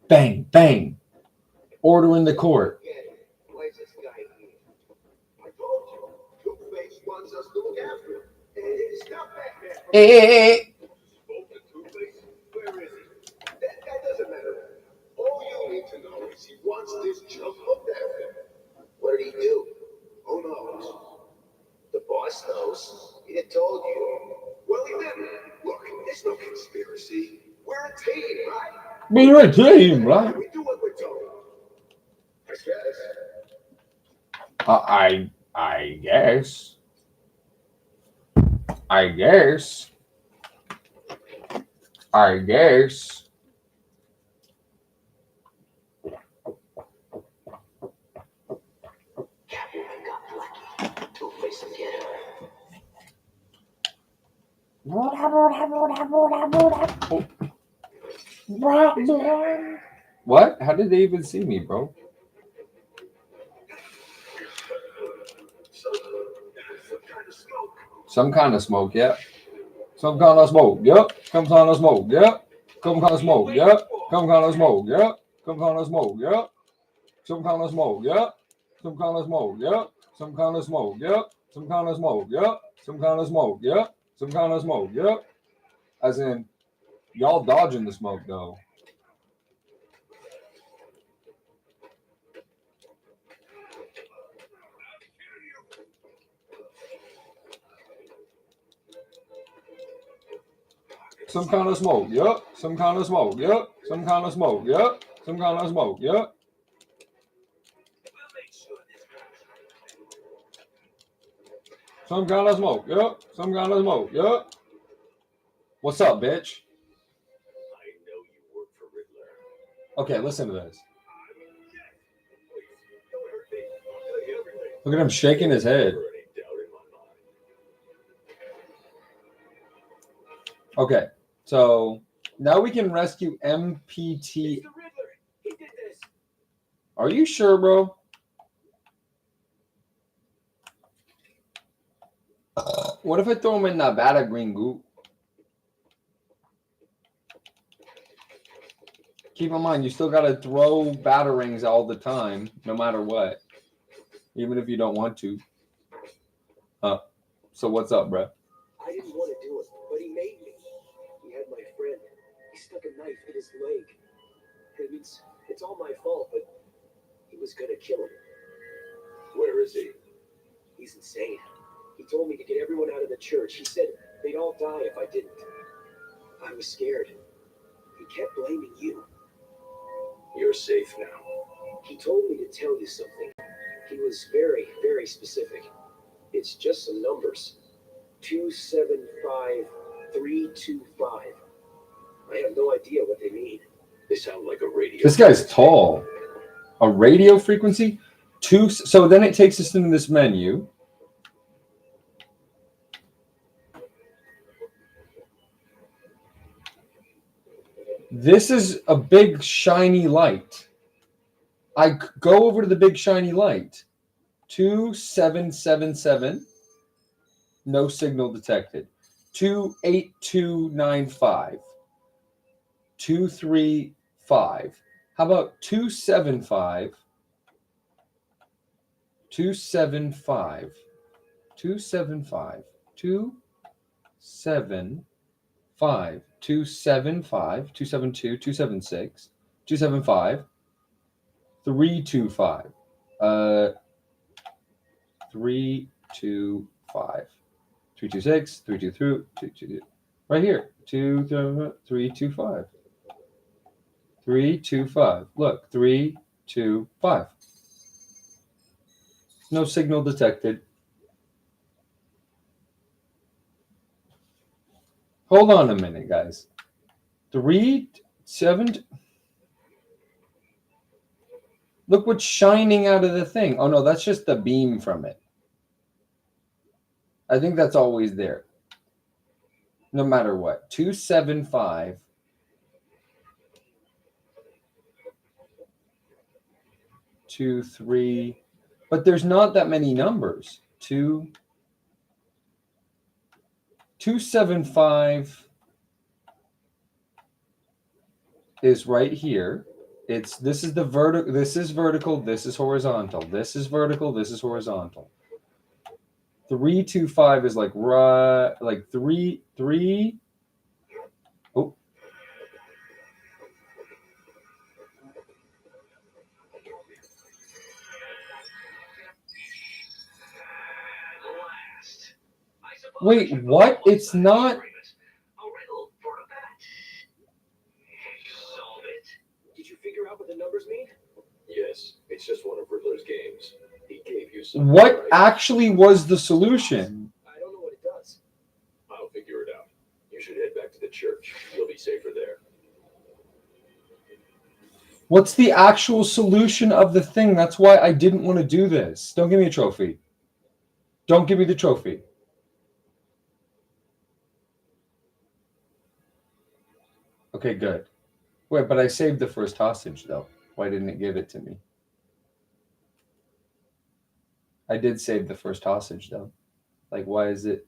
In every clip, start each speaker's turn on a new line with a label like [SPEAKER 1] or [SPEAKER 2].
[SPEAKER 1] Bang, bang. Order in the court. Hey.
[SPEAKER 2] That doesn't matter. All you need to know is he wants this chump looked after. What did he do? Who knows? The boss knows. He told you. Well, he didn't. Look, there's no conspiracy. We're a team, right?
[SPEAKER 1] We're a team, right?
[SPEAKER 2] We do what we're told. I guess.
[SPEAKER 1] I guess. I guess. I guess.
[SPEAKER 2] Catwoman got lucky. Two-Face and get her.
[SPEAKER 1] What? How did they even see me, bro? Some kind of smoke, yeah. Some kind of smoke, yep. Some kind of smoke, yep. Some kind of smoke, yep. Some kind of smoke, yep. Some kind of smoke, yep. Some kind of smoke, yep. Some kind of smoke, yep. Some kind of smoke, yep. Some kind of smoke, yep. Some kind of smoke, yep. Some kind of smoke, yep. As in, y'all dodging the smoke though. Some kind of smoke, yep. Some kind of smoke, yep. Some kind of smoke, yep. Some kind of smoke, yep. Some kind of smoke, yep. Some kind of smoke, yep. What's up, bitch?
[SPEAKER 2] I know you work for Riddler.
[SPEAKER 1] Okay, listen to this. Look at him shaking his head. Okay, so now we can rescue MPT. Are you sure, bro? What if I throw him in that bad green goop? Keep in mind, you still got to throw batarangs all the time, no matter what. Even if you don't want to. So what's up, bro?
[SPEAKER 3] I didn't want to do it, but he made me. He had my friend. He stuck a knife in his leg. And it's all my fault, but he was gonna kill him.
[SPEAKER 2] Where is he?
[SPEAKER 3] He's insane. He told me to get everyone out of the church. He said they'd all die if I didn't. I was scared. He kept blaming you.
[SPEAKER 2] You're safe now.
[SPEAKER 3] He told me to tell you something. He was very, very specific. It's just some numbers. 275325. I have no idea what they mean.
[SPEAKER 2] They sound like a radio.
[SPEAKER 1] This guy's tall. A radio frequency? So then it takes us into this menu. This is a big shiny light. I go over to the big shiny light. 2777. No signal detected. 28295. 235. How about 275? 275. 275. 275. 275. 272. 276. 275. 325. 325. 326. 323. 222. Right here. 325. 325. Look, 325. No signal detected. Hold on a minute, guys. 7. Look what's shining out of the thing. Oh no, that's just the beam from it. I think that's always there. No matter what. 275. 2, 3. But there's not that many numbers. 275 is right here. This is the vertical. This is vertical. This is horizontal. This is vertical. This is horizontal. 325 is like right, like 3. Oh. Wait, what? It's not.
[SPEAKER 3] Did you figure out what the numbers mean?
[SPEAKER 2] Yes, it's just one of Riddler's games. He gave you some.
[SPEAKER 1] What actually was the solution?
[SPEAKER 3] I don't know what it does.
[SPEAKER 2] I'll figure it out. You should head back to the church. You'll be safer there.
[SPEAKER 1] What's the actual solution of the thing? That's why I didn't want to do this. Don't give me a trophy. Don't give me the trophy. Okay, good. Wait, but I saved the first hostage, though. Why didn't it give it to me? I did save the first hostage, though. Like, why is it?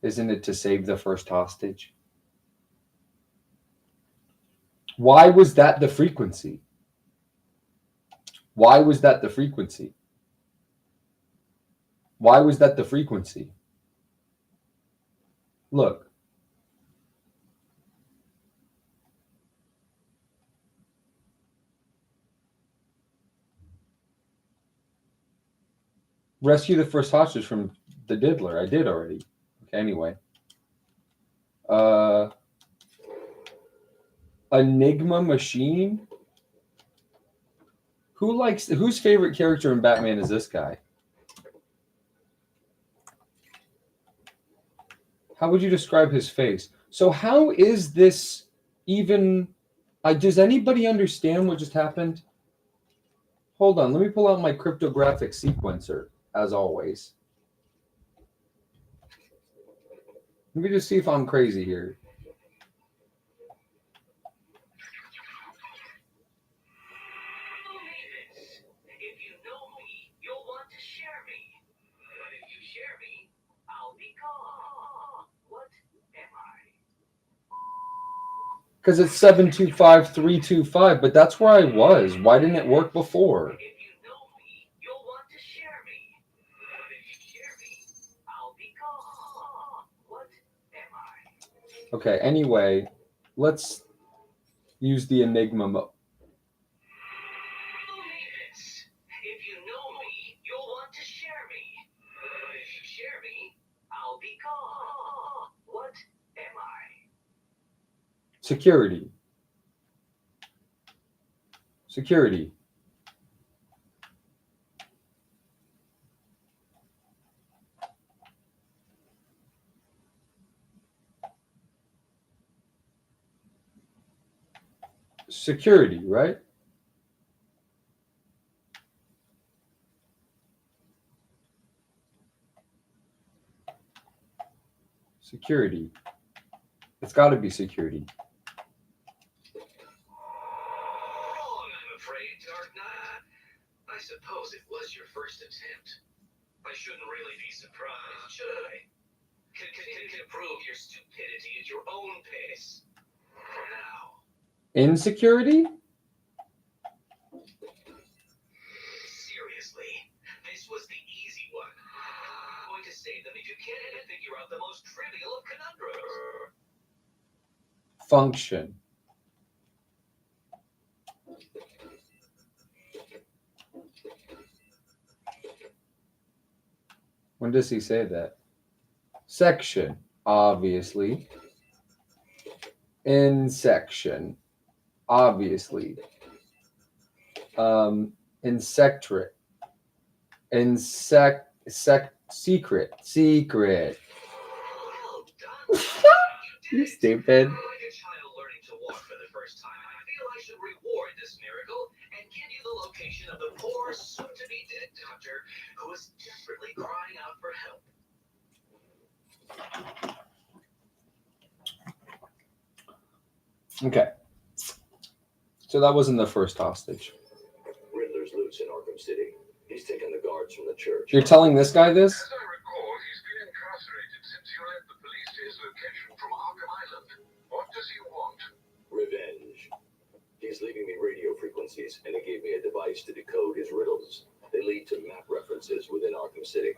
[SPEAKER 1] Isn't it to save the first hostage? Why was that the frequency? Why was that the frequency? Why was that the frequency? Look. Rescue the first hostage from the diddler. I did already. Okay, anyway. Enigma machine? Whose favorite character in Batman is this guy? How would you describe his face? So how is this even... does anybody understand what just happened? Hold on, let me pull out my cryptographic sequencer, as always. Let me just see if I'm crazy here.
[SPEAKER 3] If you know me, you'll want to share me. But if you share me, I'll
[SPEAKER 1] Because it's 725-325, but that's where I was. Why didn't it work before?
[SPEAKER 3] If you know me, you'll want to share me. But if you share me, I'll be gone. What am I?
[SPEAKER 1] Okay, anyway, let's use the Enigma mode.
[SPEAKER 3] Yes. If you know me, you'll want to share me. But if you share me, I'll be gone. What am I?
[SPEAKER 1] Security. Security. Security, right? Security. It's got to be security.
[SPEAKER 3] Wrong, I'm afraid, Dark Knight. I suppose it was your first attempt. I shouldn't really be surprised, should I? Can prove your stupidity at your own pace. For now.
[SPEAKER 1] Insecurity?
[SPEAKER 3] Seriously, this was the easy one. I'm going to say them if you can't figure out the most trivial of conundrums.
[SPEAKER 1] Function. When does he say that? Section, obviously. In section, obviously. Insectorate. Secret.
[SPEAKER 3] Well done.
[SPEAKER 1] You stupid.
[SPEAKER 3] Like a child learning to walk for the first time, I feel I should reward this miracle and give you the location of the poor, soon-to-be dead doctor who is desperately crying out for help.
[SPEAKER 1] Okay. So that wasn't the first hostage.
[SPEAKER 4] Riddler's loose in Arkham City. He's taken the guards from the church.
[SPEAKER 1] You're telling this guy this?
[SPEAKER 5] As I recall, he's been incarcerated since you led the police to his location from Arkham Island. What does he want?
[SPEAKER 4] Revenge. He's leaving me radio frequencies, and he gave me a device to decode his riddles. They lead to map references within Arkham City.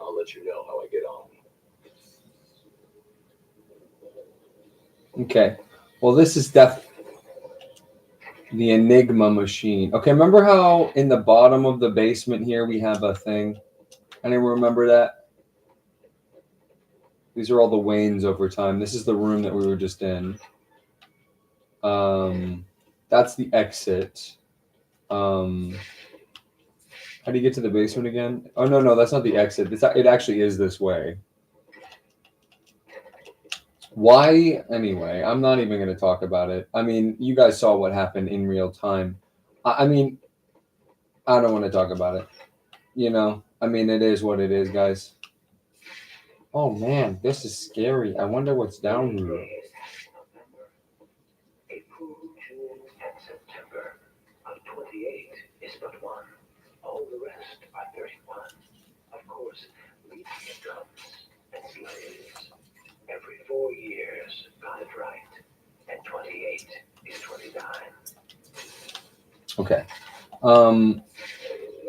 [SPEAKER 4] I'll let you know how I get on.
[SPEAKER 1] Okay. Well, this is the Enigma machine. Okay, remember how in the bottom of the basement here we have a thing? Anyone remember that? These are all the Waynes over time. This is the room that we were just in. That's the exit. How do you get to the basement again? Oh, no, that's not the exit. It actually is this way. Why? Anyway, I'm not even going to talk about it. I mean, you guys saw what happened in real time. I mean, I don't want to talk about it. You know, I mean, it is what it is, guys. Oh, man, this is scary. I wonder what's down here.
[SPEAKER 3] April, June, and September of 28 is but one. All the rest are 31. Of course, leaving the drums and slaves. Every 4 years, got it right. And 28 is 29.
[SPEAKER 1] Okay.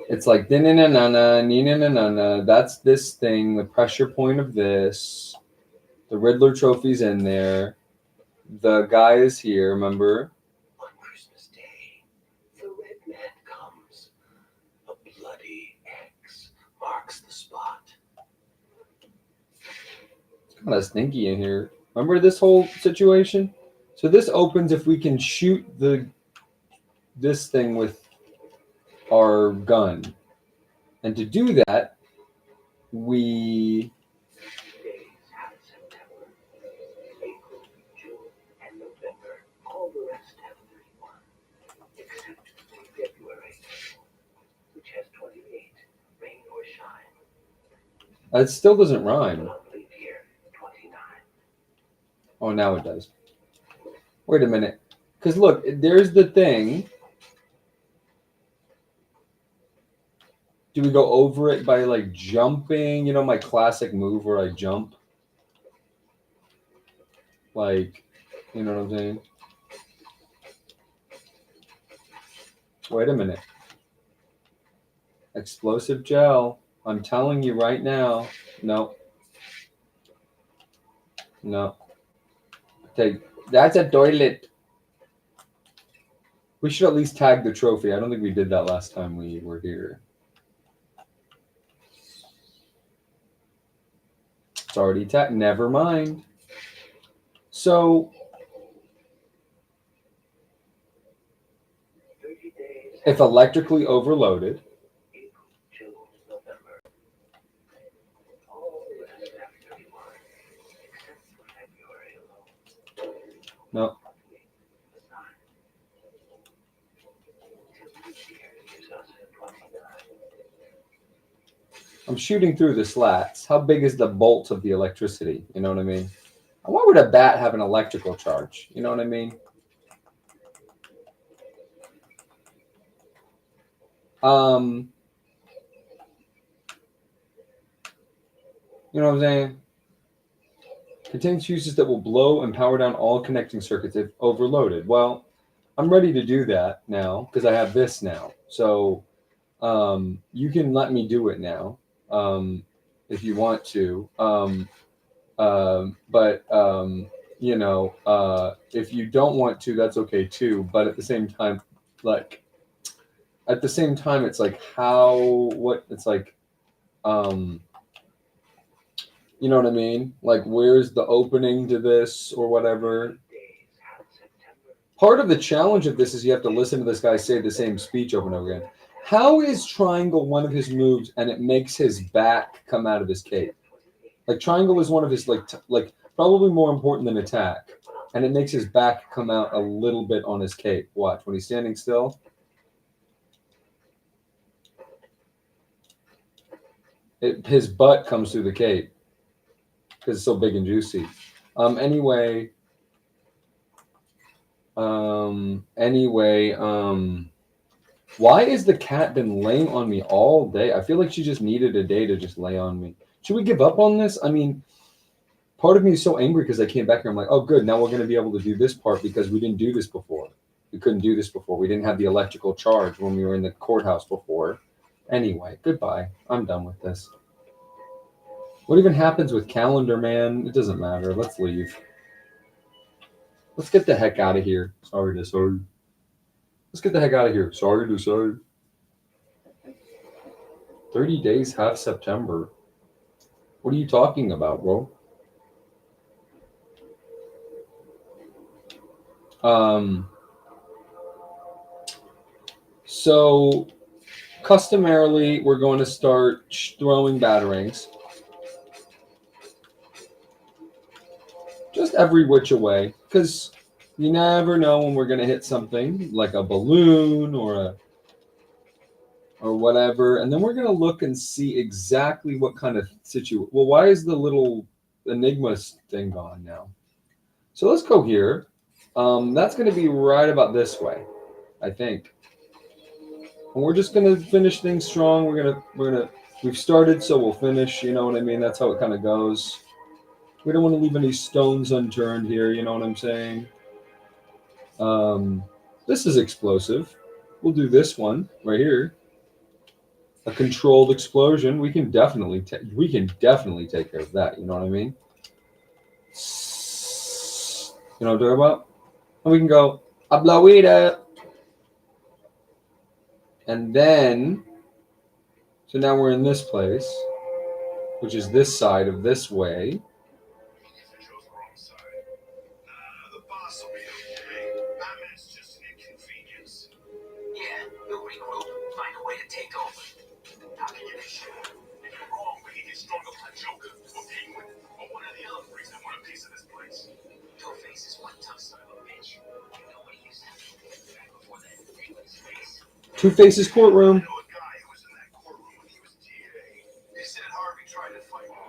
[SPEAKER 1] It's like na-na-na-na-na. That's this thing, the pressure point of this. The Riddler trophy's in there. The guy is here, remember?
[SPEAKER 3] On Christmas Day, the red man comes. A bloody X marks the spot.
[SPEAKER 1] It's kind of stinky in here. Remember this whole situation? So this opens if we can shoot this thing with our gun. And to do that, we...
[SPEAKER 3] Days have September, April, June, and November. All the rest have 31. Except February, which has 28, rain or shine.
[SPEAKER 1] That still doesn't rhyme.
[SPEAKER 3] Lovely year, 29.
[SPEAKER 1] Oh, now it does. Wait a minute. Because look, there's the thing. Do we go over it by like jumping? You know, my classic move where I jump. Like, you know what I'm saying? Wait a minute. Explosive gel. I'm telling you right now. No. No. Okay, that's a toilet. We should at least tag the trophy. I don't think we did that last time we were here. It's already tagged. Never mind. So, if electrically overloaded,
[SPEAKER 3] April, June, November. All the rest have 31, except for February alone.
[SPEAKER 1] no. I'm shooting through the slats. How big is the bolt of the electricity? You know what I mean? Why would a bat have an electrical charge? You know what I mean? You know what I'm saying? Contains fuses that will blow and power down all connecting circuits if overloaded. Well, I'm ready to do that now because I have this now. So you can let me do it now if you want to. But you know, if you don't want to, that's okay too. But at the same time, it's like it's like, you know what I mean? Like, where's the opening to this or whatever? Part of the challenge of this is you have to listen to this guy say the same speech over and over again. How is triangle one of his moves and it makes his back come out of his cape? Like, triangle is one of his, like probably more important than attack. And it makes his back come out a little bit on his cape. Watch, when he's standing still. His butt comes through the cape because it's so big and juicy. Anyway, why has the cat been laying on me all day? I feel like she just needed a day to just lay on me. Should we give up on this? I mean, part of me is so angry because I came back here. I'm like, oh, good. Now we're going to be able to do this part because we didn't do this before. We couldn't do this before. We didn't have the electrical charge when we were in the courthouse before. Anyway, goodbye. I'm done with this. What even happens with calendar, man? It doesn't matter. Let's leave. Let's get the heck out of here. Sorry to say. Let's get the heck out of here. Sorry to say. 30 days, half September. What are you talking about, bro? So customarily, we're going to start throwing batarangs. Just every which way, because you never know when we're going to hit something like a balloon or whatever. And then we're going to look and see exactly what kind of situation. Well, why is the little Enigma thing gone now? So let's go here. That's going to be right about this way, I think. And we're just going to finish things strong. We've started, so we'll finish. You know what I mean? That's how it kind of goes. We don't want to leave any stones unturned here. You know what I'm saying? This is explosive. We'll do this one right here. A controlled explosion. We can definitely take care of that. You know what I mean? You know what I'm talking about? And we can go, I blow it up. And then, so now we're in this place, which is this side of this way.
[SPEAKER 5] The boss will be okay. Batman's just an inconvenience.
[SPEAKER 2] Yeah, we'll regroup, find a way to take over.
[SPEAKER 5] How can you be sure? If you're wrong, we can get stronger by Joker or Penguin or one of the other freaks that want a piece of this place.
[SPEAKER 2] Two-Face is one tough son of a bitch. You know what he used to do back before that thing with his face?
[SPEAKER 1] Two-Face's courtroom.
[SPEAKER 5] I know a guy who was in that courtroom when he was DA. They said Harvey tried to fight him.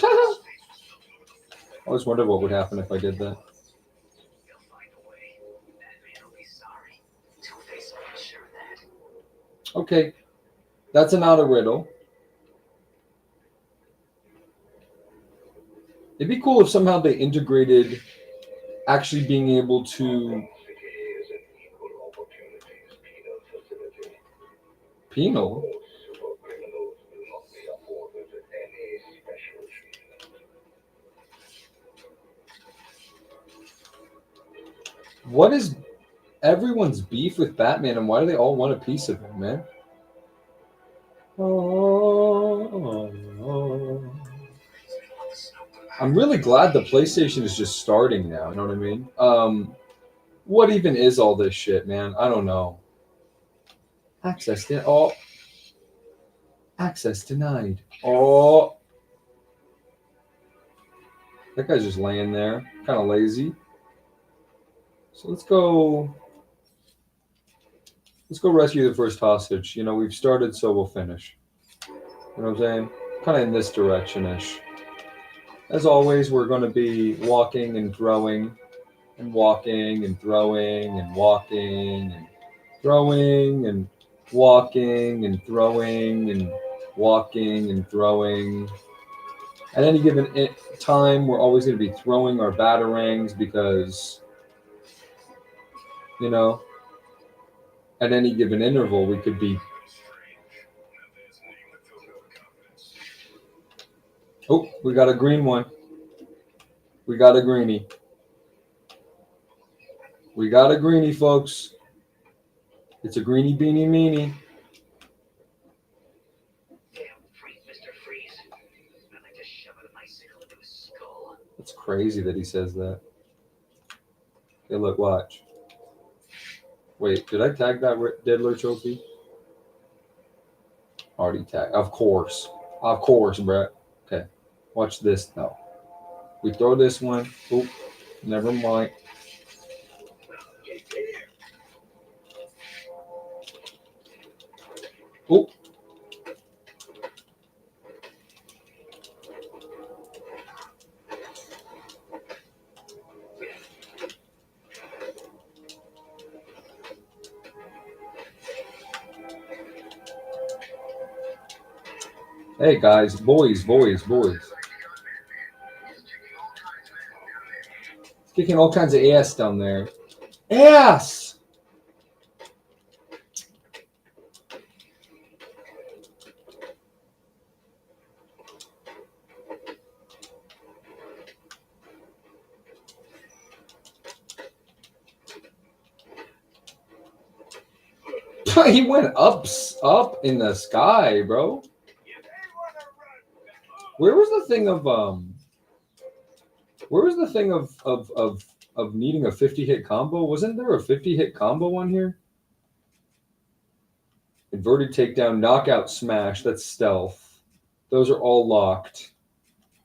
[SPEAKER 1] I always wondered what would happen if I did that.
[SPEAKER 2] He'll find a way. Batman will be sorry. Two-Face will be sure of that.
[SPEAKER 1] Okay, that's another riddle. It'd be cool if somehow they integrated actually being able to Penal? What is everyone's beef with Batman, and why do they all want a piece of him, man? I'm really glad the PlayStation is just starting now. You know what I mean? What even is all this shit, man? I don't know. Access denied. Oh, that guy's just laying there, kind of lazy. So let's go rescue the first hostage. You know, we've started, so we'll finish. You know what I'm saying? Kind of in this direction-ish. As always, we're going to be walking and throwing, and walking and throwing, and walking and throwing, and walking and throwing, and walking and throwing. At any given time, we're always going to be throwing our batarangs because, you know, at any given interval, we could be. Oh, we got a green one. We got a greenie. We got a greenie, folks. It's a greenie beanie meanie. It's crazy that he says that. Hey, look, watch. Wait, did I tag that Diddler trophy? Already tagged. Of course, Brett. Okay, watch this now. We throw this one. Oop, never mind. Oop. Hey guys, boys. Kicking all kinds of ass down there. Ass! He went up in the sky, bro. Where was the thing of needing a 50-hit combo? Wasn't there a 50-hit combo on here? Inverted takedown, knockout smash, that's stealth. Those are all locked.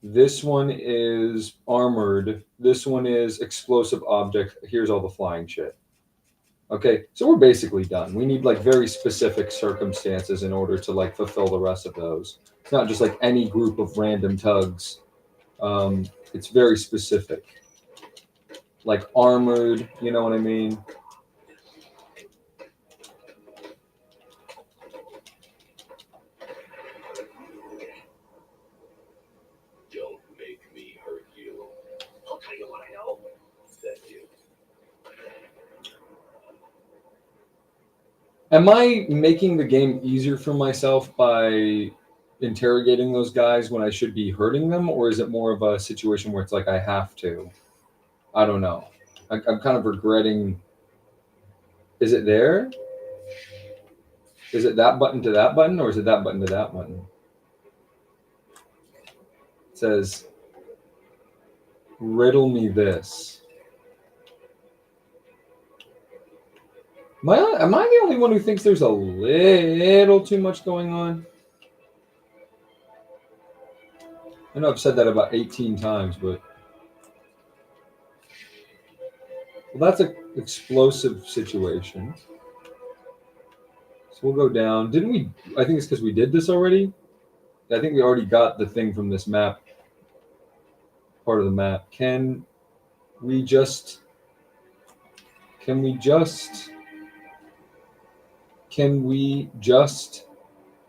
[SPEAKER 1] This one is armored. This one is explosive object. Here's all the flying shit. Okay, so we're basically done. We need like very specific circumstances in order to like fulfill the rest of those. It's not just like any group of random tugs. It's very specific. Like armored, you know what I mean?
[SPEAKER 4] Don't make me hurt you.
[SPEAKER 3] I'll tell you what I know.
[SPEAKER 4] Thank you.
[SPEAKER 1] Am I making the game easier for myself by interrogating those guys when I should be hurting them, or is it more of a situation where it's like I have to? I don't know. I'm kind of regretting. Is it there? Is it that button to that button, or is it that button to that button? It says, riddle me this. Am I the only one who thinks there's a little too much going on? I know I've said that about 18 times, but... Well, that's an explosive situation. So we'll go down. Didn't we... I think it's because we did this already. I think we already got the thing from this map. Part of the map. Can we just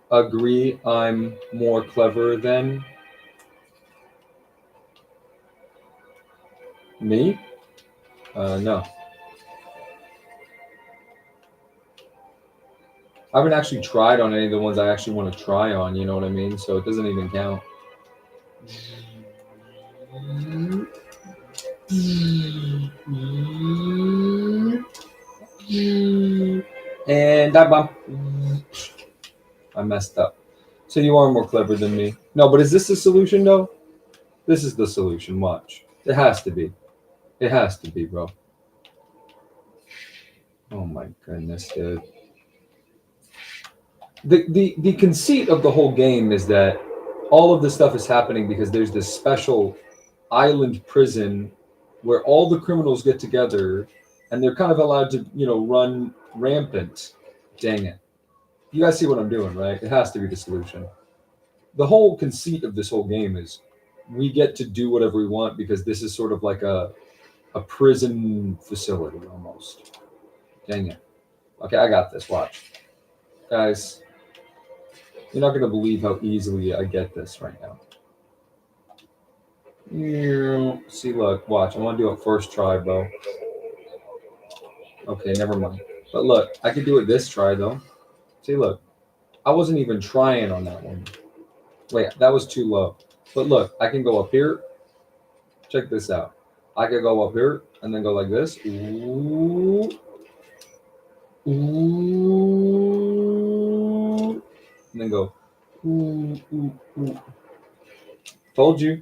[SPEAKER 1] agree I'm more clever than me? No. I haven't actually tried on any of the ones I actually want to try on, you know what I mean? So it doesn't even count. And that bump. I messed up. So you are more clever than me. No, but is this the solution though? This is the solution. Watch. It has to be. It has to be, bro. Oh my goodness, dude. The conceit of the whole game is that all of this stuff is happening because there's this special island prison where all the criminals get together and they're kind of allowed to, run rampant. Dang it. You guys see what I'm doing, right? It has to be the solution. The whole conceit of this whole game is we get to do whatever we want because this is sort of like a prison facility almost. Dang it. Okay, I got this. Watch. Guys, you're not going to believe how easily I get this right now. See, look, watch. I want to do it first try, bro. Okay, never mind. But look, I could do it this try, though. See, look. I wasn't even trying on that one. Wait, that was too low. But look, I can go up here. Check this out. I could go up here and then go like this. Ooh. Ooh. And then go. Ooh, ooh, ooh. Told you.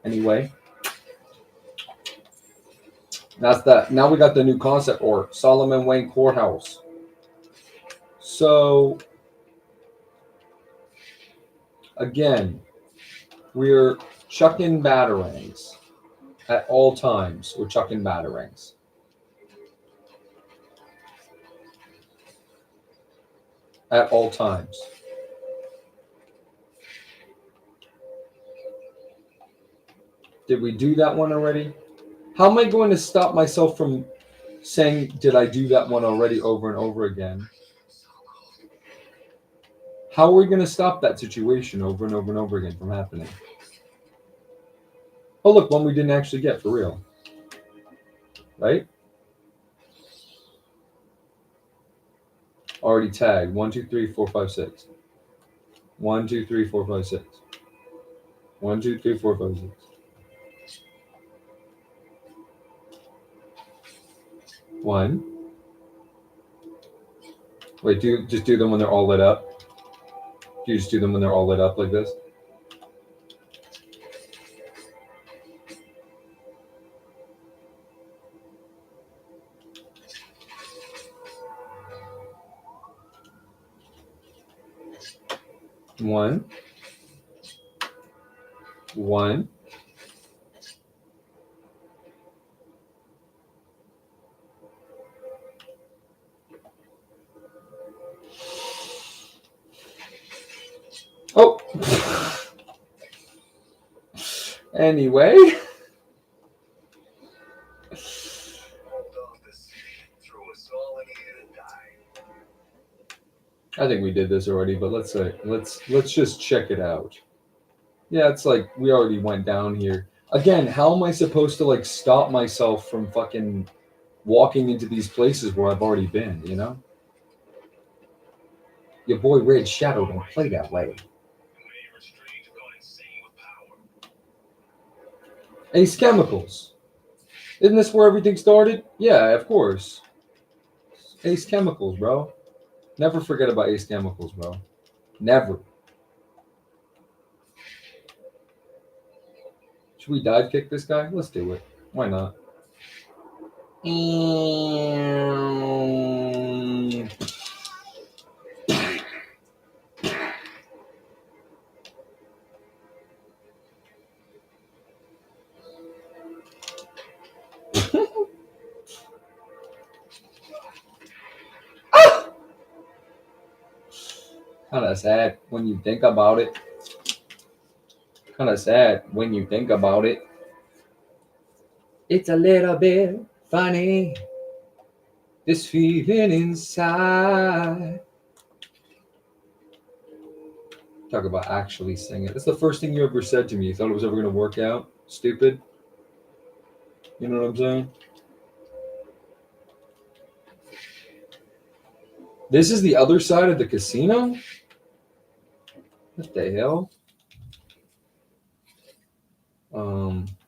[SPEAKER 1] Anyway. That's that. Now we got the new concept, or Solomon Wayne Courthouse. So, again, we're chucking batarangs at all times. We're chucking batarangs. At all times. Did we do that one already? How am I going to stop myself from saying, did I do that one already over and over again? How are we going to stop that situation over and over and over again from happening? Oh, look, one we didn't actually get for real. Right? Already tagged. 1, 2, 3, 4, 5, 6. 1, 2, 3, 4, 5, 6. 1, 2, 3, 4, 5, 6. One. Wait, do you just do them when they're all lit up? Do you just do them when they're all lit up like this? One. One. Oh. Anyway. I think we did this already, but let's just check it out. Yeah, it's like we already went down here. Again, how am I supposed to like stop myself from fucking walking into these places where I've already been, you know? Your boy Red Shadow don't play that way. Ace Chemicals. Isn't this where everything started? Yeah, of course. Ace Chemicals, bro. Never forget about Ace Chemicals, bro. Never. Should we dive kick this guy? Let's do it. Why not? Kind of sad when you think about it. Kind of sad when you think about it. It's a little bit funny, this feeling inside. Talk about actually singing. That's the first thing you ever said to me. You thought it was ever going to work out? Stupid. You know what I'm saying? This is the other side of the casino? What the hell?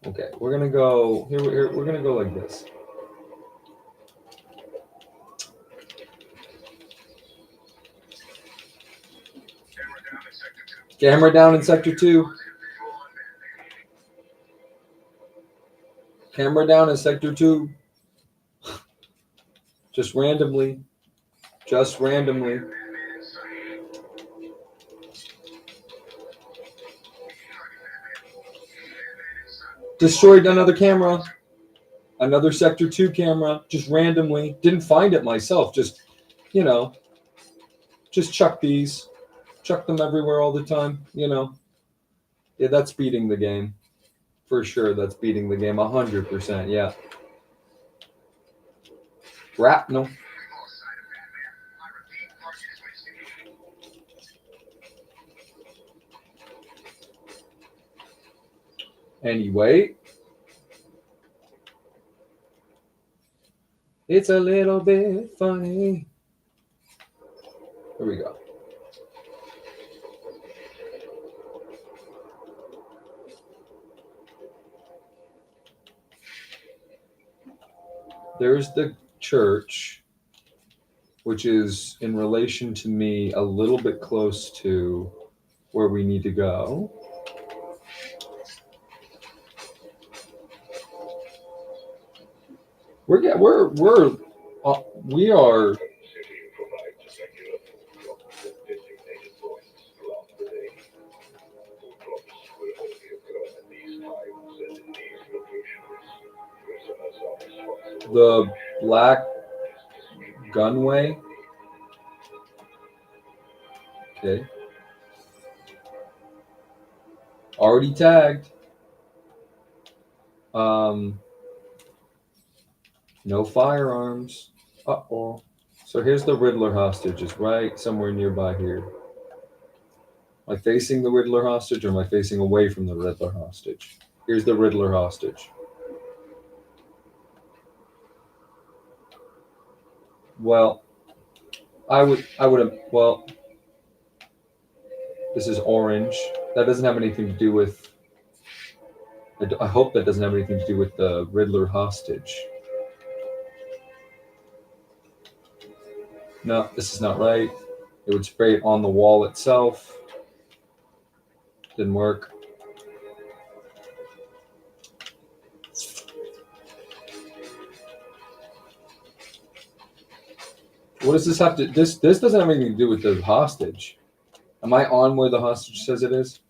[SPEAKER 1] Okay, we're gonna go here. We're gonna go like this. Camera down in sector 2. Camera down in sector 2. Just randomly. Just randomly. Destroyed another camera. Another sector 2 camera. Just randomly. Didn't find it myself. Just, you know, just chuck these. Chuck them everywhere all the time, you know. Yeah, that's beating the game. For sure, that's beating the game. 100%, yeah. No. Anyway. It's a little bit funny. Here we go. There's the church, which is in relation to me a little bit close to where we need to go. We are. The Black Gunway. Okay. Already tagged. No firearms. Uh-oh. So here's the Riddler hostage. It's right somewhere nearby here. Am I facing the Riddler hostage or am I facing away from the Riddler hostage? Here's the Riddler hostage. Well, I would have, well, this is orange. That doesn't have anything to do with, I hope that doesn't have anything to do with the Riddler hostage. No, this is not right. It would spray it on the wall itself. Didn't work. What does this have to, this doesn't have anything to do with the hostage. Am I on where the hostage says it is?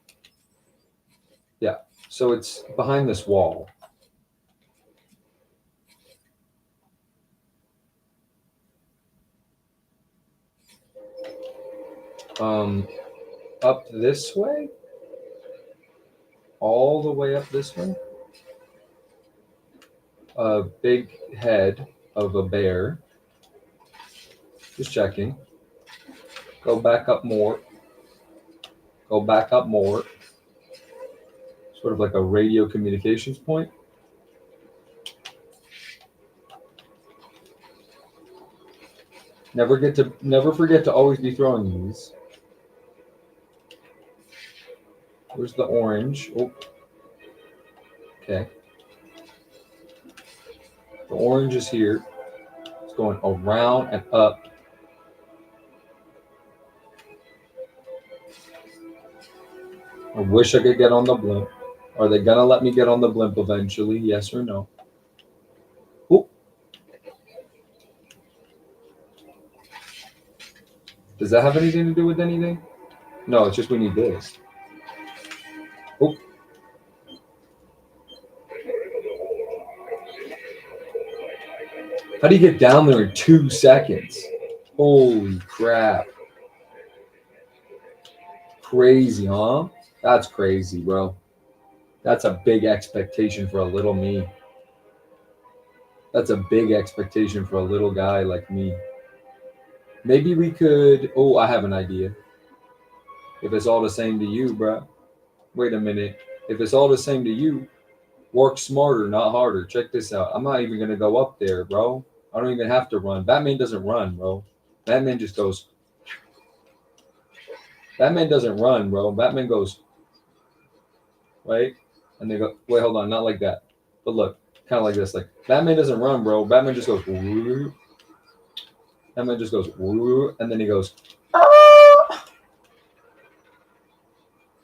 [SPEAKER 1] Yeah, so it's behind this wall. Up this way? All the way up this way? A big head of a bear. Just checking. Go back up more. Go back up more. Sort of like a radio communications point. Never forget to always be throwing these. Where's the orange? Oh. Okay. The orange is here. It's going around and up. I wish I could get on the blimp. Are they gonna let me get on the blimp eventually? Yes or no? Oop. Does that have anything to do with anything? No, it's just we need this. Oop. How do you get down there in 2 seconds? Holy crap. Crazy, huh? That's crazy, bro. That's a big expectation for a little me. That's a big expectation for a little guy like me. Maybe we could... Oh, I have an idea. If it's all the same to you, bro. Wait a minute. If it's all the same to you, work smarter, not harder. Check this out. I'm not even going to go up there, bro. I don't even have to run. Batman doesn't run, bro. Batman just goes. Batman doesn't run, bro. Batman goes, right? And they go, wait, hold on, not like that. But look, kind of like this. Like, Batman doesn't run, bro. Batman just goes, woo. Batman just goes, woo. And then he goes, ah!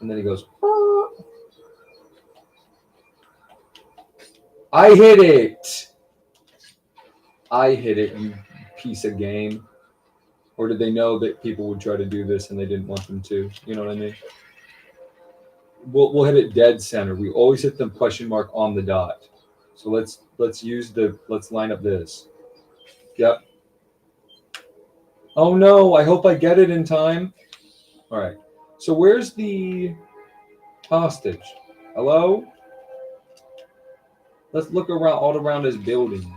[SPEAKER 1] And then he goes, ah. I hit it. I hit it, you piece of game. Or did they know that people would try to do this and they didn't want them to? You know what I mean? We'll hit it dead center. We always hit the question mark on the dot. So let's line up this. Yep. Oh no, I hope I get it in time. All right. So where's the hostage? Hello? Let's look around all around this building.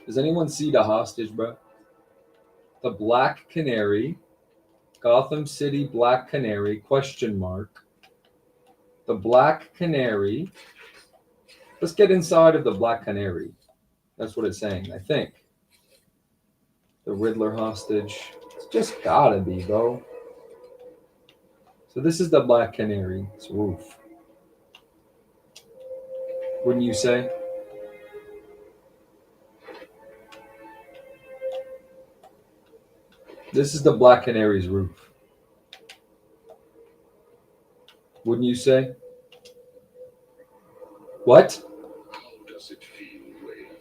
[SPEAKER 1] Does anyone see the hostage, bro? The Black Canary. Gotham City Black Canary, question mark. The Black Canary. Let's get inside of the Black Canary. That's what it's saying, I think. The Riddler hostage. It's just gotta be, bro. So this is the Black Canary. It's roof. Wouldn't you say? This is the Black Canary's roof. Wouldn't you say? What?
[SPEAKER 5] How does it feel, Wayne,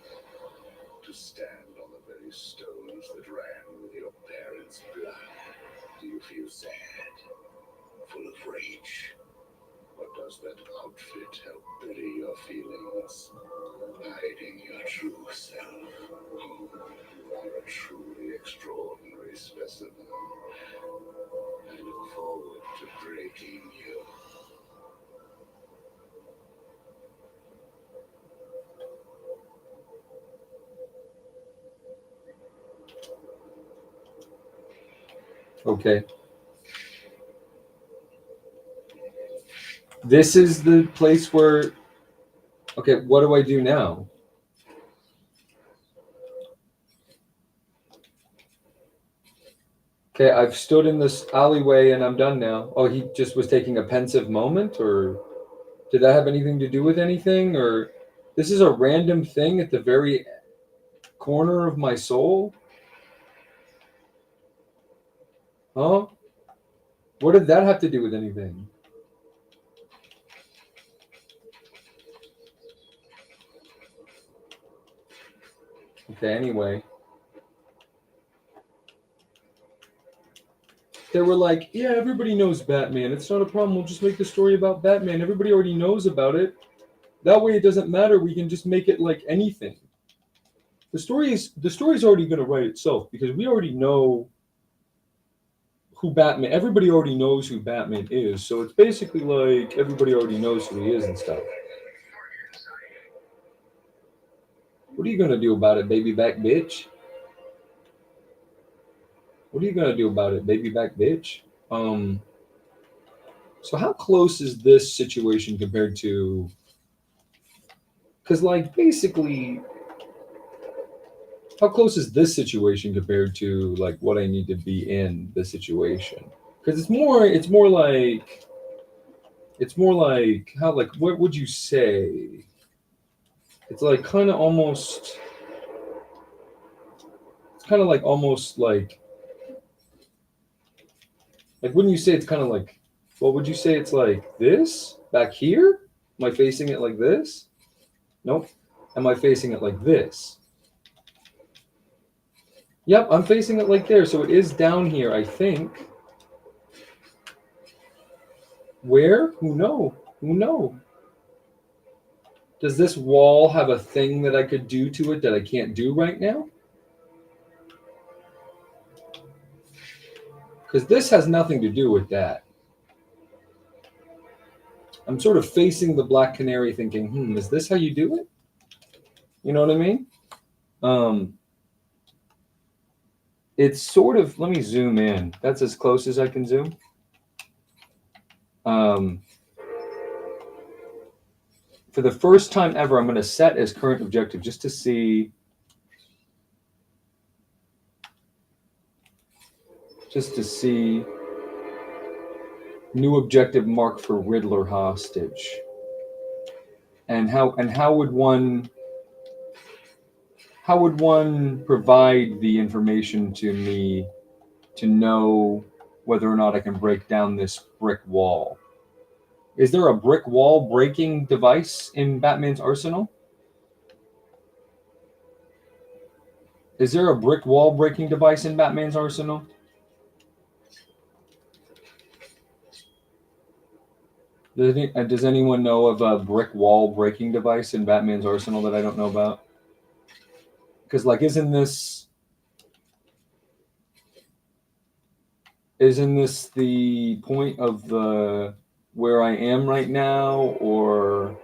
[SPEAKER 5] to stand on the very stones that ran with your parents' blood? Do you feel sad, full of rage? Or does that outfit help bury your feelings, hiding your true self? Oh, you are a truly extraordinary specimen. I look forward to breaking you.
[SPEAKER 1] Okay. This is the place where... Okay, what do I do now? Okay, I've stood in this alleyway and I'm done now. Oh, he just was taking a pensive moment? Or did that have anything to do with anything? Or this is a random thing at the very corner of my soul? Huh? What did that have to do with anything? Okay, anyway. They were like, yeah, everybody knows Batman. It's not a problem. We'll just make the story about Batman. Everybody already knows about it. That way it doesn't matter. We can just make it like anything. The story's already going to write itself because we already know who Batman. Everybody already knows who Batman is. So it's basically like everybody already knows who he is and stuff. What are you going to do about it, baby back bitch? What are you going to do about it, baby back bitch? So how close is this situation compared to... Because, like, basically, how close is this situation compared to, like, what I need to be in this situation? Because it's more like, how, like, what would you say? It's like kind of almost, it's kind of like almost like wouldn't you say it's kind of like, what would you say it's like this? Back here? Am I facing it like this? Nope. Am I facing it like this? Yep, I'm facing it like there. So it is down here, I think. Where? Who know? Who know? Does this wall have a thing that I could do to it that I can't do right now? Because this has nothing to do with that. I'm sort of facing the Black Canary thinking, is this how you do it? You know what I mean? It's sort of, let me zoom in. That's as close as I can zoom. For the first time ever, I'm going to set as current objective just to see just to see. New objective marked for Riddler hostage. And how would one provide the information to me to know whether or not I can break down this brick wall? Is there a brick wall breaking device in Batman's arsenal? Is there a brick wall breaking device in Batman's arsenal? Does anyone know of a brick wall breaking device in Batman's arsenal that I don't know about? Because, like, isn't this the point of the where I am right now, or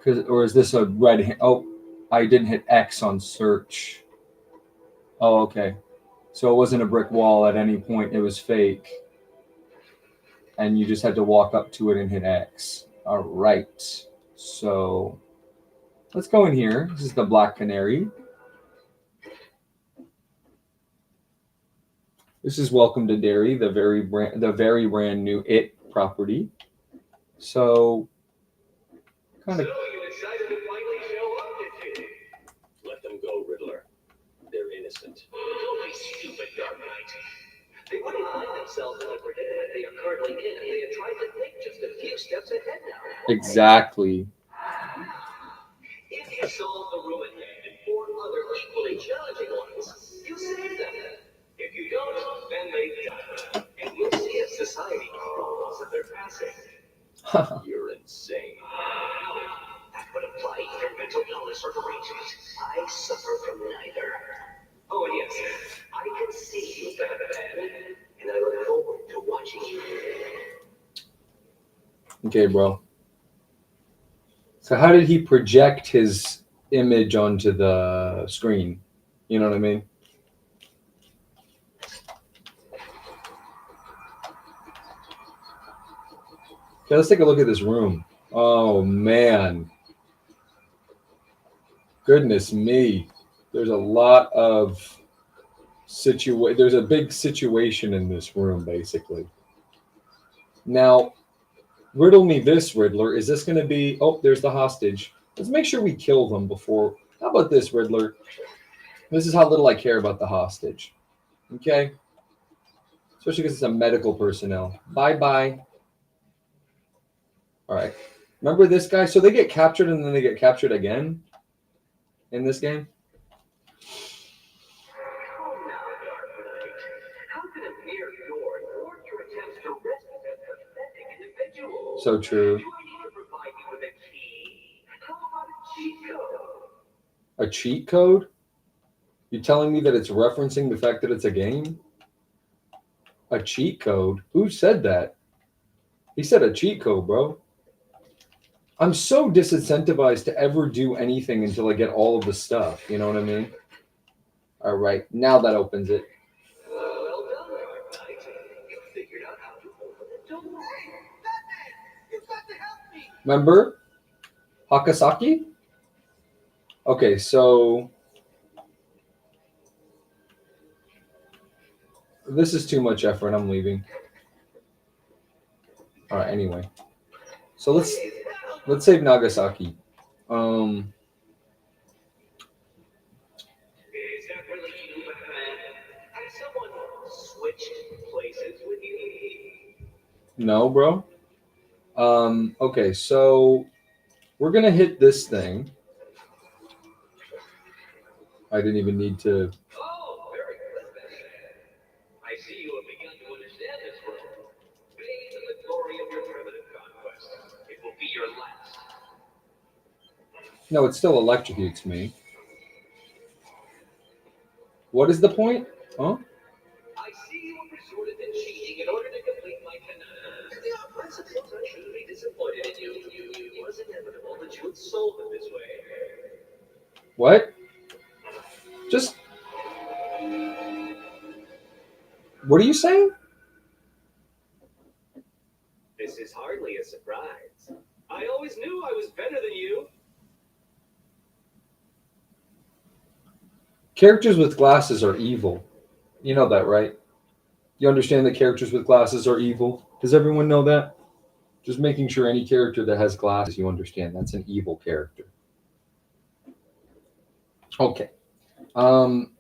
[SPEAKER 1] is this a red? Oh, I didn't hit X on search. Oh, okay. So it wasn't a brick wall at any point. It was fake, and you just had to walk up to it and hit X. All right. So let's go in here. This is the Black Canary. This is Welcome to Derry, the very brand new It property. So, kind of.
[SPEAKER 3] So you decided to finally show up, did you?
[SPEAKER 4] Let them go, Riddler. They're innocent.
[SPEAKER 3] Don't be stupid, Dark Knight. They wouldn't find themselves in the predicament they are currently in if they had tried to think just a few steps ahead now.
[SPEAKER 1] Exactly.
[SPEAKER 3] If you solve the ruin hand and 4 other equally challenging ones, you save them. If you don't, then they die. And we'll see if society crumbles at their passing.
[SPEAKER 4] You're insane.
[SPEAKER 3] That would apply to your mental illness or derangement. I suffer from neither. Oh, and yes, I can see you, Batman, and I look forward to watching you.
[SPEAKER 1] Okay, bro. So how did he project his image onto the screen? You know what I mean? Okay, let's take a look at this room. Oh, man. Goodness me. There's a lot of there's a big situation in this room, basically. Now, riddle me this, Riddler. Is this going to be... Oh, there's the hostage. Let's make sure we kill them before... How about this, Riddler? This is how little I care about the hostage. Okay? Especially because it's a medical personnel. Bye-bye. All right. Remember this guy? So they get captured and then they get captured again in this game?
[SPEAKER 3] Oh, now, Dark Knight. How could a mere door thwart your attempts to rescue that pathetic individual?
[SPEAKER 1] So true.
[SPEAKER 3] Do I need to provide you with a key? How about a cheat code?
[SPEAKER 1] A cheat code? You telling me that it's referencing the fact that it's a game? A cheat code? Who said that? He said a cheat code, bro. I'm so disincentivized to ever do anything until I get all of the stuff. You know what I mean? All right. Now that opens it.
[SPEAKER 3] Well done, Dark Knight. You figured out how to open the door. Batman, you've got to help me.
[SPEAKER 1] Remember? Hakasaki? Okay, so... This is too much effort. I'm leaving. All right, anyway. So let's save Nagasaki.
[SPEAKER 3] Is that really you, Batman? Has someone switched places with you?
[SPEAKER 1] No, bro. Okay, so we're gonna hit this thing. I didn't even need to.
[SPEAKER 3] Oh, very good, Batman. I see you have begun to understand this world. Bathe in the glory of your primitive conquest. It will be your last.
[SPEAKER 1] No, it still electrocutes me. What is the point? Huh?
[SPEAKER 3] I see you have resorted to cheating in order to complete my canal. I suppose I shouldn't be disappointed in you. It was inevitable that you would solve it this way.
[SPEAKER 1] What? Just... What are you saying?
[SPEAKER 3] This is hardly a surprise. I always knew I was better than you.
[SPEAKER 1] Characters with glasses are evil. You know that, right? You understand that characters with glasses are evil? Does everyone know that? Just making sure any character that has glasses, you understand that's an evil character. Okay. Open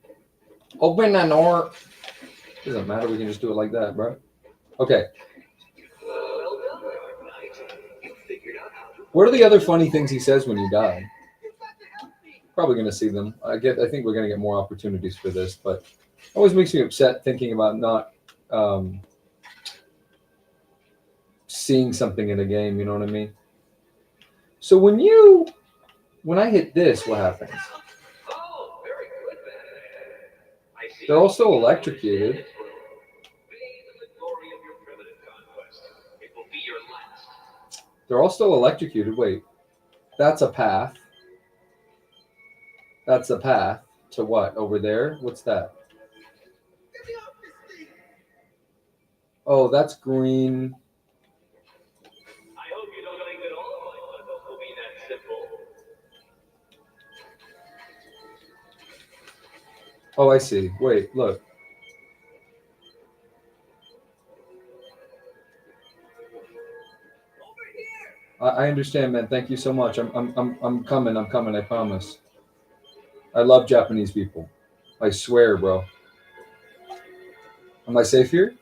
[SPEAKER 1] that door. Doesn't matter. We can just do it like that, bro. Okay.
[SPEAKER 3] Well done, Dark Knight. You figured out how to.
[SPEAKER 1] What are the other funny things he says when you die? Probably going to see them. I think we're going to get more opportunities for this, but it always makes me upset thinking about not seeing something in a game. You know what I mean? So when I hit this, what happens?
[SPEAKER 3] Oh, very good, Batman. I see.
[SPEAKER 1] They're also electrocuted.
[SPEAKER 3] Bathe in the glory of your primitive conquest. It will be your last.
[SPEAKER 1] They're all still electrocuted. Wait, that's a path. That's a path to what? Over there? What's that? Oh, that's green.
[SPEAKER 3] I hope you don't think that all of my puzzles will be that simple.
[SPEAKER 1] Oh, I see. Wait, look. I understand, man. Thank you so much. I'm coming. I'm coming. I promise. I love Japanese people. I swear, bro. Am I safe here?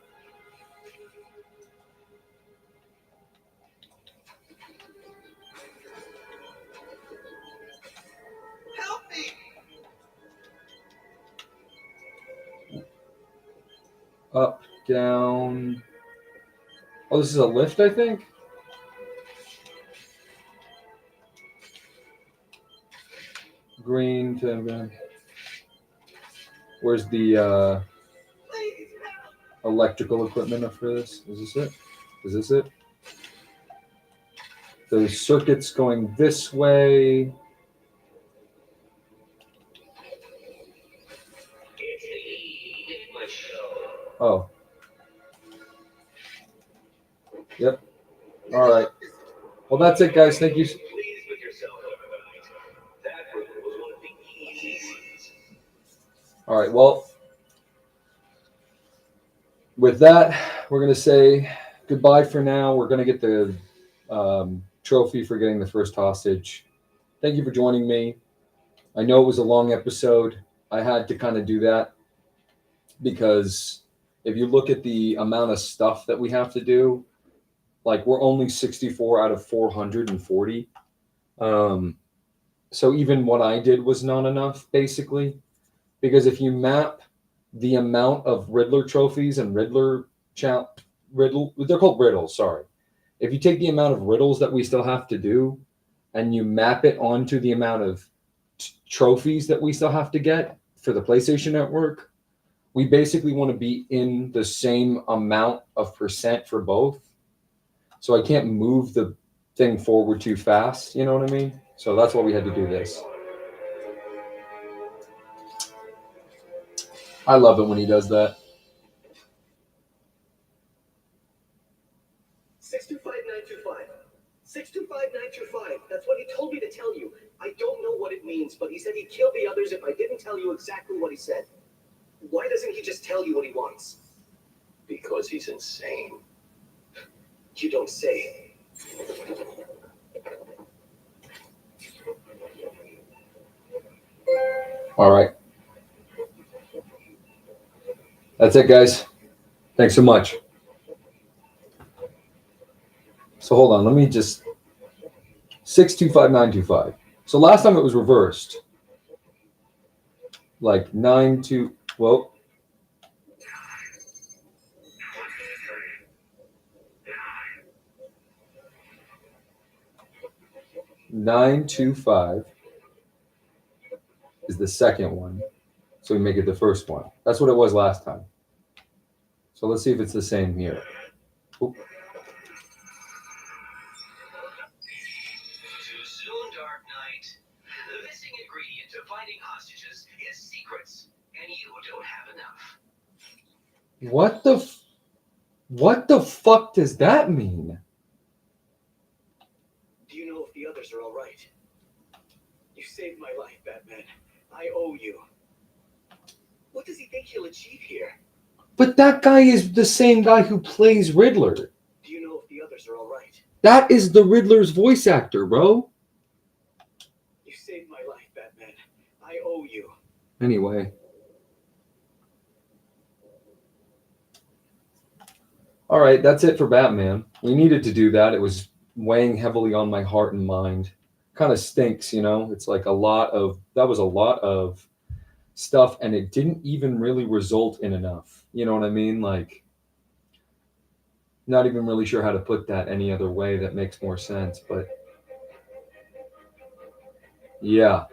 [SPEAKER 2] Help me!
[SPEAKER 1] Up, down. Oh, this is a lift, I think. Green to. Where's the electrical equipment up for this? Is this it? Is this it? There's circuits going this way.
[SPEAKER 3] It's the Enigma show.
[SPEAKER 1] Oh. Yep. All right. Well, that's it, guys. Thank you.
[SPEAKER 3] Pleased with yourself, Dark Knight. That room was one of the easy ones.
[SPEAKER 1] All right. Well, with that, we're going to say goodbye for now. We're going to get the trophy for getting the first hostage. Thank you for joining me. I know it was a long episode. I had to kind of do that because if you look at the amount of stuff that we have to do, like we're only 64 out of 440. So even what I did was not enough, basically, because if you map the amount of Riddler trophies and Riddler they're called riddles, sorry. If you take the amount of riddles that we still have to do and you map it onto the amount of trophies that we still have to get for the PlayStation Network, we basically want to be in the same amount of percent for both. So I can't move the thing forward too fast, you know what I mean? So that's why we had to do this. I love it when he does that.
[SPEAKER 6] 625-925. 625-925. That's what he told me to tell you. I don't know what it means, but he said he'd kill the others if I didn't tell you exactly what he said. Why doesn't he just tell you what he wants?
[SPEAKER 4] Because he's insane.
[SPEAKER 6] You don't say.
[SPEAKER 1] All right. That's it, guys. Thanks so much. So hold on. Let me just 625-925. So last time it was reversed. Like 9-2. Well. Nine, 2, 5 is the second one. So we make it the first one. That's what it was last time. So let's see if it's the same here. Oop.
[SPEAKER 3] Too soon, Dark Knight. The missing ingredient to finding hostages is secrets, and you don't have enough.
[SPEAKER 1] What the fuck does that mean?
[SPEAKER 6] Do you know if the others are all right? You saved my life, Batman. I owe you. What does he think he'll achieve here?
[SPEAKER 1] But that guy is the same guy who plays Riddler.
[SPEAKER 6] Do you know if the others are all right?
[SPEAKER 1] That is the Riddler's voice actor, bro.
[SPEAKER 6] You saved my life, Batman. I owe you.
[SPEAKER 1] Anyway. All right, that's it for Batman. We needed to do that. It was weighing heavily on my heart and mind. Kind of stinks, you know? It's like that was a lot of stuff, and it didn't even really result in enough. You know what I mean? Like, not even really sure how to put that any other way that makes more sense, but yeah.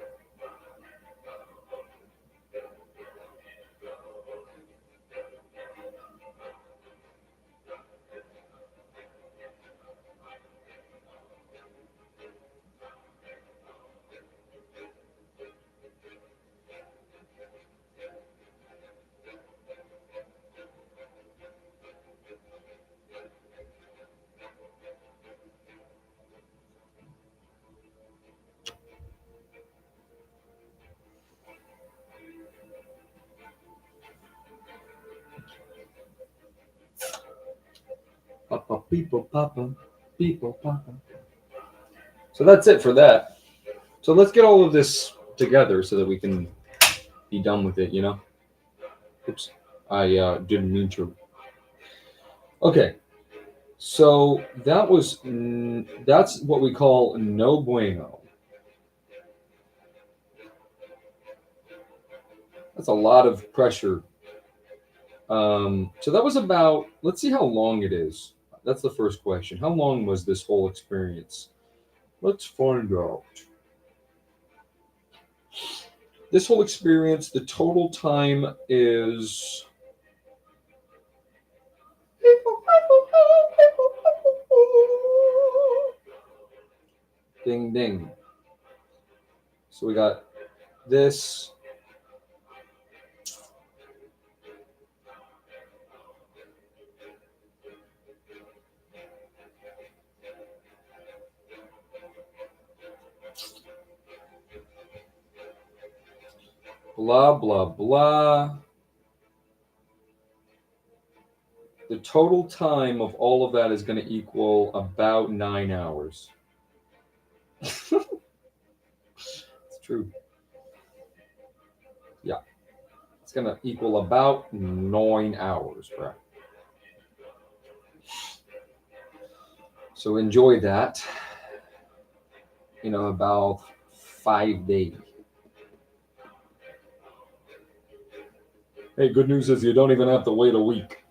[SPEAKER 1] Papa, people, papa, people, papa. So that's it for that. So let's get all of this together so that we can be done with it, you know? Oops. I didn't mean to. Okay. So that's what we call no bueno. That's a lot of pressure. So that was about, let's see how long it is. That's the first question. How long was this whole experience? Let's find out. This whole experience, the total time is. Ding ding. So we got this. Blah, blah, blah. The total time of all of that is going to equal about 9 hours. It's true. Yeah. It's going to equal about 9 hours, bro. So enjoy that. You know, about 5 days. Hey, good news is you don't even have to wait a week.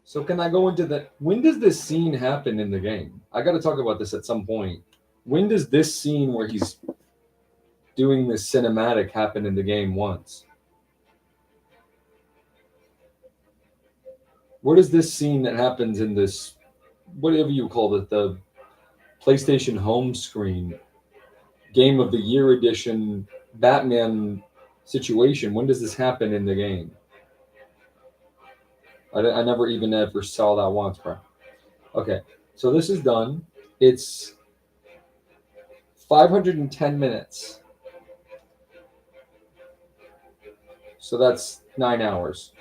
[SPEAKER 1] So can I go into when does this scene happen in the game? I got to talk about this at some point. When does this scene where he's doing this cinematic happen in the game once? Where does this scene that happens in this, whatever you call it, the PlayStation home screen, Game of the Year edition Batman situation, when does this happen in the game? I never even ever saw that once, bro. Okay, so this is done. It's 510 minutes. So that's 9 hours.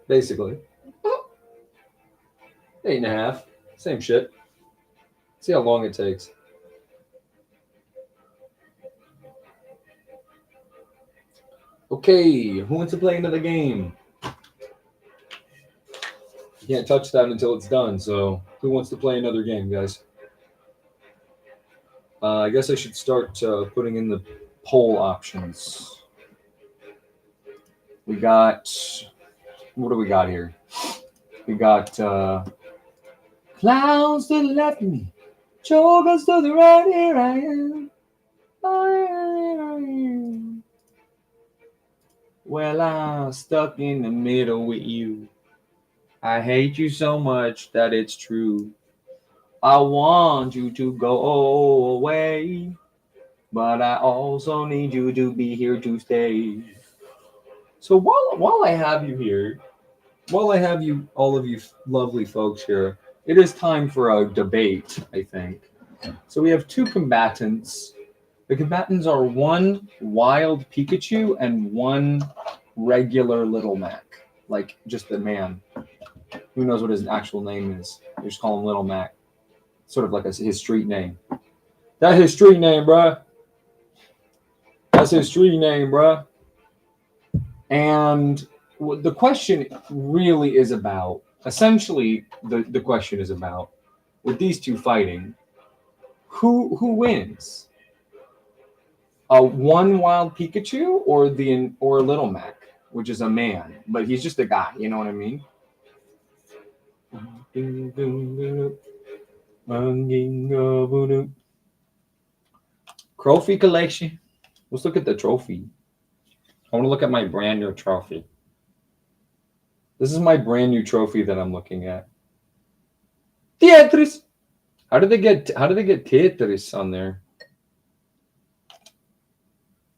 [SPEAKER 1] Basically. 8.5. Same shit. See how long it takes. Okay, who wants to play another game? You can't touch that until it's done, so who wants to play another game, guys? I guess I should start putting in the poll options. We got, what do we got here? We got clowns to the left of me, jokers to the right, here I am. I am. Well, I'm stuck in the middle with you. I hate you so much that it's true. I want you to go away, but I also need you to be here to stay. So while I have you here, while I have you, all of you lovely folks here, it is time for a debate, I think. So we have two combatants. The combatants are one wild Pikachu and one regular Little Mac, like just the man. Who knows what his actual name is? They just call him Little Mac, sort of like his street name. That's his street name, bruh. That's his street name, bruh. And the question really is about, essentially, the question is about, with these two fighting, who wins? One wild Pikachu or Little Mac, which is a man, but he's just a guy. You know what I mean? Trophy collection. Let's look at the trophy. I want to look at my brand new trophy. This is my brand new trophy that I'm looking at. Tetris. How did they get Tetris on there?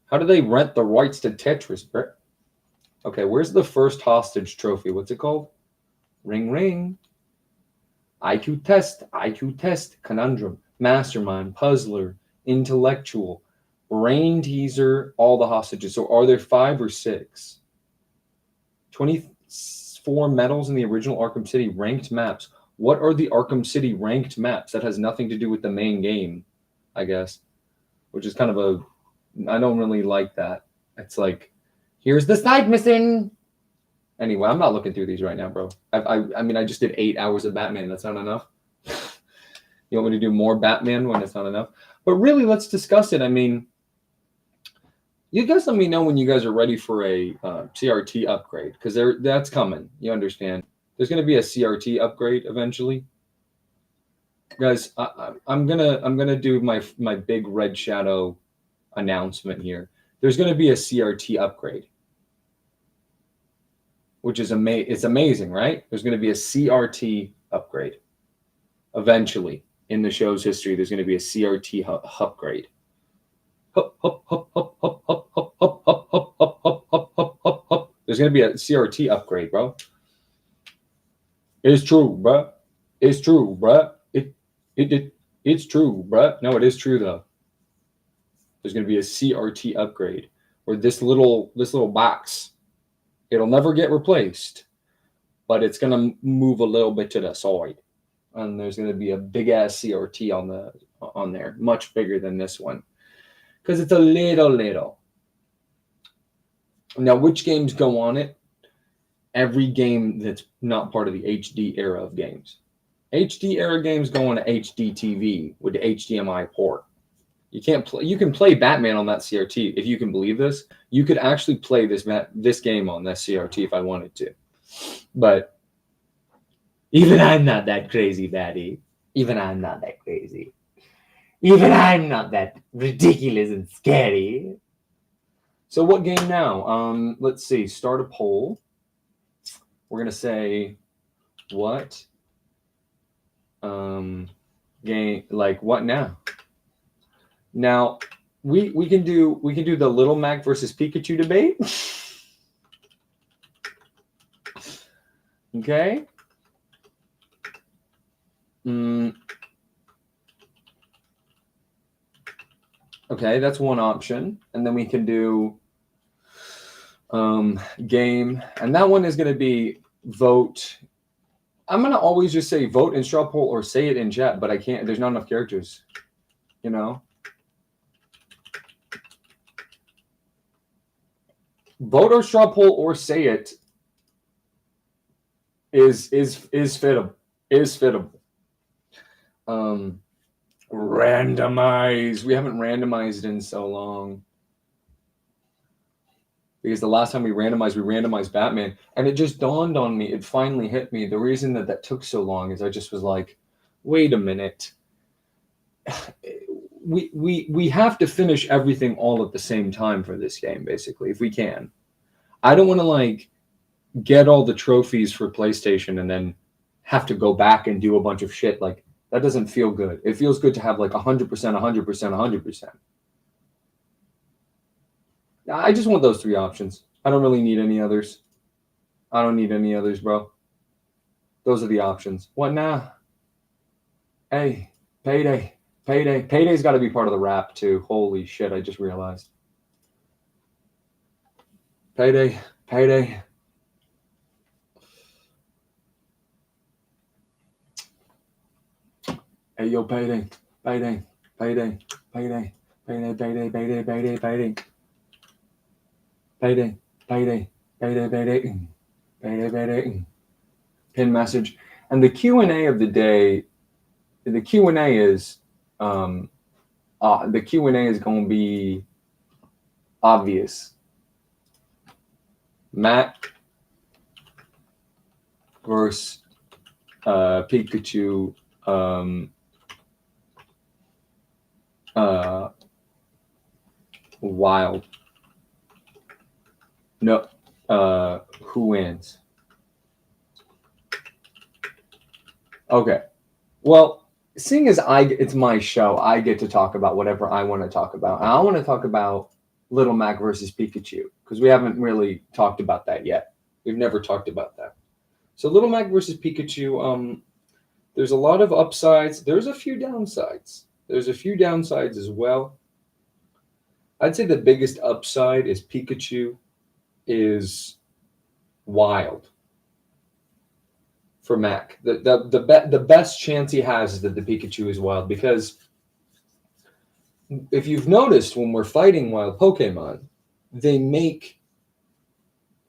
[SPEAKER 1] How do they rent the rights to Tetris, bro? Okay, where's the first hostage trophy? What's it called? Ring ring. IQ test, conundrum, mastermind, puzzler, intellectual, brain teaser, all the hostages. So are there 5 or 6? 24 medals in the original Arkham City ranked maps. What are the Arkham City ranked maps? That has nothing to do with the main game, I guess, which is kind of I don't really like that. It's like, here's the side mission. Anyway, I'm not looking through these right now, bro. I mean, I just did 8 hours of Batman. That's not enough. You want me to do more Batman when it's not enough? But really, let's discuss it. I mean, you guys let me know when you guys are ready for a CRT upgrade, because that's coming. You understand? There's going to be a CRT upgrade eventually. Guys, I'm gonna do my big Red Shadow announcement here. There's going to be a CRT upgrade, which is it's amazing, right? There's going to be a CRT upgrade eventually in the show's history. There's going to be a CRT upgrade. There's going to be a CRT upgrade, bro. It's true, bro. It's true, bro. It's true, bro. No, it is true though. There's going to be a CRT upgrade where this little box, it'll never get replaced, but it's going to move a little bit to the side, and there's going to be a big ass CRT on there, much bigger than this one, because it's a little. Now, which games go on it? Every game that's not part of the HD era of games. HD era games go on to HD TV with the HDMI port. You can't play. You can play Batman on that CRT if you can believe this. You could actually play this game on that CRT if I wanted to, but even I'm not that crazy, Daddy. Even I'm not that crazy. Even I'm not that ridiculous and scary. So what game now? Let's see. Start a poll. We're gonna say what game, like what now? Now we can do the Little Mac versus Pikachu debate. Okay. Okay, that's one option, and then we can do game, and that one is going to be vote. I'm going to always just say vote in straw poll or say it in chat, but I can't. There's not enough characters, you know. Vote or straw poll or say it is fittable. Randomize. We haven't randomized in so long, because the last time we randomized Batman, and it just dawned on me. It finally hit me. The reason that took so long is I just was like, wait a minute. We have to finish everything all at the same time for this game, basically, if we can. I don't want to like get all the trophies for PlayStation and then have to go back and do a bunch of shit. Like, that doesn't feel good. It feels good to have like 100%, 100%, 100%. I just want those 3 options. I don't really need any others. I don't need any others, bro. Those are the options. What now? Hey, payday. Payday. Payday's got to be part of the rap too. Holy shit! I just realized. Payday. Payday. Hey yo, payday. Payday. Payday. Payday. Payday. Payday. Payday. Payday. Payday. Payday. Payday. Payday. Payday. Payday. Payday. Pin message. And the Q&A of the day. The Q&A is. The Q&A is going to be obvious. Mac versus Pikachu. Wild. No. Who wins? Okay. Well, seeing as it's my show, I get to talk about whatever I want to talk about. And I want to talk about Little Mac versus Pikachu because we haven't really talked about that yet. We've never talked about that. So Little Mac versus Pikachu, there's a lot of upsides. There's a few downsides. There's a few downsides as well. I'd say the biggest upside is Pikachu is wild for Mac. The best chance he has is that the Pikachu is wild because if you've noticed when we're fighting wild Pokemon, they make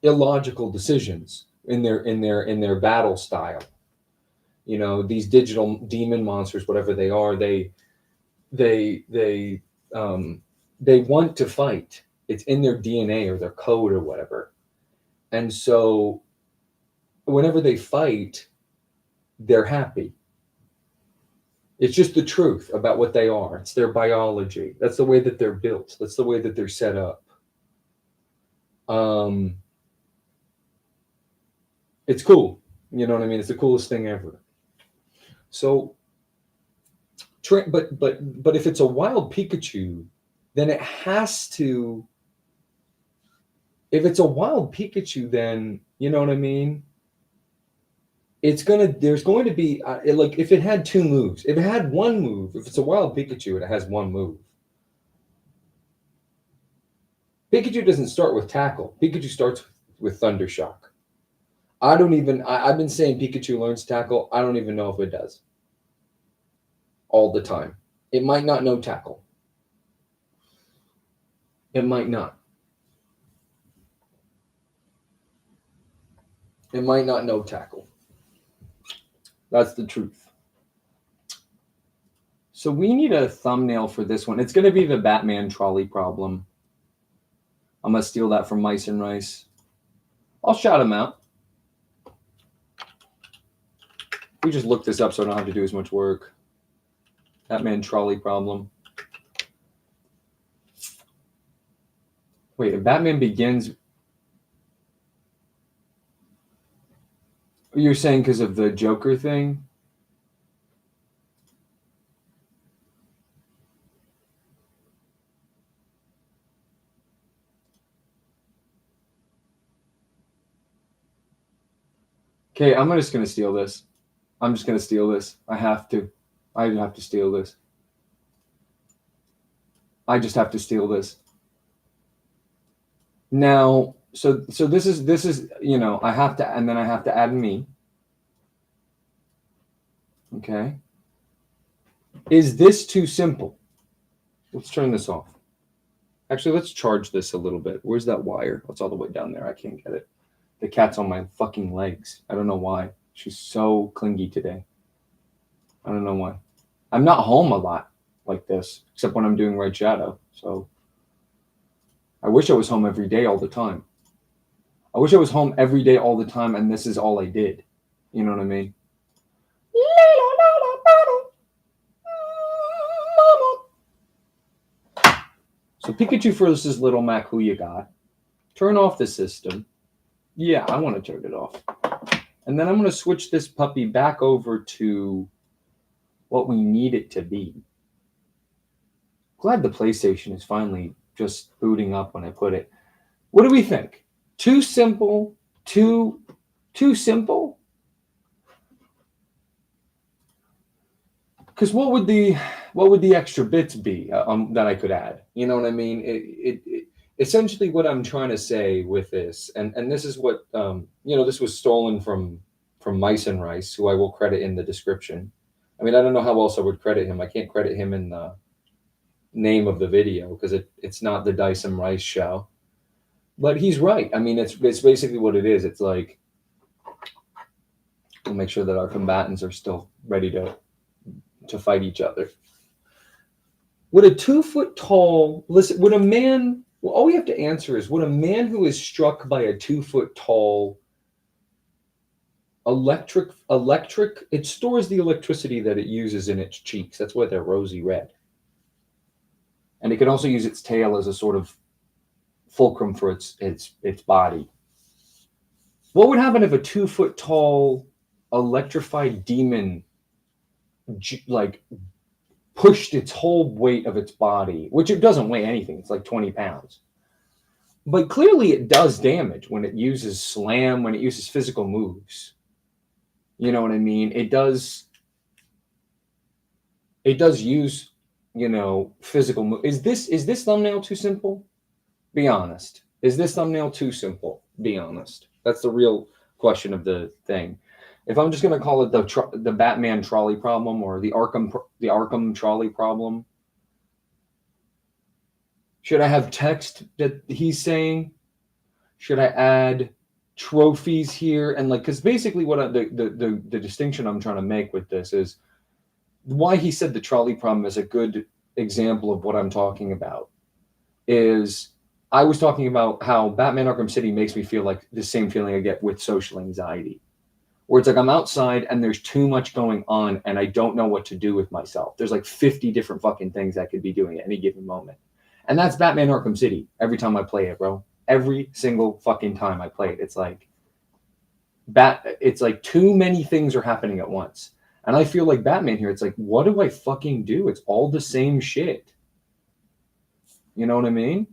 [SPEAKER 1] illogical decisions in their battle style. You know, these digital demon monsters, whatever they are, they want to fight. It's in their DNA or their code or whatever. And so whenever they fight, they're happy. It's just the truth about what they are. It's their biology. That's the way that they're built. That's the way that they're set up. It's cool. You know what I mean? It's the coolest thing ever. So, but if it's a wild Pikachu, then it has to. If it's a wild Pikachu, then you know what I mean. There's going to be like if it had two moves, if it had one move, if it's a wild Pikachu and it has one move. Pikachu doesn't start with Tackle. Pikachu starts with Thunder Shock. I've been saying Pikachu learns Tackle. I don't even know if it does. All the time. It might not know Tackle. It might not. It might not know Tackle. That's the truth. So we need a thumbnail for this one. It's going to be the Batman trolley problem. I'm going to steal that from Mice and Rice. I'll shout him out. We just look this up so I don't have to do as much work. Batman trolley problem. Wait, if Batman begins... You're saying because of the Joker thing? Okay, I'm just going to steal this. I'm just going to steal this. I have to. I have to steal this. I just have to steal this. Now, so this is, you know, I have to, and then I have to add me. Okay. Is this too simple? Let's turn this off. Actually, let's charge this a little bit. Where's that wire? It's all the way down there. I can't get it. The cat's on my fucking legs. I don't know why. She's so clingy today. I don't know why. I'm not home a lot like this, except when I'm doing Red Shadow. So I wish I was home every day all the time. I wish I was home every day all the time, and this is all I did. You know what I mean? So Pikachu versus Little Mac, who you got? Turn off the system. Yeah, I want to turn it off. And then I'm going to switch this puppy back over to what we need it to be. Glad the PlayStation is finally just booting up when I put it. What do we think? Too simple? Too simple? Because what would the what would the extra bits be that I could add? You know what I mean? Essentially what I'm trying to say with this, and this is what this was stolen from Mice and Rice, who I will credit in the description. I mean, I don't know how else I would credit him. I can't credit him in the name of the video because it's not the Dice and Rice show. But he's right. I mean, it's basically what it is. It's like, we'll make sure that our combatants are still ready to fight each other. Would a 2 foot tall, listen, would a man, well, all we have to answer is, would a man who is struck by a 2 foot tall electric, it stores the electricity that it uses in its cheeks. That's why they're rosy red. And it can also use its tail as a sort of fulcrum for its body. What would happen if a 2 foot tall electrified demon like pushed its whole weight of its body, which it doesn't weigh anything, it's like 20 pounds. But clearly it does damage when it uses slam, when it uses physical moves. You know what I mean? It does use, physical move. Is this thumbnail too simple? Be honest. Is this thumbnail too simple? Be honest. That's the real question of the thing. If I'm just going to call it the Batman trolley problem or the Arkham trolley problem, should I have text that he's saying? Should I add trophies here? And because basically what the distinction I'm trying to make with this is why he said the trolley problem is a good example of what I'm talking about. Is I was talking about how Batman Arkham City makes me feel like the same feeling I get with social anxiety, where it's like I'm outside and there's too much going on and I don't know what to do with myself. There's like 50 different fucking things I could be doing at any given moment. And that's Batman Arkham City every time I play it, bro. Every single fucking time I play it. It's like too many things are happening at once. And I feel like Batman here, it's like, what do I fucking do? It's all the same shit. You know what I mean?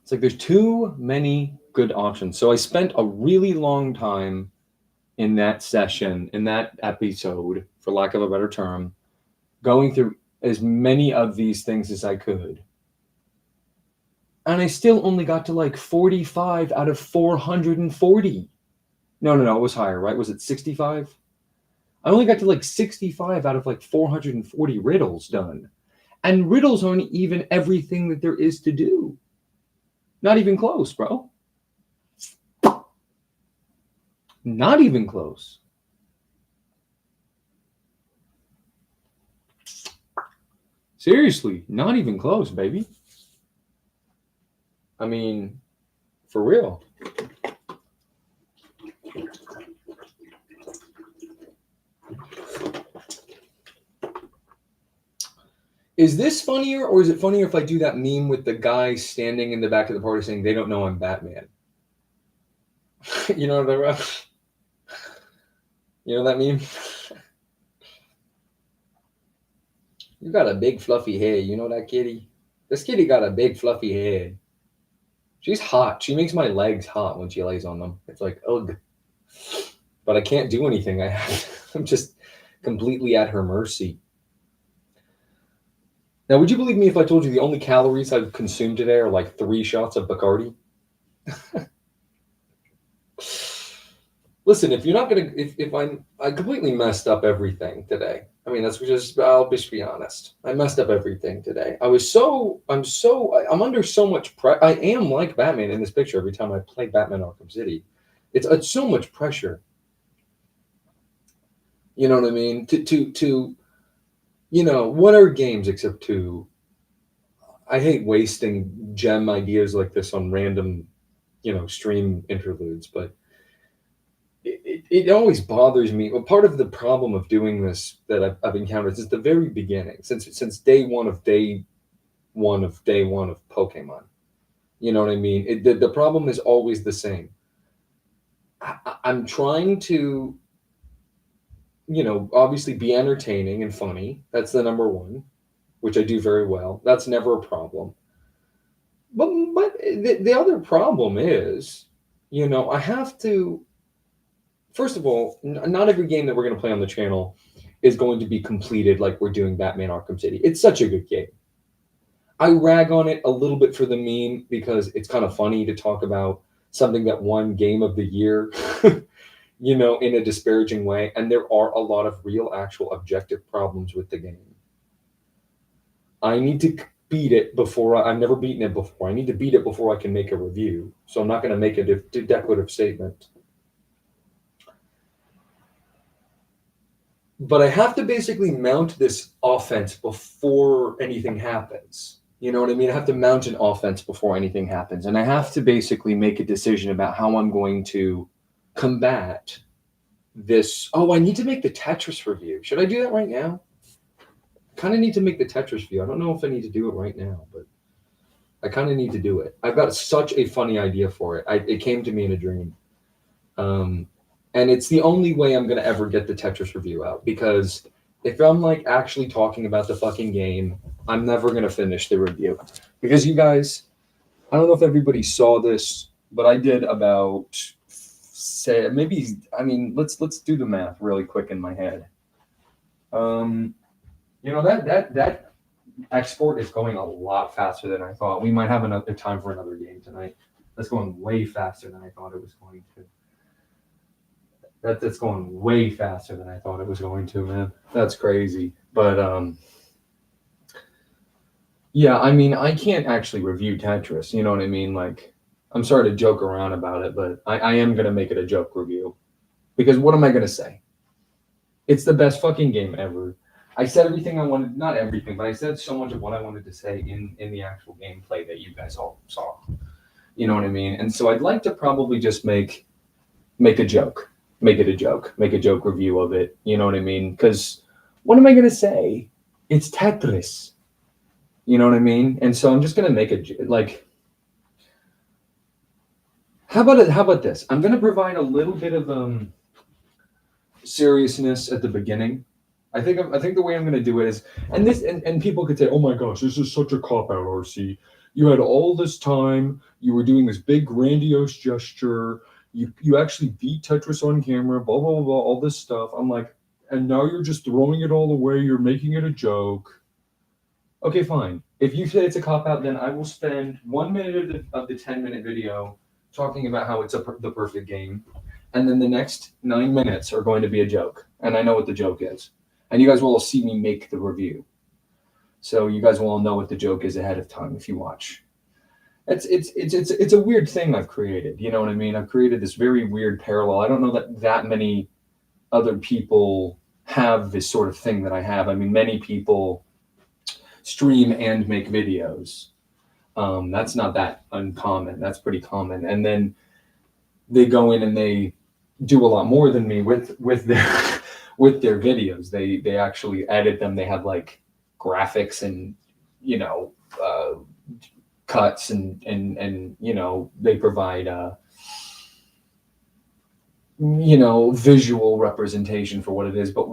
[SPEAKER 1] It's like there's too many good options. So I spent a really long time in that session, in that episode, for lack of a better term, going through as many of these things as I could. And I still only got to like 45 out of 440. No, it was higher, right? Was it 65? I only got to like 65 out of like 440 riddles done. And riddles aren't even everything that there is to do. Not even close, bro. Not even close. Seriously, not even close, baby. I mean, for real. Is this funnier, or is it funnier if I do that meme with the guy standing in the back of the party saying they don't know I'm Batman? You know what I mean? You know that meme? You got a big fluffy head. You know that kitty? This kitty got a big fluffy head. She's hot. She makes my legs hot when she lays on them. It's like, ugh. But I can't do anything. I'm just completely at her mercy. Now, would you believe me if I told you the only calories I've consumed today are like 3 shots of Bacardi? Listen, if you're not gonna, if I completely messed up everything today. I mean, I'll just be honest. I messed up everything today. I'm under so much pressure. I am like Batman in this picture every time I play Batman Arkham City. It's so much pressure. You know what I mean? To what are games except to, I hate wasting gem ideas like this on random, stream interludes, but it always bothers me. Well, part of the problem of doing this that I've encountered since the very beginning, since day one of Pokemon. You know what I mean? The problem is always the same. I'm trying to, obviously be entertaining and funny. That's the number one, which I do very well. That's never a problem. But the other problem is, I have to
[SPEAKER 7] first of all, not every game that we're going to play on the channel is going to be completed like we're doing Batman Arkham City. It's such a good game. I rag on it a little bit for the meme because it's kind of funny to talk about something that won Game of the Year, you know, in a disparaging way. And there are a lot of real, actual, objective problems with the game. I need to beat it before I've never beaten it before. I need to beat it before I can make a review. So I'm not going to make a declarative statement. But I have to basically mount this offense before anything happens. You know what I mean? I have to mount an offense before anything happens. And I have to basically make a decision about how I'm going to combat this. Oh, I need to make the Tetris review. Should I do that right now? Kind of need to make the Tetris review. I don't know if I need to do it right now, but I kind of need to do it. I've got such a funny idea for it. It came to me in a dream. And it's the only way I'm going to ever get the Tetris review out, because if I'm like actually talking about the fucking game, I'm never going to finish the review. Because you guys, I don't know if everybody saw this, but I did about, say, maybe, I mean, let's do the math really quick in my head. You know, that export is going a lot faster than I thought. We might have another time for another game tonight. That's going way faster than I thought it was going to. That's going way faster than I thought it was going to, man. That's crazy. But yeah, I mean, I can't actually review Tetris. You know what I mean? Like, I'm sorry to joke around about it, but I am gonna make it a joke review. Because what am I gonna say? It's the best fucking game ever. I said everything I wanted, not everything, but I said so much of what I wanted to say in the actual gameplay that you guys all saw. You know what I mean? And so I'd like to probably just make a joke. Make it a joke. Make a joke review of it. You know what I mean? Because what am I going to say? It's Tetris. You know what I mean? And so I'm just going to make like, how about this? I'm going to provide a little bit of seriousness at the beginning. I think the way I'm going to do it is, and people could say, oh my gosh, this is such a cop-out, RC. You had all this time. You were doing this big grandiose gesture. You actually beat Tetris on camera, blah, blah, blah, all this stuff. I'm like, and now you're just throwing it all away. You're making it a joke. Okay, fine. If you say it's a cop-out, then I will spend 1 minute of the 10-minute video talking about how it's the perfect game. And then the next 9 minutes are going to be a joke. And I know what the joke is. And you guys will all see me make the review. So you guys will all know what the joke is ahead of time if you watch. It's a weird thing I've created. You know what I mean? I've created this very weird parallel. I don't know that many other people have this sort of thing that I have. I mean, many people stream and make videos. That's not that uncommon. That's pretty common. And then they go in and they do a lot more than me with their with their videos. They actually edit them. They have like graphics and, you know, cuts and you know, they provide you know, visual representation for what it is. But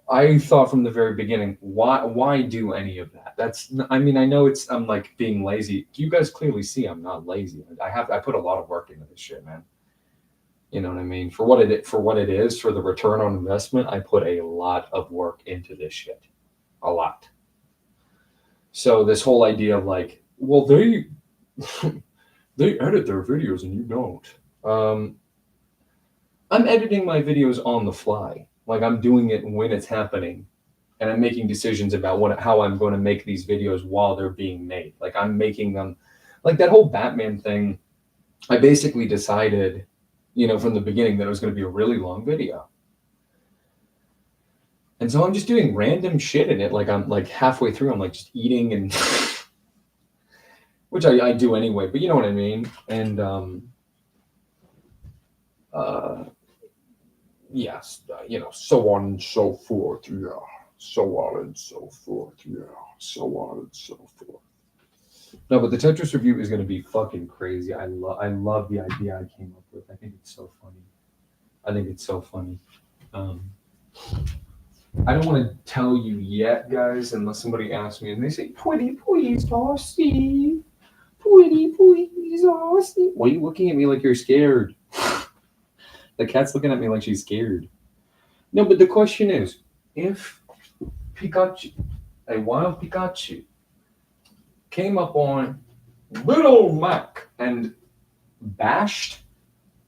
[SPEAKER 7] I thought from the very beginning, why do any of that? That's, I mean, I know I'm like being lazy. You guys clearly see I'm not lazy. I put a lot of work into this shit, man. You know what I mean? For what it is, for the return on investment, I put a lot of work into this shit. A lot. So this whole idea of like, well, they edit their videos and you don't. I'm editing my videos on the fly. Like, I'm doing it when it's happening. And I'm making decisions about how I'm going to make these videos while they're being made. Like, I'm making them, like that whole Batman thing, I basically decided, you know, from the beginning that it was going to be a really long video. And so I'm just doing random shit in it. Like, I'm like halfway through, I'm like just eating and which I do anyway, but you know what I mean? And yes, you know, so on and so forth, yeah. So on and so forth, yeah. So on and so forth. No, but the Tetris review is going to be fucking crazy. I love the idea I came up with. I think it's so funny. I don't want to tell you yet, guys, unless somebody asks me and they say, pretty please, Darcy. Pretty please, Darcy. Why are you looking at me like you're scared? The cat's looking at me like she's scared. No, but the question is, if Pikachu, a wild Pikachu, came up on little Mac and bashed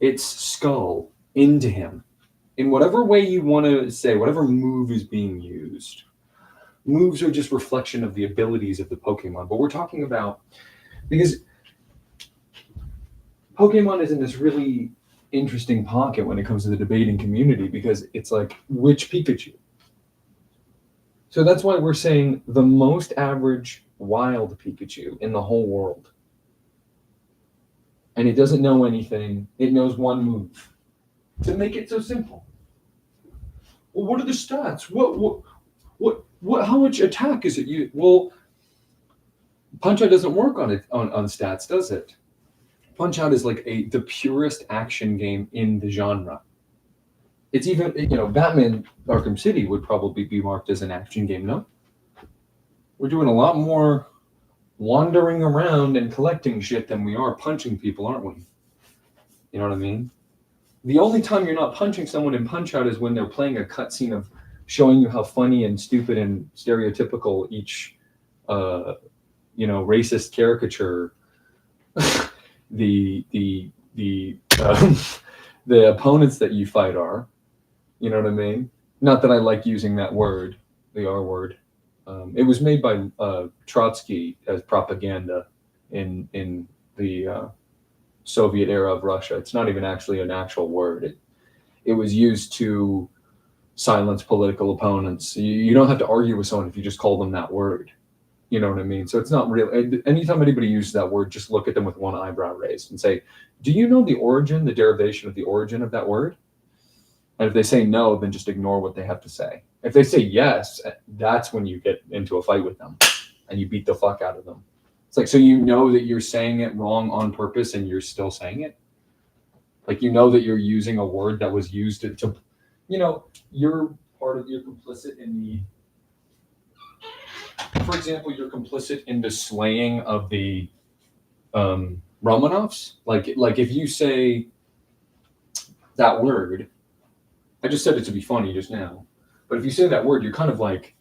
[SPEAKER 7] its skull into him, in whatever way you want to say, whatever move is being used. Moves are just reflection of the abilities of the Pokemon, but we're talking about, because Pokemon is in this really interesting pocket when it comes to the debating community, because it's like, which Pikachu? So that's why we're saying the most average wild Pikachu in the whole world. And it doesn't know anything. It knows one move. To make it so simple. Well, what are the stats? What how much attack is it you? Well, Punch-Out doesn't work on stats, does it? Punch-Out is like the purest action game in the genre. It's even, Batman Arkham City would probably be marked as an action game, no? We're doing a lot more wandering around and collecting shit than we are punching people, aren't we? You know what I mean? The only time you're not punching someone in Punch-Out is when they're playing a cutscene of showing you how funny and stupid and stereotypical each, racist caricature the opponents that you fight are. You know what I mean? Not that I like using that word, the R word. It was made by Trotsky as propaganda in the Soviet era of Russia. It's not even actually an actual word. It was used to silence political opponents. You don't have to argue with someone if you just call them that word. You know what I mean? So it's not real. Anytime anybody uses that word, just look at them with one eyebrow raised and say, do you know the derivation of the origin of that word? And if they say no, then just ignore what they have to say. If they say yes, that's when you get into a fight with them and you beat the fuck out of them. It's like, so you know that you're saying it wrong on purpose and you're still saying it? Like, you know that you're using a word that was used to you're complicit in the, for example, you're complicit in the slaying of the Romanovs. Like if you say that word, I just said it to be funny just now, but if you say that word, you're kind of like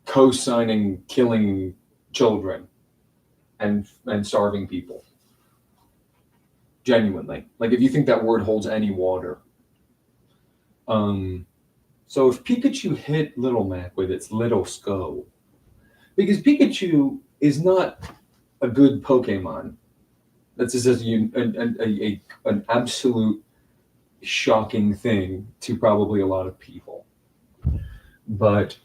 [SPEAKER 7] co-signing killing children and starving people. Genuinely. Like, if you think that word holds any water. So if Pikachu hit Little Mac with its little skull, because Pikachu is not a good Pokemon. That's just an absolute shocking thing to probably a lot of people. But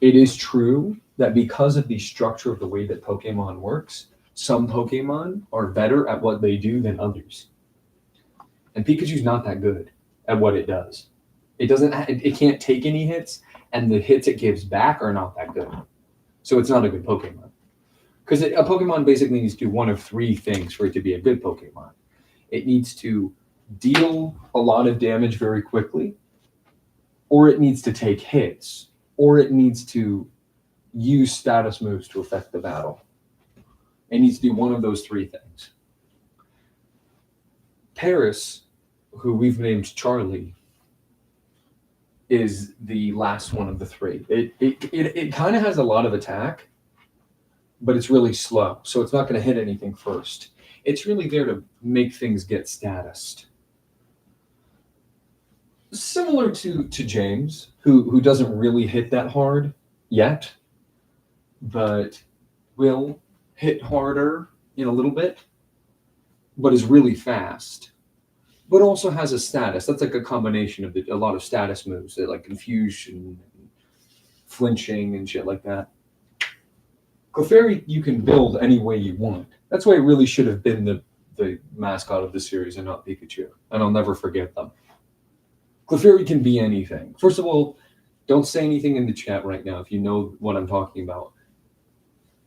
[SPEAKER 7] it is true that because of the structure of the way that Pokemon works, some Pokemon are better at what they do than others. And Pikachu's not that good at what it does. It can't take any hits, and the hits it gives back are not that good. So it's not a good Pokemon. Because a Pokemon basically needs to do one of three things for it to be a good Pokemon. It needs to deal a lot of damage very quickly, or it needs to take hits, or it needs to use status moves to affect the battle. It needs to do one of those three things. Paris, who we've named Charlie, is the last one of the three. It kind of has a lot of attack, but it's really slow, so it's not going to hit anything first. It's really there to make things get statused. Similar to James, who doesn't really hit that hard yet, but will hit harder in a little bit, but is really fast, but also has a status. That's like a combination of a lot of status moves, like confusion, and flinching, and shit like that. Clefairy you can build any way you want. That's why it really should have been the mascot of the series and not Pikachu, and I'll never forget them. Clefairy can be anything. First of all, don't say anything in the chat right now if you know what I'm talking about.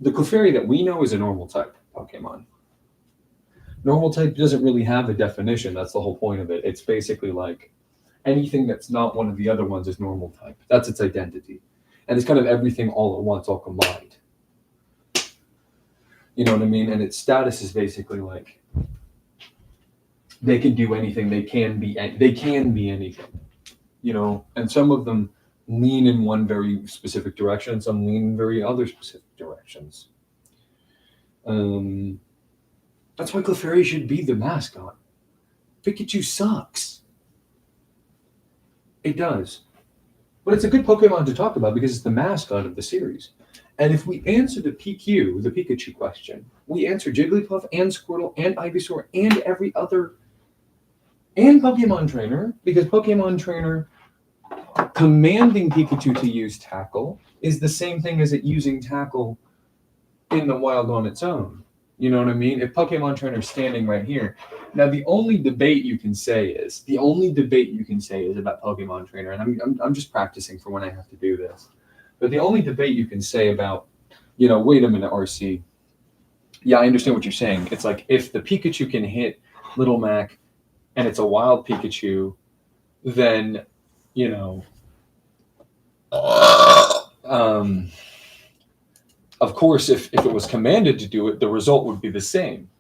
[SPEAKER 7] The Clefairy that we know is a normal type Pokemon. Normal type doesn't really have a definition. That's the whole point of it. It's basically like anything that's not one of the other ones is normal type. That's its identity. And it's kind of everything all at once, all combined. You know what I mean? And its status is basically like they can do anything. They can be anything, you know. And some of them lean in one very specific direction. Some lean in very other specific directions. That's why Clefairy should be the mascot. Pikachu sucks. It does. But it's a good Pokemon to talk about because it's the mascot of the series. And if we answer the Pikachu question, we answer Jigglypuff and Squirtle and Ivysaur and every other, and Pokemon Trainer, because Pokemon Trainer commanding Pikachu to use Tackle is the same thing as it using Tackle in the wild on its own. You know what I mean? If Pokemon Trainer's standing right here. Now, the only debate you can say is about Pokemon Trainer, and I'm just practicing for when I have to do this. But the only debate you can say about, you know, wait a minute, RC. Yeah, I understand what you're saying. It's like if the Pikachu can hit Little Mac and it's a wild Pikachu, then, you know, of course, if it was commanded to do it, the result would be the same.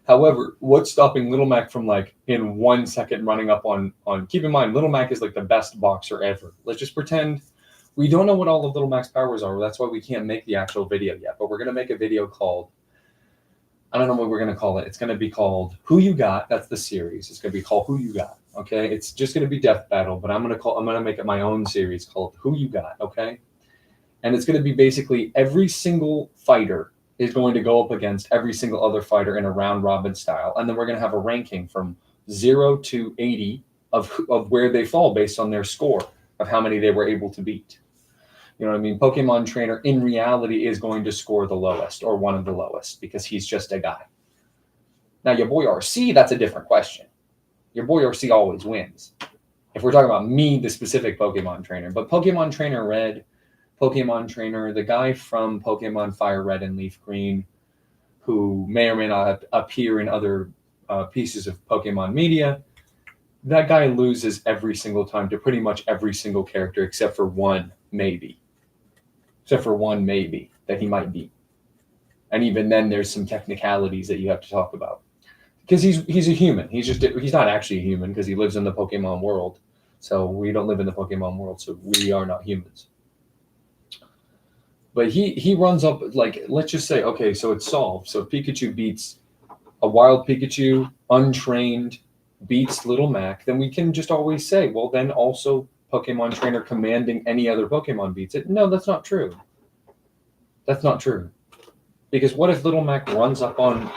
[SPEAKER 7] However, what's stopping Little Mac from, like, in 1 second running up on keep in mind, Little Mac is like the best boxer ever. Let's just pretend we don't know what all of Little Mac's powers are. That's why we can't make the actual video yet. But we're going to make a video called, I don't know what we're going to call it. It's going to be called Who You Got. That's the series. It's going to be called Who You Got. Okay. It's just going to be Death Battle, but I'm going to make it my own series called Who You Got. Okay. And it's going to be basically every single fighter is going to go up against every single other fighter in a round robin style. And then we're going to have a ranking from 0 to 80 of where they fall based on their score of how many they were able to beat. You know what I mean? Pokemon Trainer in reality is going to score the lowest or one of the lowest because he's just a guy. Now, your boy RC, that's a different question. Your boy RC always wins. If we're talking about me, the specific Pokemon Trainer. But Pokemon Trainer Red, Pokemon Trainer, the guy from Pokemon Fire Red and Leaf Green, who may or may not appear in other pieces of Pokemon media, that guy loses every single time to pretty much every single character except for one, maybe. Except for one, maybe, that he might beat. And even then, there's some technicalities that you have to talk about. Because he's a human. He's not actually a human because he lives in the Pokemon world. So we don't live in the Pokemon world, so we are not humans. But he runs up, like, let's just say, okay, so it's solved. So if Pikachu beats a wild Pikachu, untrained, beats Little Mac, then we can just always say, well, then also Pokemon Trainer commanding any other Pokemon beats it. No, that's not true. That's not true. Because what if Little Mac runs up on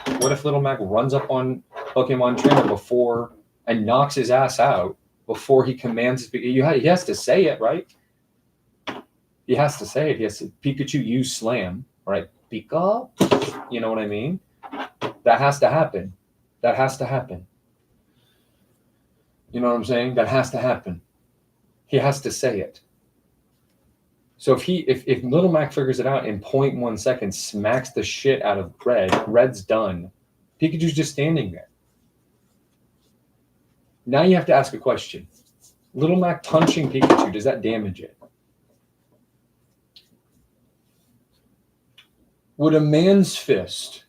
[SPEAKER 7] Pokemon Trainer before and knocks his ass out before he commands his He has to say it, right? He has to say it. He has to Pikachu use Slam, right? Pika. You know what I mean? That has to happen. That has to happen. You know what I'm saying? That has to happen. He has to say it. So if Little Mac figures it out in 0.1 seconds, smacks the shit out of Red's done. Pikachu's just standing there. Now you have to ask a question. Little Mac punching Pikachu, does that damage it? Would a man's fist,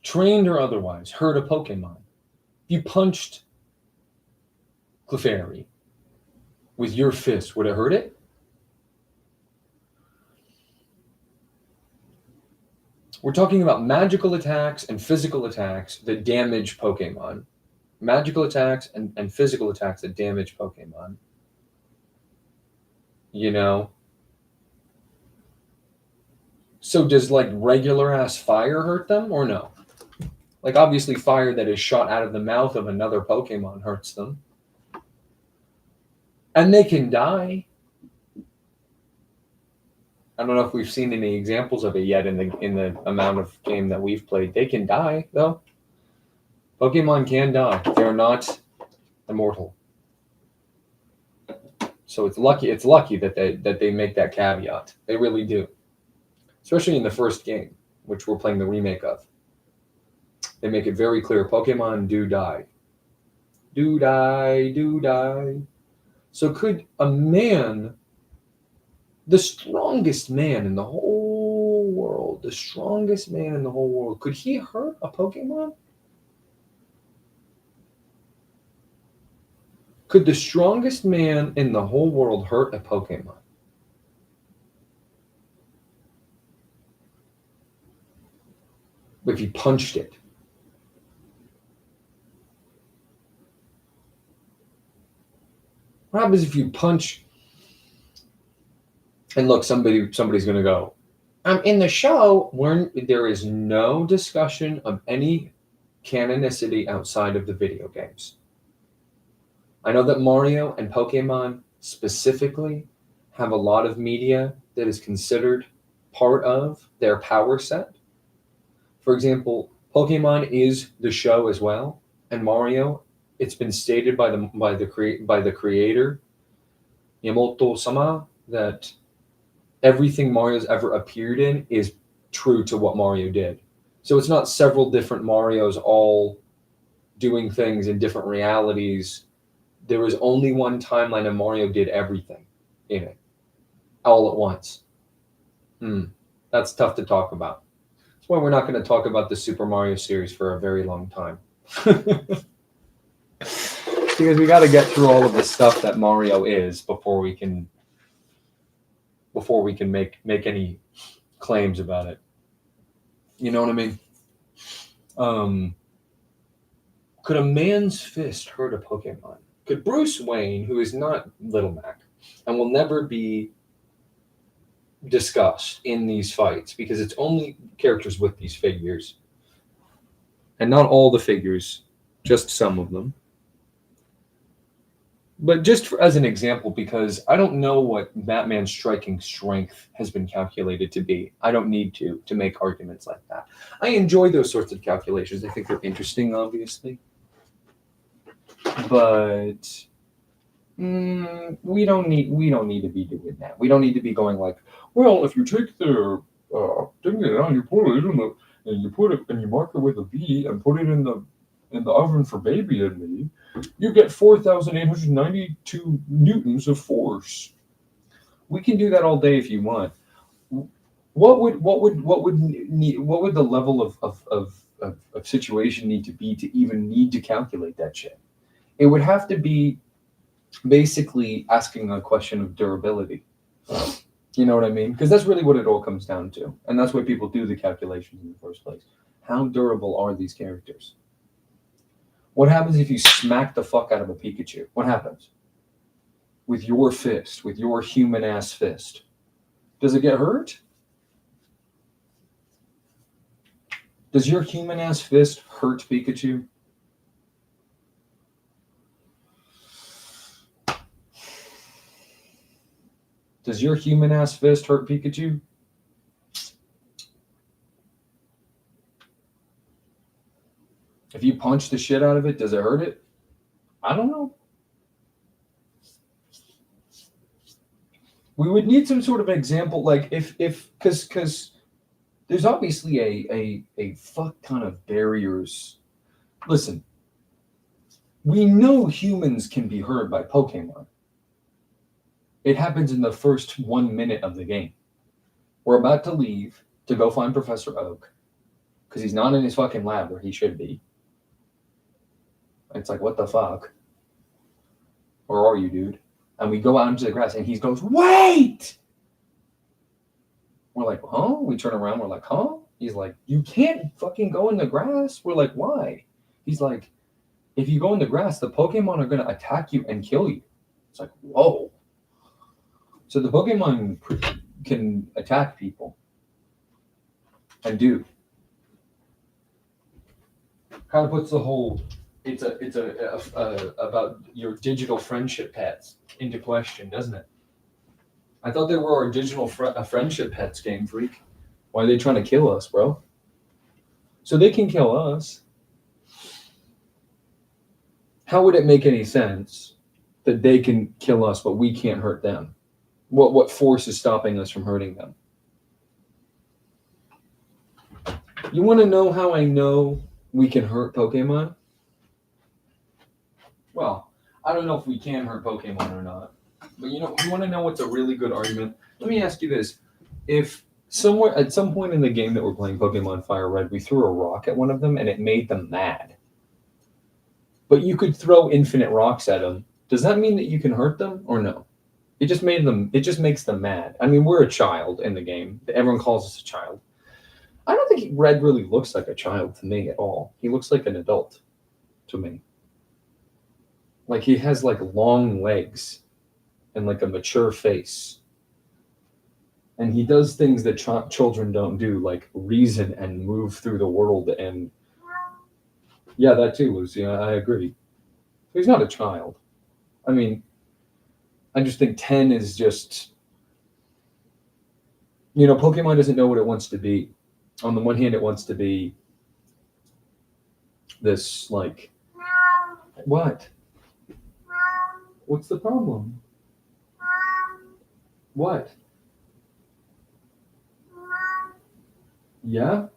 [SPEAKER 7] trained or otherwise, hurt a Pokemon? If you punched Clefairy with your fist, would it hurt it? We're talking about magical attacks and physical attacks that damage Pokemon. Magical attacks and physical attacks that damage Pokemon. You know? So does, like, regular ass fire hurt them or no? Like, obviously fire that is shot out of the mouth of another Pokemon hurts them. And they can die. I don't know if we've seen any examples of it yet in the amount of game that we've played. They can die, though. Pokemon can die. They're not immortal. So it's lucky that they make that caveat. They really do. Especially in the first game, which we're playing the remake of. They make it very clear, Pokemon do die. Do die, do die. So could a man, the strongest man in the whole world, could he hurt a Pokemon? Could the strongest man in the whole world hurt a Pokemon? If he punched it? What happens if you punch? And look, somebody's going to go, in the show, there is no discussion of any canonicity outside of the video games. I know that Mario and Pokemon specifically have a lot of media that is considered part of their power set. For example, Pokemon is the show as well, and Mario, it's been stated by the creator, Miyamoto-sama, that everything Mario's ever appeared in is true to what Mario did. So it's not several different Marios all doing things in different realities. There was only one timeline and Mario did everything in it all at once. That's tough to talk about. That's why we're not going to talk about the Super Mario series for a very long time. Because we got to get through all of the stuff that Mario is before we can make any claims about it. You know what I mean? Could a man's fist hurt a Pokemon? Could Bruce Wayne, who is not Little Mac and will never be discussed in these fights because it's only characters with these figures, and not all the figures, just some of them. But just as an example, because I don't know what Batman's striking strength has been calculated to be. I don't need to make arguments like that. I enjoy those sorts of calculations. I think they're interesting, obviously. But we don't need to be doing that. We don't need to be going like, well, if you take the thing down, you put it in the, and you put it and you mark it with a B and put it in the oven for baby and me, you get 4,892 newtons of force. We can do that all day if you want. What would the level of situation need to be to even need to calculate that shit? It would have to be basically asking a question of durability. You know what I mean? Because that's really what it all comes down to. And that's why people do the calculations in the first place. How durable are these characters? What happens if you smack the fuck out of a Pikachu? What happens? With your fist, with your human-ass fist. Does it get hurt? Does your human-ass fist hurt Pikachu? Does your human-ass fist hurt Pikachu? If you punch the shit out of it, does it hurt it? I don't know. We would need some sort of example, like because there's obviously a fuck ton of barriers. Listen, we know humans can be hurt by Pokemon. It happens in the first 1 minute of the game. We're about to leave to go find Professor Oak because he's not in his fucking lab where he should be. It's like, what the fuck? Where are you, dude? And we go out into the grass and he goes, wait! We're like, huh? We turn around, we're like, huh? He's like, you can't fucking go in the grass. We're like, why? He's like, if you go in the grass, the Pokemon are going to attack you and kill you. It's like, whoa. So the Pokemon can attack people. And do. Kind of puts the whole... It's about your digital friendship pets into question, doesn't it? I thought they were our digital friendship pets, Game Freak. Why are they trying to kill us, bro? So they can kill us. How would it make any sense that they can kill us, but we can't hurt them? What force is stopping us from hurting them? You want to know how I know we can hurt Pokemon? Well, I don't know if we can hurt Pokemon or not. But you want to know what's a really good argument? Let me ask you this. If somewhere at some point in the game that we're playing Pokemon Fire Red, we threw a rock at one of them and it made them mad. But you could throw infinite rocks at them Does that mean that you can hurt them or no? It just makes them mad. I mean, we're a child in the game. Everyone calls us a child. I don't think Red really looks like a child to me at all. He looks like an adult to me. Like he has like long legs and like a mature face. And he does things that children don't do, like reason and move through the world. And yeah, that too, Lucy. I agree. He's not a child. I mean, I just think 10 is just, Pokemon doesn't know what it wants to be. On the one hand, it wants to be this, like, what? What's the problem? What? Yeah?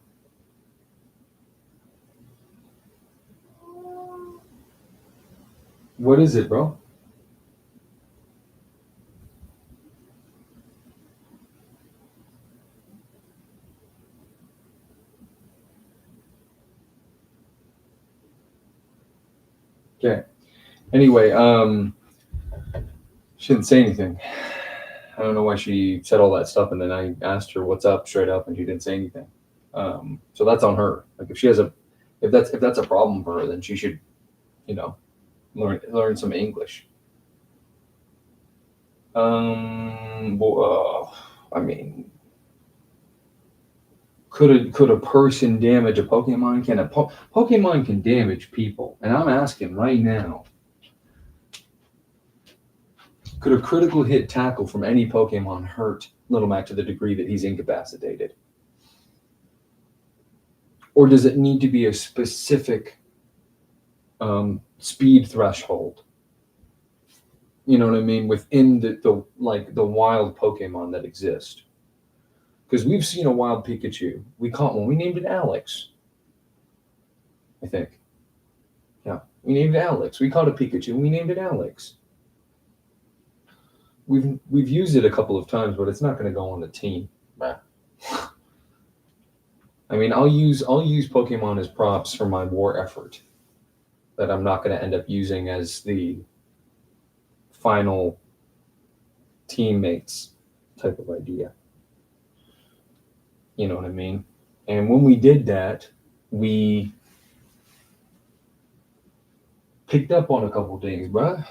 [SPEAKER 7] What is it, bro? Okay. Anyway, she didn't say anything. I don't know why she said all that stuff, and then I asked her what's up straight up, and she didn't say anything. So that's on her. Like if that's a problem for her, then she should, learn some English. I mean, could a person damage a Pokemon? Can Pokemon can damage people? And I'm asking right now, could a critical hit tackle from any Pokemon hurt Little Mac to the degree that he's incapacitated? Or does it need to be a specific speed threshold? You know what I mean? Within the wild Pokemon that exist. Because we've seen a wild Pikachu. We caught one. We named it Alex. I think. Yeah. We named it Alex. We caught a Pikachu and we named it Alex. We've used it a couple of times, but it's not going to go on the team. I mean, I'll use Pokemon as props for my war effort that I'm not going to end up using as the final teammates type of idea. You know what I mean? And when we did that, we picked up on a couple things, bruh.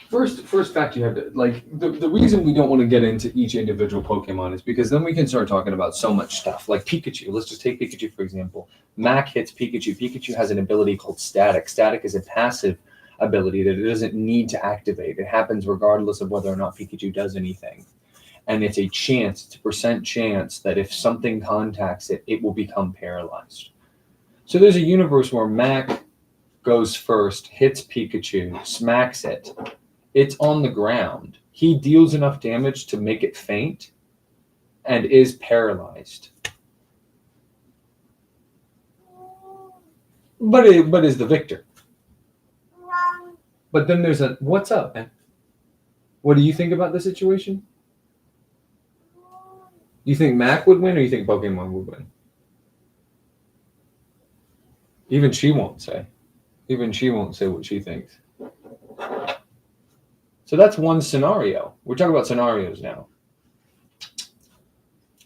[SPEAKER 7] First fact you have to, like, the reason we don't want to get into each individual Pokemon is because then we can start talking about so much stuff. Like Pikachu. Let's just take Pikachu, for example. Mac hits Pikachu. Pikachu has an ability called Static. Static is a passive ability that it doesn't need to activate. It happens regardless of whether or not Pikachu does anything. And it's a percent chance that if something contacts it, it will become paralyzed. So there's a universe where Mac goes first, hits Pikachu, smacks it. It's on the ground. He deals enough damage to make it faint and is paralyzed. But is the victor. But then there's what's up, man? What do you think about the situation? You think Mac would win or you think Pokemon would win? Even she won't say. Even she won't say what she thinks. So that's one scenario. We're talking about scenarios now.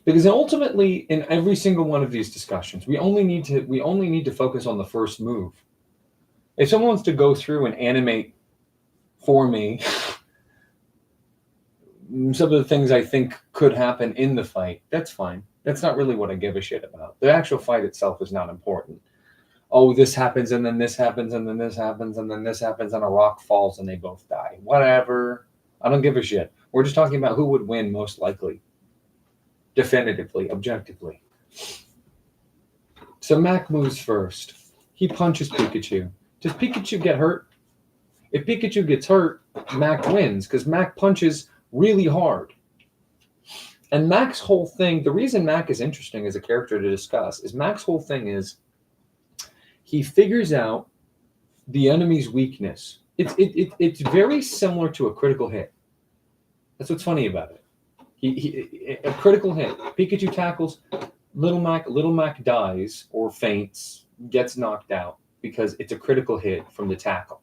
[SPEAKER 7] Because ultimately, in every single one of these discussions, we only need to focus on the first move. If someone wants to go through and animate for me some of the things I think could happen in the fight, that's fine. That's not really what I give a shit about. The actual fight itself is not important. Oh, this happens, and then this happens, and then this happens, and then this happens, and a rock falls, and they both die. Whatever. I don't give a shit. We're just talking about who would win most likely. Definitively, objectively. So Mac moves first. He punches Pikachu. Does Pikachu get hurt? If Pikachu gets hurt, Mac wins, because Mac punches really hard. And Mac's whole thing, the reason Mac is interesting as a character to discuss, is Mac's whole thing is he figures out the enemy's weakness. It's very similar to a critical hit. That's what's funny about it. A critical hit. Pikachu tackles, Little Mac dies or faints, gets knocked out because it's a critical hit from the tackle.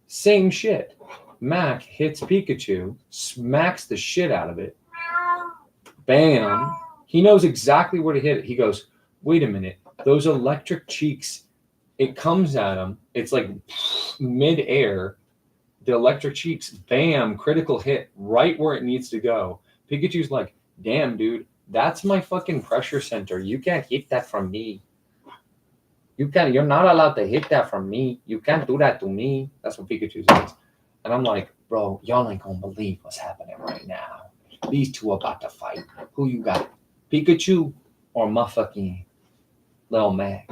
[SPEAKER 7] Same shit. Mac hits Pikachu, smacks the shit out of it. Bam. He knows exactly where to hit it. He goes, wait a minute. Those electric cheeks, it comes at him. It's like mid-air. The electric cheeks, bam, critical hit right where it needs to go. Pikachu's like, damn, dude, that's my fucking pressure center. You can't hit that from me. You're not allowed to hit that from me. You can't do that to me. That's what Pikachu says. And I'm like, bro, y'all ain't gonna believe what's happening right now. These two are about to fight. Who you got? Pikachu or motherfucking Lil Mac?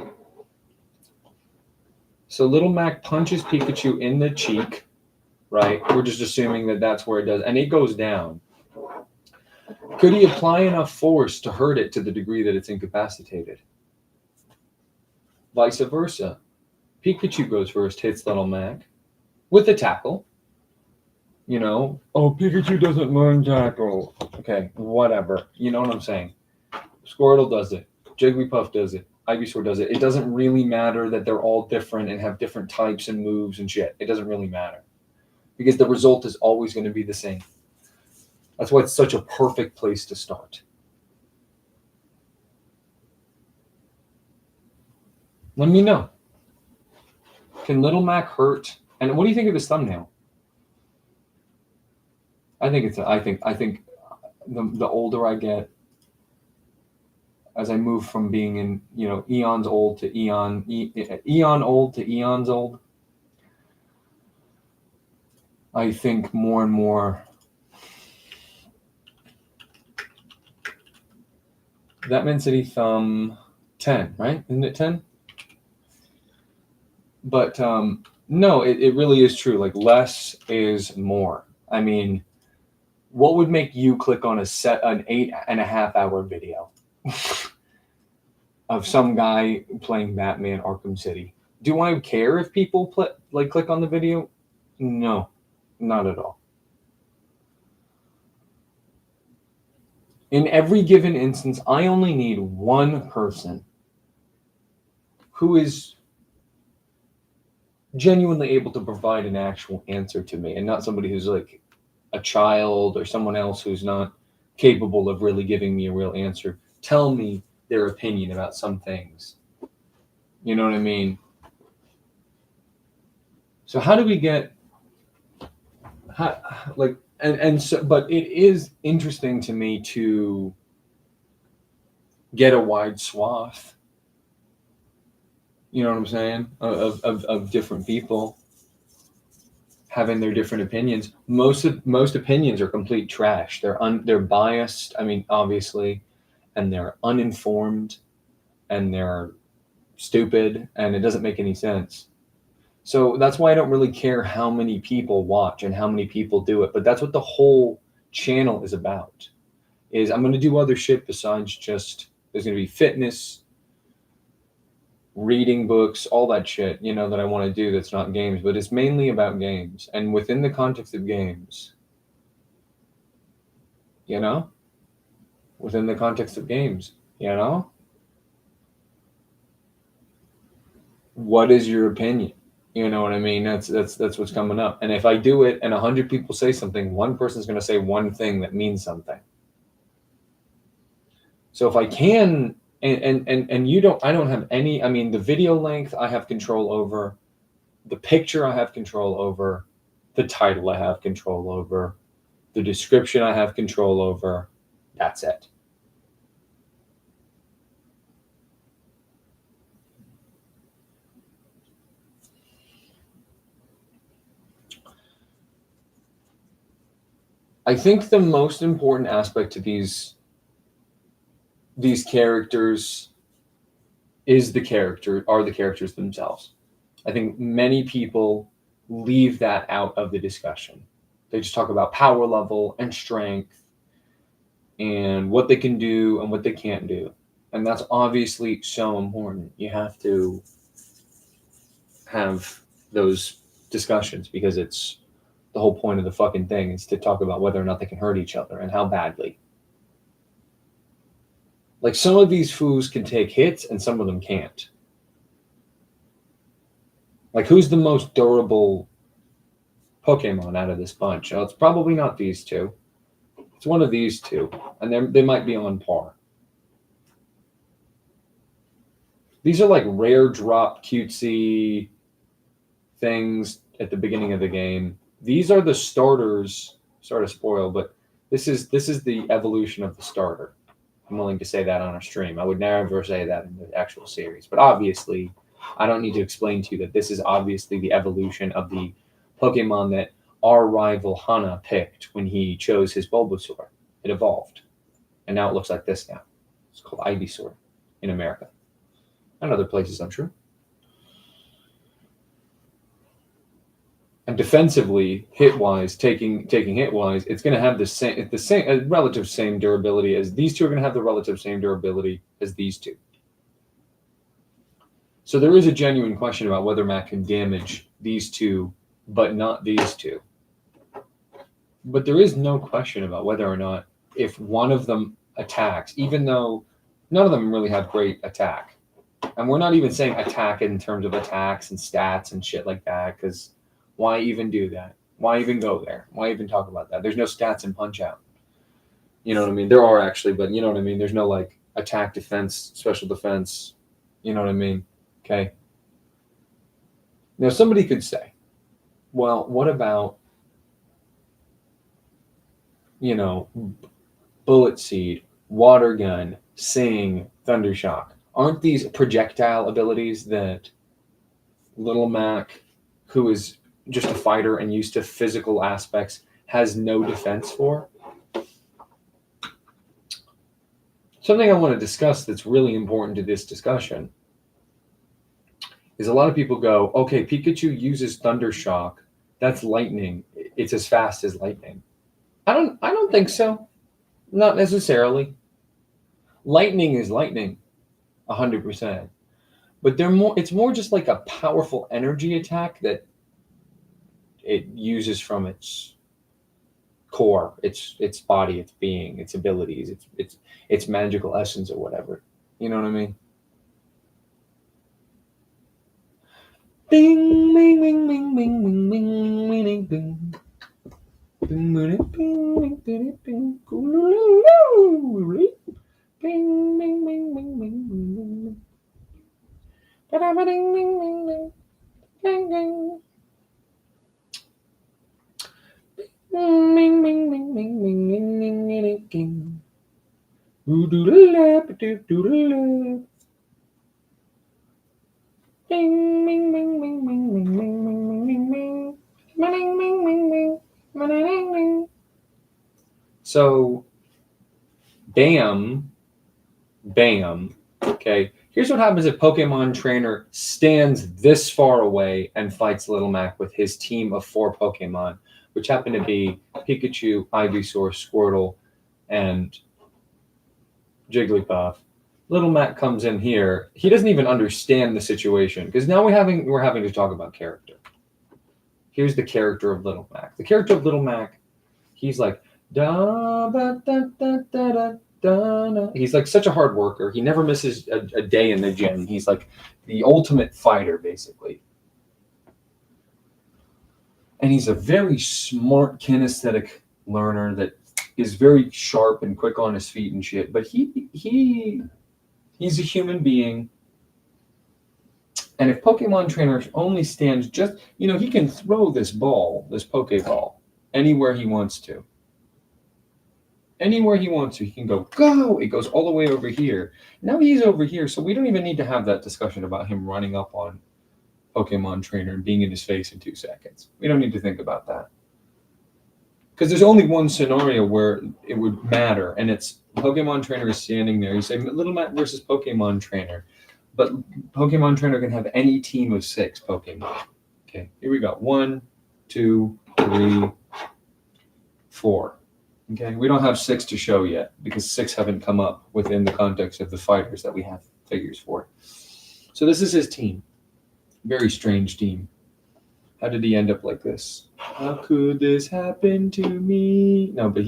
[SPEAKER 7] So Little Mac punches Pikachu in the cheek, right? We're just assuming that that's where it does. And it goes down. Could he apply enough force to hurt it to the degree that it's incapacitated? Vice versa. Pikachu goes first, hits Little Mac with a tackle. You know, oh, Pikachu doesn't learn tackle. Okay, whatever. You know what I'm saying? Squirtle does it. Jigglypuff does it. Ivysaur does it. It doesn't really matter that they're all different and have different types and moves and shit. It doesn't really matter. Because the result is always going to be the same. That's why it's such a perfect place to start. Let me know. Can Little Mac hurt? And what do you think of his thumbnail? I think the older I get, as I move from being in, eons old to eon old to eons old, I think more and more that Man City thumb 10, right? Isn't it 10? But no, it really is true. Like, less is more. I mean, what would make you click on an 8.5 hour video of some guy playing Batman Arkham City? Do I care if people click on the video? No, not at all. In every given instance, I only need one person who is genuinely able to provide an actual answer to me, and not somebody who's like a child or someone else who's not capable of really giving me a real answer. Tell me their opinion about some things. You know what I mean? So how do we get but it is interesting to me to get a wide swath, you know what I'm saying, of different people having their different opinions. Most opinions are complete trash. They're biased, I mean, obviously, and they're uninformed, and they're stupid, and it doesn't make any sense. So that's why I don't really care how many people watch and how many people do it. But that's what the whole channel is about. Is I'm going to do other shit besides just, there's going to be fitness, reading books, all that shit, that I want to do that's not games. But it's mainly about games. And within the context of games, within the context of games, what is your opinion? You know what I mean? That's what's coming up. And if I do it and 100 people say something, one person's going to say one thing that means something. So if I can, and I don't have any, I mean, the video length I have control over, the picture I have control over, the title I have control over, the description I have control over. That's it. I think the most important aspect to these characters are the characters themselves. I think many people leave that out of the discussion. They just talk about power level and strength and what they can do and what they can't do. And that's obviously so important. You have to have those discussions because it's the whole point of the fucking thing is to talk about whether or not they can hurt each other and how badly.
[SPEAKER 1] Like some of these foos can take hits and some of them can't. Like who's the most durable Pokemon out of this bunch? Oh, it's probably not these two. It's one of these two, and they might be on par. These are like rare drop cutesy things at the beginning of the game. These are the starters. Sorry to spoil, but this is the evolution of the starter. I'm willing to say that on a stream. I would never say that in the actual series, but obviously, I don't need to explain to you that this is obviously the evolution of the Pokemon that our rival Hana picked when he chose his Bulbasaur. It evolved, and now it looks like this now. It's called Ivysaur in America and other places, I'm sure. And defensively, hit-wise, taking hit-wise, it's going to have the same relative same durability as these two are going to have the relative same durability as these two. So there is a genuine question about whether Matt can damage these two, but not these two. But there is no question about whether or not if one of them attacks, even though none of them really have great attack. And we're not even saying attack in terms of attacks and stats and shit like that, because why even do that? Why even go there? Why even talk about that? There's no stats in Punch-Out. You know what I mean? There are actually, but you know what I mean? There's no like attack, defense, special defense. You know what I mean? Okay. Now somebody could say, well, what about, you know, Bullet Seed, Water Gun, Sing, Thundershock? Aren't these projectile abilities that Little Mac, who is just a fighter and used to physical aspects, has no defense for? Something I want to discuss that's really important to this discussion is a lot of people go, okay, Pikachu uses Thundershock. That's lightning. It's as fast as lightning. I don't think so. Not necessarily. Lightning is lightning, 100%. But it's more just like a powerful energy attack that it uses from its core, its body, its being, its abilities, its magical essence or whatever. You know what I mean? Bing, bing, bing, bing, bing, bing, bing, bing, bing. Bing, bing, bing, bing, bing, bing, bing, bing, bing, bing. Ba-da-ba-ding, ding, ding, ding, ding, ding. Bing, bing, bing, bing, bing, bing, ding, ding, ding, ding. Ooh-doo-doo-la, ba-doo-doo-doo-la. Bing, bing, bing, bing, bing, bing, bing, bing, bing, bing. Ba-ding, bing, bing, bing. Ba-da-ding, ding. So, bam, bam. Okay, here's what happens if Pokemon Trainer stands this far away and fights Little Mac with his team of 4 Pokemon, which happen to be Pikachu, Ivysaur, Squirtle, and Jigglypuff. Little Mac comes in here. He doesn't even understand the situation because now we're having to talk about character. Here's the character of Little Mac. The character of Little Mac, he's like da ba da da da da da da. He's like such a hard worker. He never misses a day in the gym. He's like the ultimate fighter, basically. And he's a very smart kinesthetic learner that is very sharp and quick on his feet and shit. But he's a human being. And if Pokemon Trainer only stands just, he can throw this ball, this Pokeball, anywhere he wants to. Anywhere he wants to. He can go. It goes all the way over here. Now he's over here, so we don't even need to have that discussion about him running up on Pokemon Trainer and being in his face in 2 seconds. We don't need to think about that. Because there's only one scenario where it would matter, and it's Pokemon Trainer is standing there. You say Little Mac versus Pokemon Trainer. But Pokemon Trainer can have any team of 6 Pokemon. Okay, here we go. 1, 2, 3, 4. Okay, we don't have 6 to show yet because 6 haven't come up within the context of the fighters that we have figures for. So this is his team. Very strange team. How did he end up like this? How could this happen to me? No, but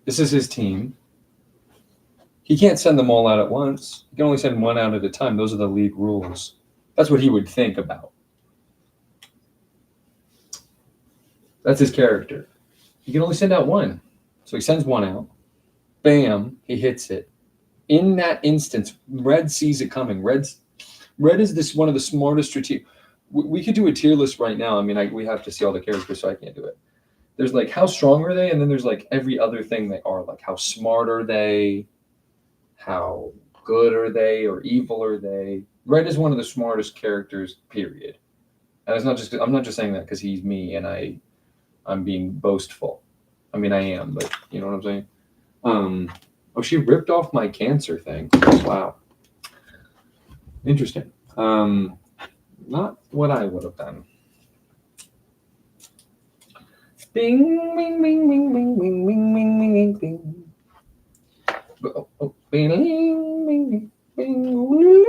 [SPEAKER 1] this is his team.
[SPEAKER 7] He can't send them all out at once. He can only send one out at a time. Those are the league rules. That's what he would think about. That's his character. He can only send out one. So he sends one out. Bam, he hits it. In that instance, Red sees it coming. Red is one of the smartest strategic. We could do a tier list right now. I mean, we have to see all the characters, so I can't do it. There's like, how strong are they? And then there's like every other thing they are. Like, how smart are they? How good are they? Or evil are they? Red is one of the smartest characters, period. And it's not just, I'm not just saying that because he's me and I'm being boastful. I mean, I am, but you know what I'm saying? Oh, she ripped off my cancer thing. Wow. Interesting. Not what I would have done. Bing, bing, bing, bing, bing, bing, bing, bing, bing, bing. Oh, bing, bing, bing, bing, bing,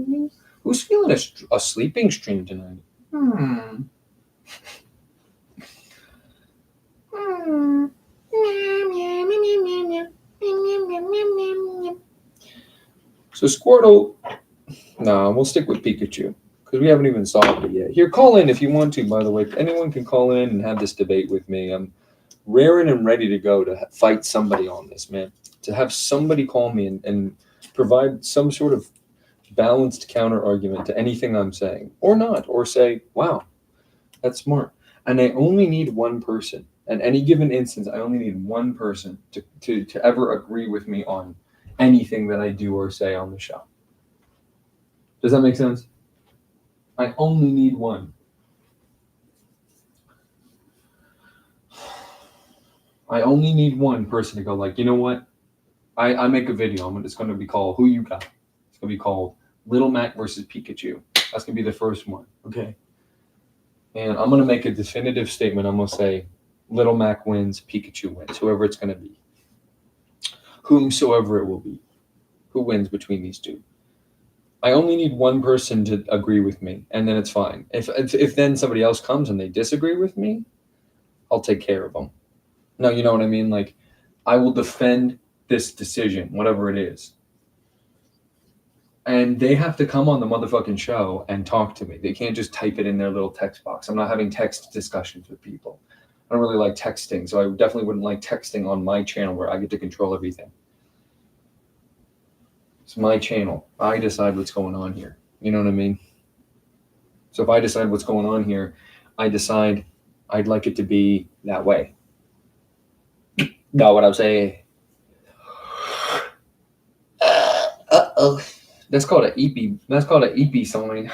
[SPEAKER 7] bing. Who's feeling a sleeping stream tonight? So Squirtle, no, we'll stick with Pikachu because we haven't even solved it yet. Here, call in if you want to, by the way. Anyone can call in and have this debate with me. I'm raring and ready to go to fight somebody on this, man. To have somebody call me and provide some sort of balanced counter argument to anything I'm saying, or not, or say, wow, that's smart. And I only need one person. At any given instance, I only need one person to ever agree with me on anything that I do or say on the show. Does that make sense? I only need one. I only need one person to go like, you know what? I make a video. It's going to be called Who You Got. It's going to be called Little Mac versus Pikachu. That's going to be the first one. Okay. And I'm going to make a definitive statement. I'm going to say Little Mac wins, Pikachu wins, whoever it's going to be. Whomsoever it will be. Who wins between these two? I only need one person to agree with me, and then it's fine. If then somebody else comes and they disagree with me, I'll take care of them. No, you know what I mean? Like, I will defend this decision, whatever it is. And they have to come on the motherfucking show and talk to me. They can't just type it in their little text box. I'm not having text discussions with people. I don't really like texting, so I definitely wouldn't like texting on my channel where I get to control everything. It's my channel. I decide what's going on here. You know what I mean? So if I decide what's going on here, I decide I'd like it to be that way. Know what I'm saying? Uh-oh. That's called an EP. That's called an EP sign.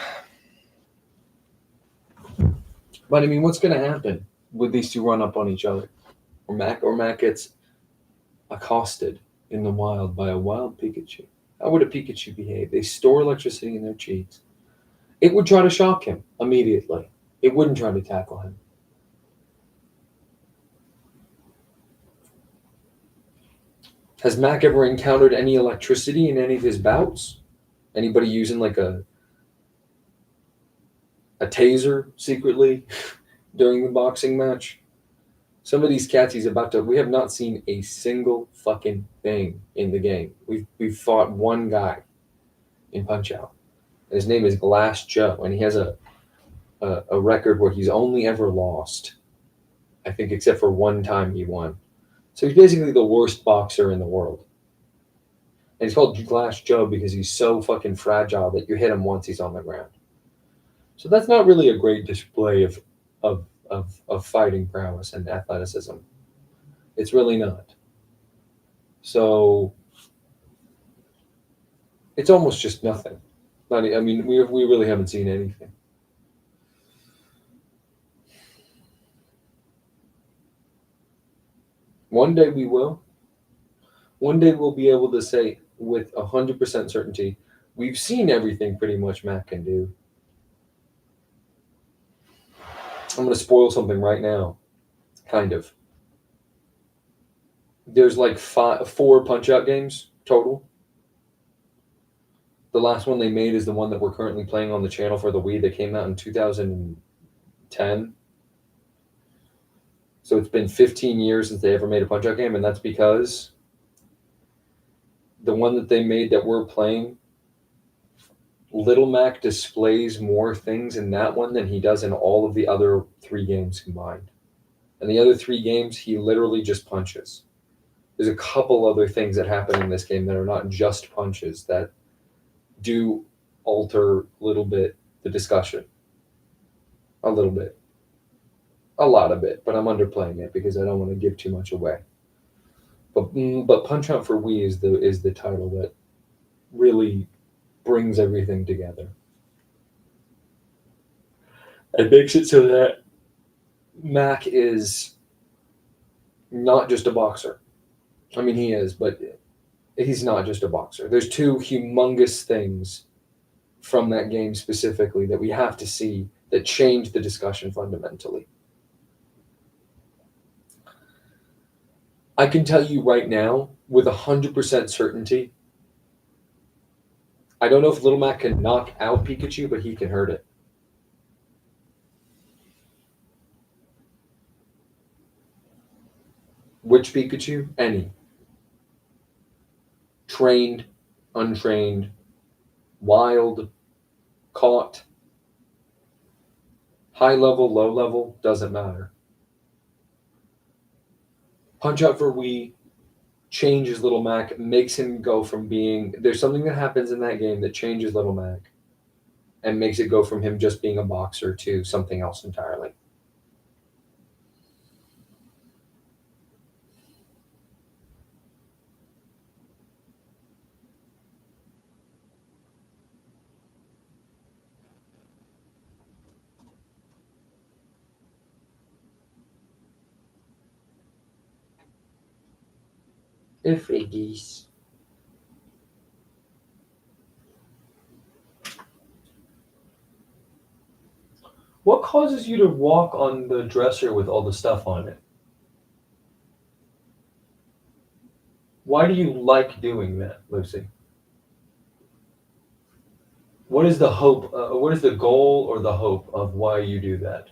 [SPEAKER 7] But I mean, what's going to happen with these two run up on each other? Or Mac gets accosted in the wild by a wild Pikachu. How would a Pikachu behave? They store electricity in their cheeks. It would try to shock him immediately. It wouldn't try to tackle him. Has Mac ever encountered any electricity in any of his bouts? Anybody using like a taser secretly during the boxing match? Some of these cats he's about to... We have not seen a single fucking thing in the game. We've fought one guy in Punch-Out. His name is Glass Joe, and he has a record where he's only ever lost. I think except for one time he won. So he's basically the worst boxer in the world. And he's called Glass Joe because he's so fucking fragile that you hit him once he's on the ground. So that's not really a great display of fighting prowess and athleticism. It's really not. So it's almost just nothing. I mean, we really haven't seen anything. One day we will. One day we'll be able to say with 100% certainty, we've seen everything pretty much Mac can do. I'm going to spoil something right now. Kind of. There's like 4 Punch-Out games total. The last one they made is the one that we're currently playing on the channel for the Wii that came out in 2010. So it's been 15 years since they ever made a Punch-Out game, and that's because the one that they made that we're playing, Little Mac displays more things in that one than he does in all of the other 3 games combined. And the other 3 games, he literally just punches. There's a couple other things that happen in this game that are not just punches that do alter a little bit the discussion. A little bit. A lot of it, but I'm underplaying it because I don't want to give too much away. But Punch-Out for Wii is the title that really brings everything together. It makes it so that Mac is not just a boxer. I mean, he is, but he's not just a boxer. There's 2 humongous things from that game specifically that we have to see that change the discussion fundamentally. I can tell you right now, with 100% certainty, I don't know if Little Mac can knock out Pikachu, but he can hurt it. Which Pikachu? Any. Trained, untrained, wild, caught, high level, low level, doesn't matter. Punch-Out for Wii changes Little Mac, makes him go from being... There's something that happens in that game that changes Little Mac and makes it go from him just being a boxer to something else entirely. If it is. What causes you to walk on the dresser with all the stuff on it? Why do you like doing that, Lucy? What is the hope? What is the goal or the hope of why you do that?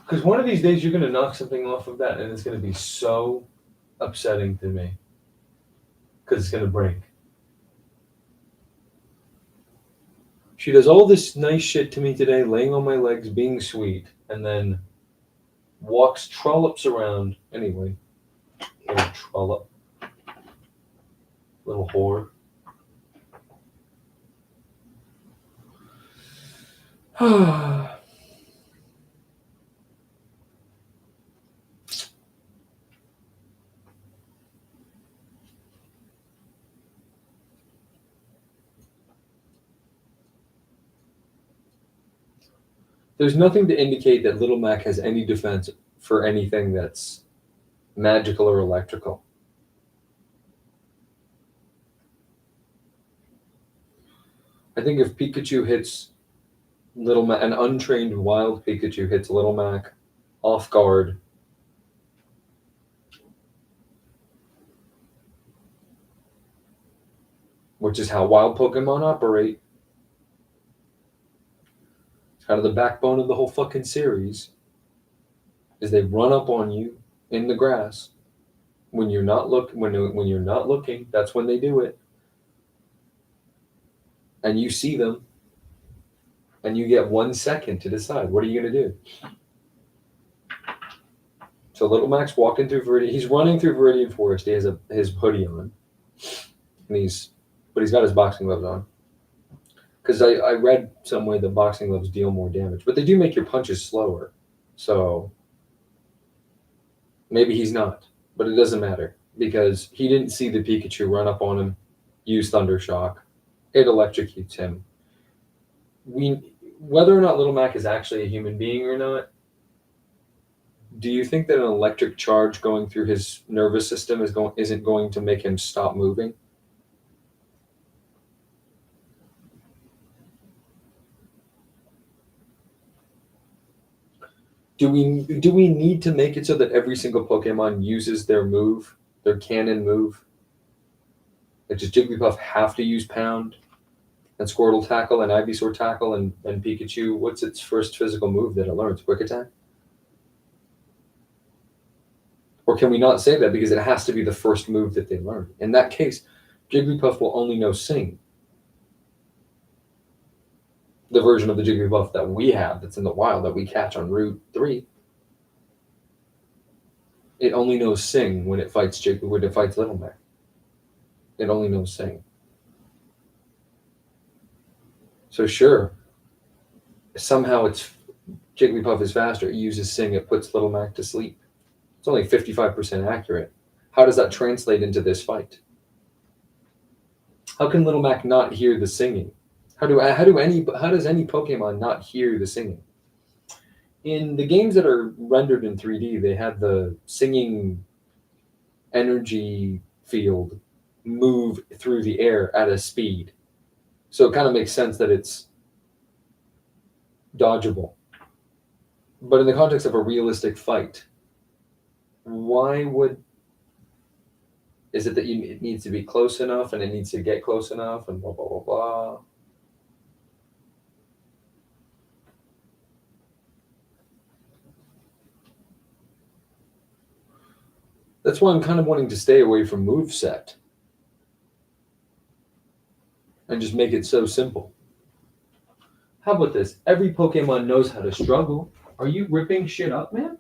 [SPEAKER 7] Because one of these days you're going to knock something off of that and it's going to be so upsetting to me. Because it's going to break. She does all this nice shit to me today, laying on my legs, being sweet, and then trollops around. Anyway, little trollop. Little whore. There's nothing to indicate that Little Mac has any defense for anything that's magical or electrical. I think if Pikachu hits Little Mac, an untrained wild Pikachu hits Little Mac off guard, which is how wild Pokemon operate. It's kind of the backbone of the whole fucking series, is they run up on you in the grass when you're not when you're not looking. That's when they do it, and you see them, and you get 1 second to decide what are you going to do. So Little Mac's walking through Viridian. He's running through Viridian Forest. He has his hoodie on, and he's got his boxing gloves on. Because I read somewhere that boxing gloves deal more damage, but they do make your punches slower. So maybe he's not, but it doesn't matter because he didn't see the Pikachu run up on him, use Thunder Shock. It electrocutes him. Whether or not Little Mac is actually a human being or not, do you think that an electric charge going through his nervous system isn't going to make him stop moving? Do we need to make it so that every single Pokemon uses their move, their canon move? Like, does Jigglypuff have to use Pound? and Squirtle tackle and Ivysaur tackle and Pikachu, what's its first physical move that it learns? Quick attack? Or can we not say that because it has to be the first move that they learn? In that case, Jigglypuff will only know Sing. The version of the Jigglypuff that we have that's in the wild that we catch on Route 3. It only knows Sing when it fights Little Mac. It only knows Sing. So sure, somehow Jigglypuff is faster. It uses Sing. It puts Little Mac to sleep. It's only 55% accurate. How does that translate into this fight? How can Little Mac not hear the singing? How does any Pokemon not hear the singing? In the games that are rendered in 3D, they have the singing energy field move through the air at a speed. So it kind of makes sense that it's dodgeable. But in the context of a realistic fight, is it that it needs to be close enough and it needs to get close enough and blah, blah, blah, blah? That's why I'm kind of wanting to stay away from moveset and just make it so simple. How about this? Every Pokemon knows how to struggle. Are you ripping shit up, man?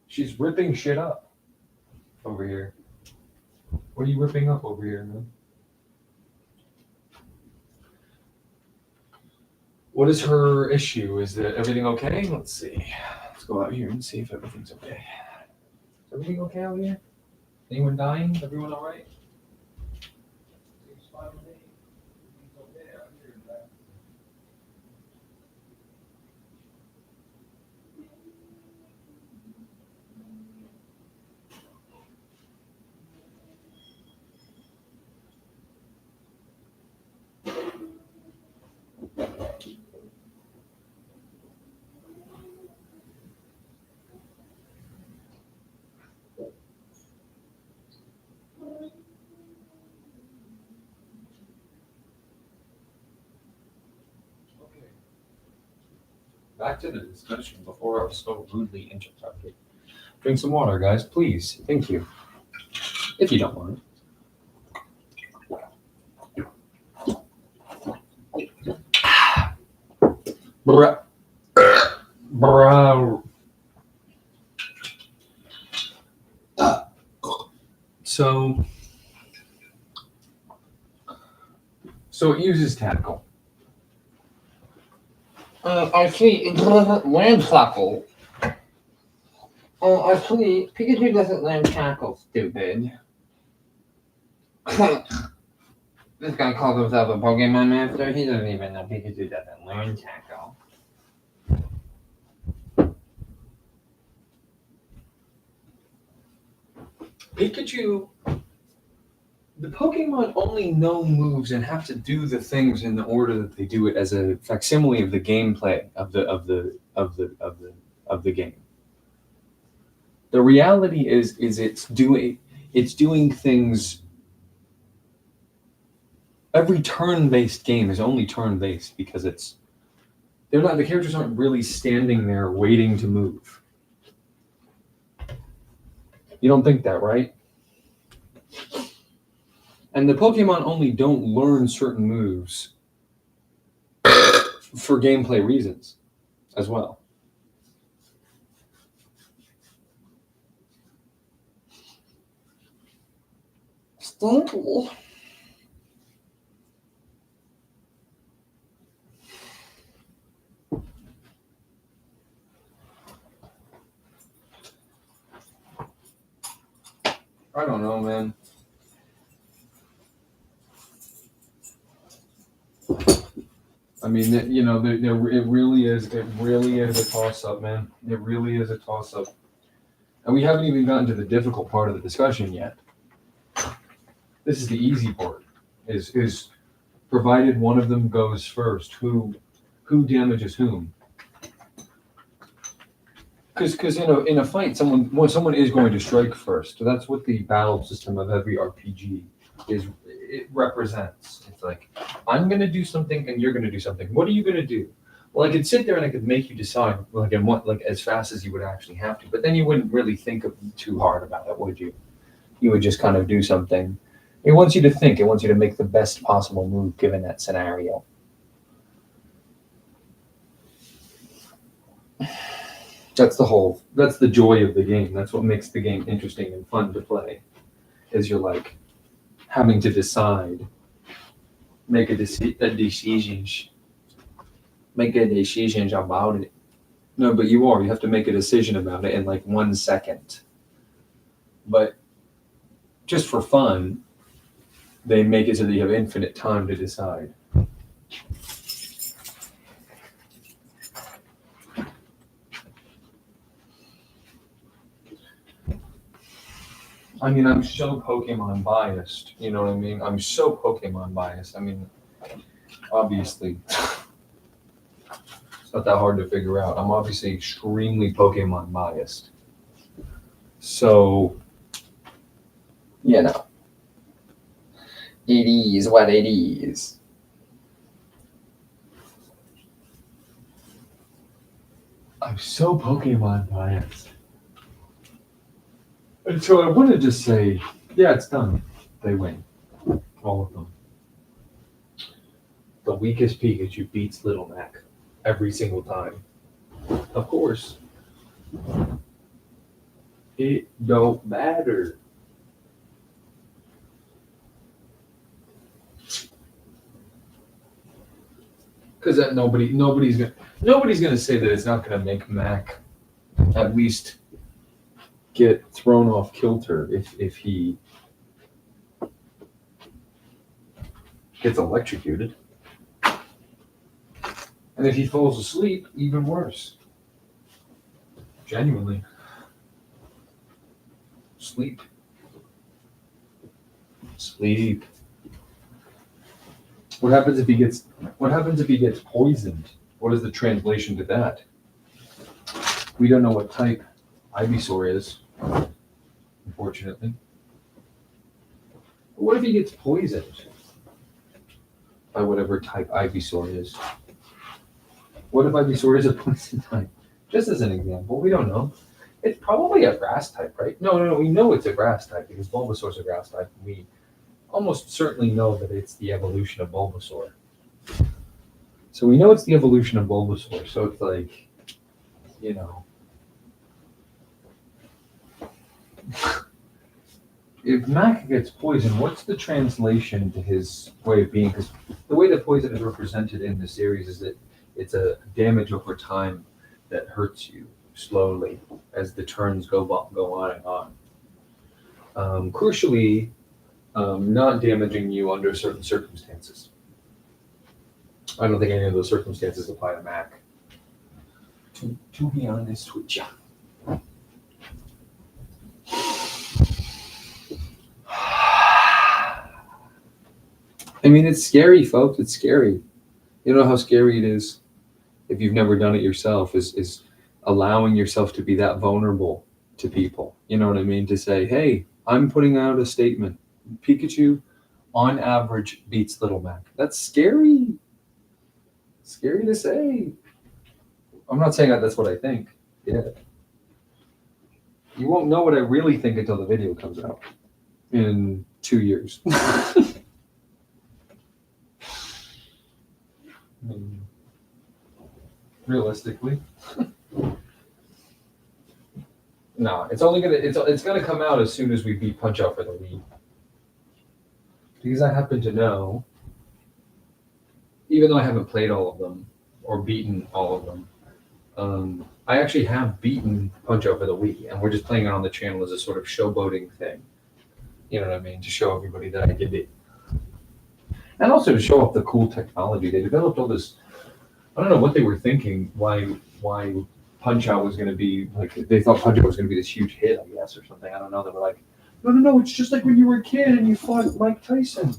[SPEAKER 7] She's ripping shit up over here. What are you ripping up over here, man? What is her issue? Is everything okay? Let's see. Let's go out here and see if everything's okay. Is everything okay out here? Anyone dying? Everyone all right? Seems fine with me. Everything's okay out here. Back to the discussion before I was so rudely interrupted. Drink some water, guys, please. Thank you. If you don't mind. Bro. So it uses tackle.
[SPEAKER 8] Actually, it doesn't learn tackle. Actually, Pikachu doesn't learn tackle, stupid. This guy calls himself a Pokemon Master. He doesn't even know Pikachu doesn't learn tackle.
[SPEAKER 7] Pikachu, the Pokemon only know moves and have to do the things in the order that they do it as a facsimile of the gameplay of the game. The reality is it's doing things. Every turn-based game is only turn-based because the characters aren't really standing there waiting to move. You don't think that, right? And the Pokemon only don't learn certain moves for gameplay reasons as well.
[SPEAKER 8] Stinky.
[SPEAKER 7] I don't know, man. I mean, it really is a toss-up, man. It really is a toss-up. And we haven't even gotten to the difficult part of the discussion yet. This is the easy part, is provided one of them goes first, who damages whom? Because in a fight, someone is going to strike first. So that's what the battle system of every RPG it represents. It's like, I'm gonna do something and you're gonna do something. What are you gonna do? Well, I could sit there and I could make you decide, like, and what, like, as fast as you would actually have to. But then you wouldn't really think too hard about it, would you? You would just kind of do something. It wants you to think. It wants you to make the best possible move given that scenario. That's the joy of the game. That's what makes the game interesting and fun to play. Is you're like having to decide, make a decision about it. No, but you have to make a decision about it in like 1 second. But just for fun, they make it so that you have infinite time to decide. I mean, I'm so Pokemon biased. You know what I mean? I'm so Pokemon biased. I mean, obviously, it's not that hard to figure out. I'm obviously extremely Pokemon biased. So, you know, it is what it is. I'm so Pokemon biased. And so I want to just say, yeah, it's done. They win. All of them. The weakest Pikachu beats Little Mac every single time. Of course. It don't matter. Because that nobody's gonna say that it's not gonna make Mac at least get thrown off kilter if he gets electrocuted. And if he falls asleep, even worse. Genuinely. Sleep. What happens if he gets poisoned? What is the translation to that? We don't know what type Ivysaur is, unfortunately. But what if he gets poisoned by whatever type Ivysaur is? What if Ivysaur is a poison type? Just as an example, we don't know. It's probably a grass type, right? No, we know it's a grass type because Bulbasaur's a grass type. We almost certainly know that it's the evolution of Bulbasaur. So we know it's the evolution of Bulbasaur. So it's like, you know, if Mac gets poisoned, what's the translation to his way of being? Because the way that poison is represented in the series is that it's a damage over time that hurts you slowly as the turns go on and on. Crucially, not damaging you under certain circumstances. I don't think any of those circumstances apply to Mac. To be honest with you. I mean, it's scary, folks. It's scary. You know how scary it is if you've never done it yourself, is allowing yourself to be that vulnerable to people. You know what I mean? To say, hey, I'm putting out a statement. Pikachu, on average, beats Little Mac. That's scary. Scary to say. I'm not saying that's what I think. Yeah. You won't know what I really think until the video comes out in 2 years. Realistically. No, it's gonna come out as soon as we beat Punch Out for the Wii. Because I happen to know, even though I haven't played all of them or beaten all of them, I actually have beaten Punch Out for the Wii, and we're just playing it on the channel as a sort of showboating thing. You know what I mean? To show everybody that I did it. And also to show off the cool technology. They developed all this, I don't know what they were thinking, why Punch Out was going to be, like, they thought Punch Out was going to be this huge hit, I guess, or something. I don't know. They were like, no, it's just like when you were a kid and you fought Mike Tyson.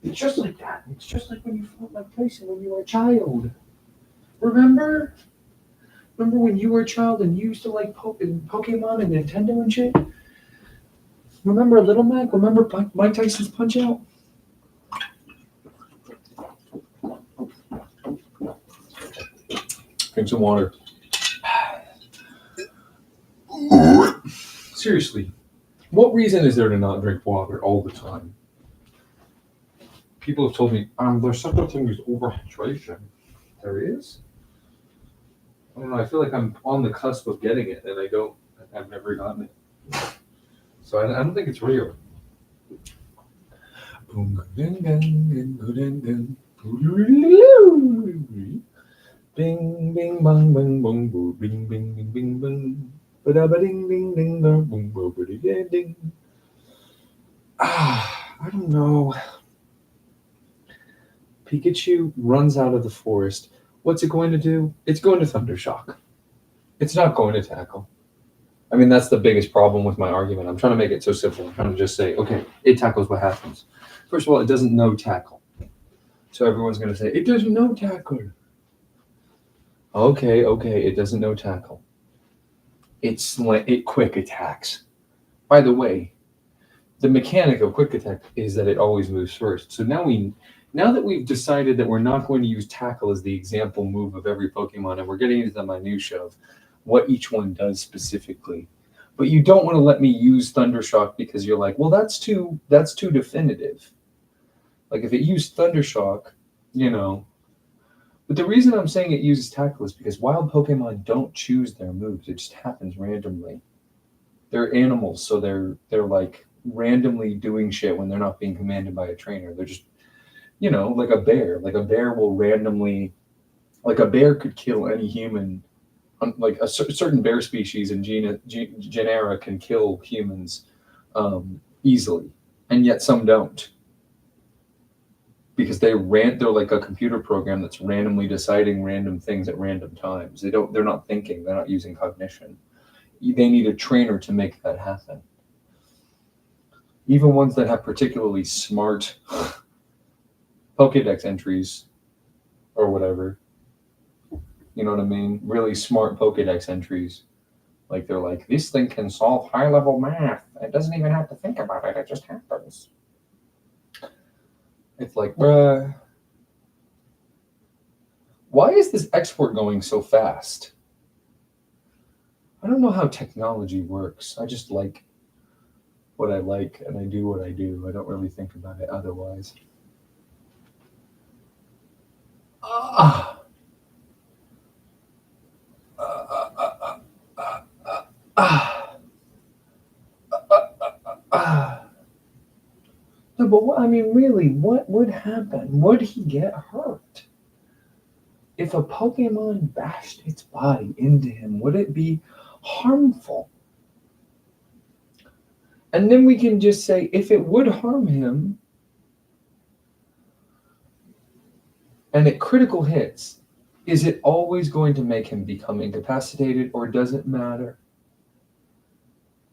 [SPEAKER 7] It's just like that. It's just like when you fought Mike Tyson when you were a child. Remember? Remember when you were a child and you used to like Pokemon and Nintendo and shit? Remember Little Mac? Remember Mike Tyson's Punch Out? Drink some water. Seriously, what reason is there to not drink water all the time? People have told me, there's such a thing as overhydration. There is? I don't know, I feel like I'm on the cusp of getting it, and I've never gotten it. So I don't think it's real. Bing, bing, bang, bang, bong, boo, bing, bing, bing, bing, bang. Ba-da-ba-ding, ding, ding, dong, boom, boo, ba-dee, ding. I don't know. Pikachu runs out of the forest. What's it going to do? It's going to Thundershock. It's not going to tackle. I mean, that's the biggest problem with my argument. I'm trying to make it so simple. I'm trying to just say, okay, it tackles what happens. First of all, it doesn't know tackle. So everyone's going to say, it doesn't know tackle. Okay, it doesn't know tackle. It quick attacks. By the way, the mechanic of quick attack is that it always moves first. So now that we've decided that we're not going to use tackle as the example move of every Pokemon, and we're getting into the minutia of what each one does specifically, but you don't want to let me use Thundershock because you're like, well, that's too definitive. Like if it used Thundershock, But the reason I'm saying it uses tackle is because wild Pokemon don't choose their moves. It just happens randomly. They're animals, so they're like randomly doing shit when they're not being commanded by a trainer. They're just, like a bear. Like a bear will randomly, like a bear could kill any human. Like a certain bear species and genera can kill humans easily, and yet some don't. Because they're like a computer program that's randomly deciding random things at random times. They're not thinking, they're not using cognition. They need a trainer to make that happen. Even ones that have particularly smart Pokédex entries or whatever, you know what I mean? Really smart Pokédex entries. Like they're like, this thing can solve high-level math. It doesn't even have to think about it. It just happens. It's like, bruh, why is this export going so fast? I don't know how technology works. I just like what I like, and I do what I do. I don't really think about it otherwise. No, but I mean, really, what would happen? Would he get hurt? If a Pokemon bashed its body into him, would it be harmful? And then we can just say, if it would harm him, and it critical hits, is it always going to make him become incapacitated, or does it matter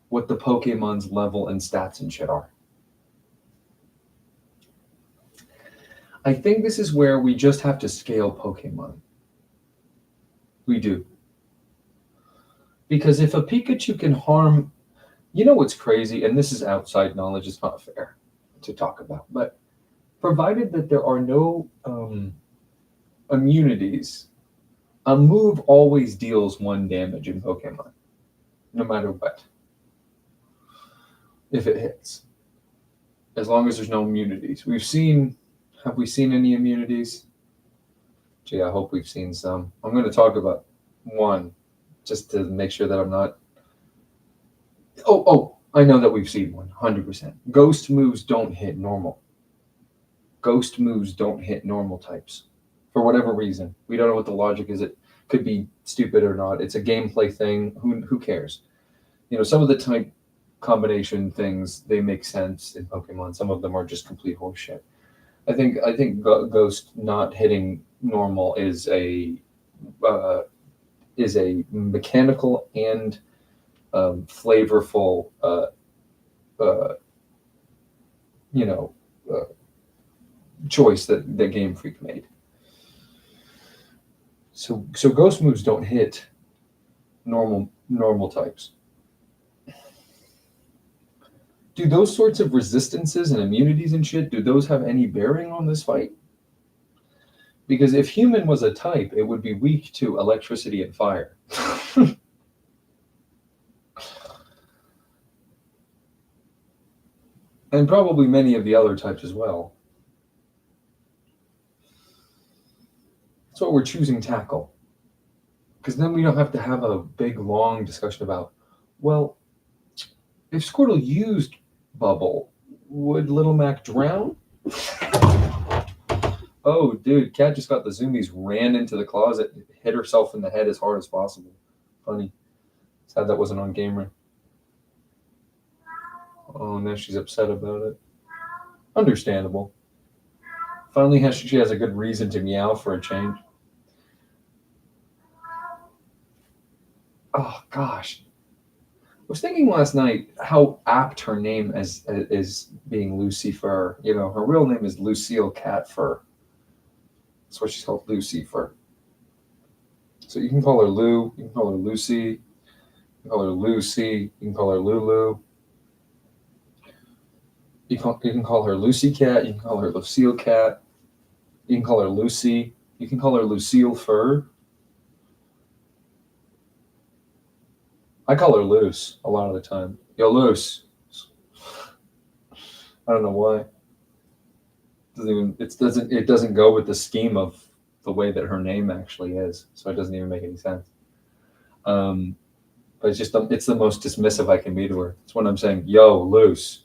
[SPEAKER 7] what the Pokemon's level and stats and shit are? I think this is where we just have to scale Pokemon. We do. Because if a Pikachu can harm, what's crazy, and this is outside knowledge, it's not fair to talk about, but provided that there are no immunities, a move always deals 1 damage in Pokemon, no matter what, if it hits, as long as there's no immunities. Have we seen any immunities? Gee, I hope we've seen some. I'm going to talk about one, just to make sure that I'm not... Oh, I know that we've seen one, 100%. Ghost moves don't hit normal. Ghost moves don't hit normal types. For whatever reason. We don't know what the logic is. It could be stupid or not. It's a gameplay thing. Who cares? Some of the type combination things, they make sense in Pokemon. Some of them are just complete horseshit. I think Ghost not hitting normal is a mechanical and flavorful choice that Game Freak made. So Ghost moves don't hit normal types. do those sorts of resistances and immunities and shit, do those have any bearing on this fight? Because if human was a type, it would be weak to electricity and fire. And probably many of the other types as well. That's what we're choosing tackle. Because then we don't have to have a big, long discussion about, well, if Squirtle used Bubble, would Little Mac drown? Oh, dude, Cat just got the zoomies, ran into the closet, hit herself in the head as hard as possible. Funny. Sad that wasn't on camera. Oh, now she's upset about it. Understandable. Finally, she has a good reason to meow for a change. Oh, gosh. I was thinking last night how apt her name is being Lucy Fur. You know, her real name is Lucille Catfur. That's why she's called Lucy Fur. So you can call her Lou, you can call her Lucy, you can call her Lucy, you can call her Lulu. You can call her Lucy Cat, you can call her Lucille Cat, you can call her Lucy, you can call her Lucille Fur. I call her Luce a lot of the time. Yo, Luce. I don't know why. It doesn't go with the scheme of the way that her name actually is, so it doesn't even make any sense. But it's the most dismissive I can be to her. It's when I'm saying, "Yo, Luce."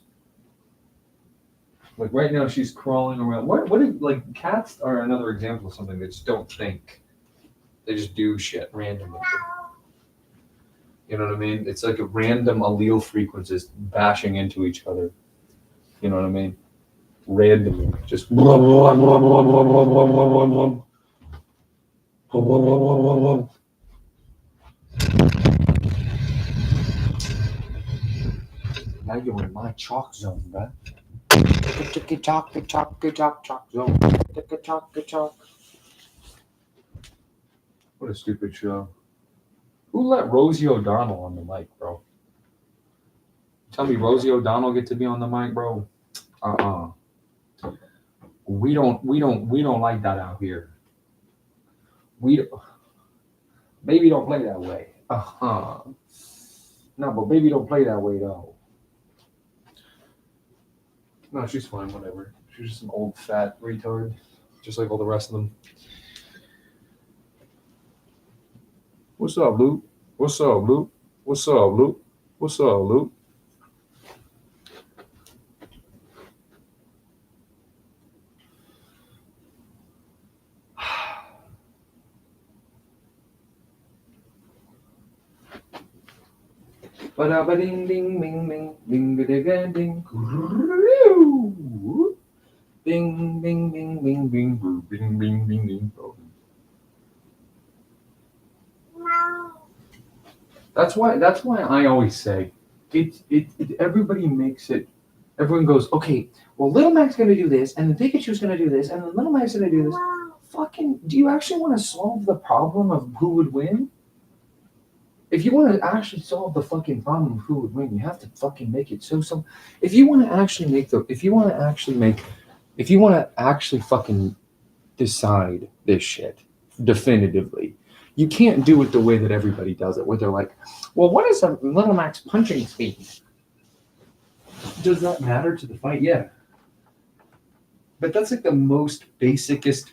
[SPEAKER 7] Like right now, she's crawling around. Like cats are another example of something that just don't think. They just do shit randomly. You know what I mean? It's like a random allele frequencies bashing into each other. You know what I mean? Randomly, just. Now you're in my chalk zone, bruh. Chalk zone. Chalk. What a stupid show. Who let Rosie O'Donnell on the mic, bro? Tell me Rosie O'Donnell get to be on the mic, bro? We don't like that out here. Baby don't play that way. No, but baby don't play that way though. No, she's fine, whatever. She's just an old fat retard, just like all the rest of them. What's up, Luke? What's up, Luke? What's up, Luke? What's up, Luke? Ba-da-ba-ding, ding, bing, bing, bing, ba-da-ga, ding, bing, bing, bing, bing, bing, bing, bing, bing, bing, bing. That's why I always say everybody makes it. Everyone goes, okay, well, Little Mac's gonna do this, and then Pikachu's gonna do this, and then Little Mac's gonna do this. Fucking, do you actually want to solve the problem of who would win? If you want to actually solve the fucking problem of who would win, you have to fucking make it so simple. If you want to actually fucking decide this shit definitively, you can't do it the way that everybody does it, where they're like, well, what is a Little Mac's punching speed? Does that matter to the fight? Yeah. But that's like the most basicest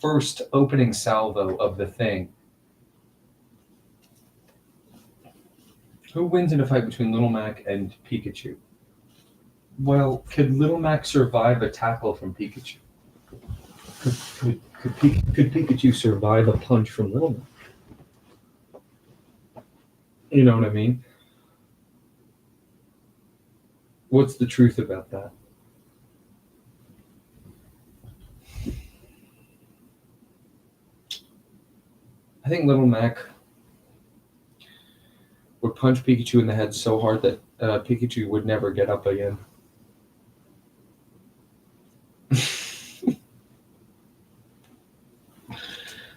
[SPEAKER 7] first opening salvo of the thing. Who wins in a fight between Little Mac and Pikachu? Well, could Little Mac survive a tackle from Pikachu? Could Pikachu survive a punch from Little Mac? You know what I mean? What's the truth about that? I think Little Mac would punch Pikachu in the head so hard that Pikachu would never get up again.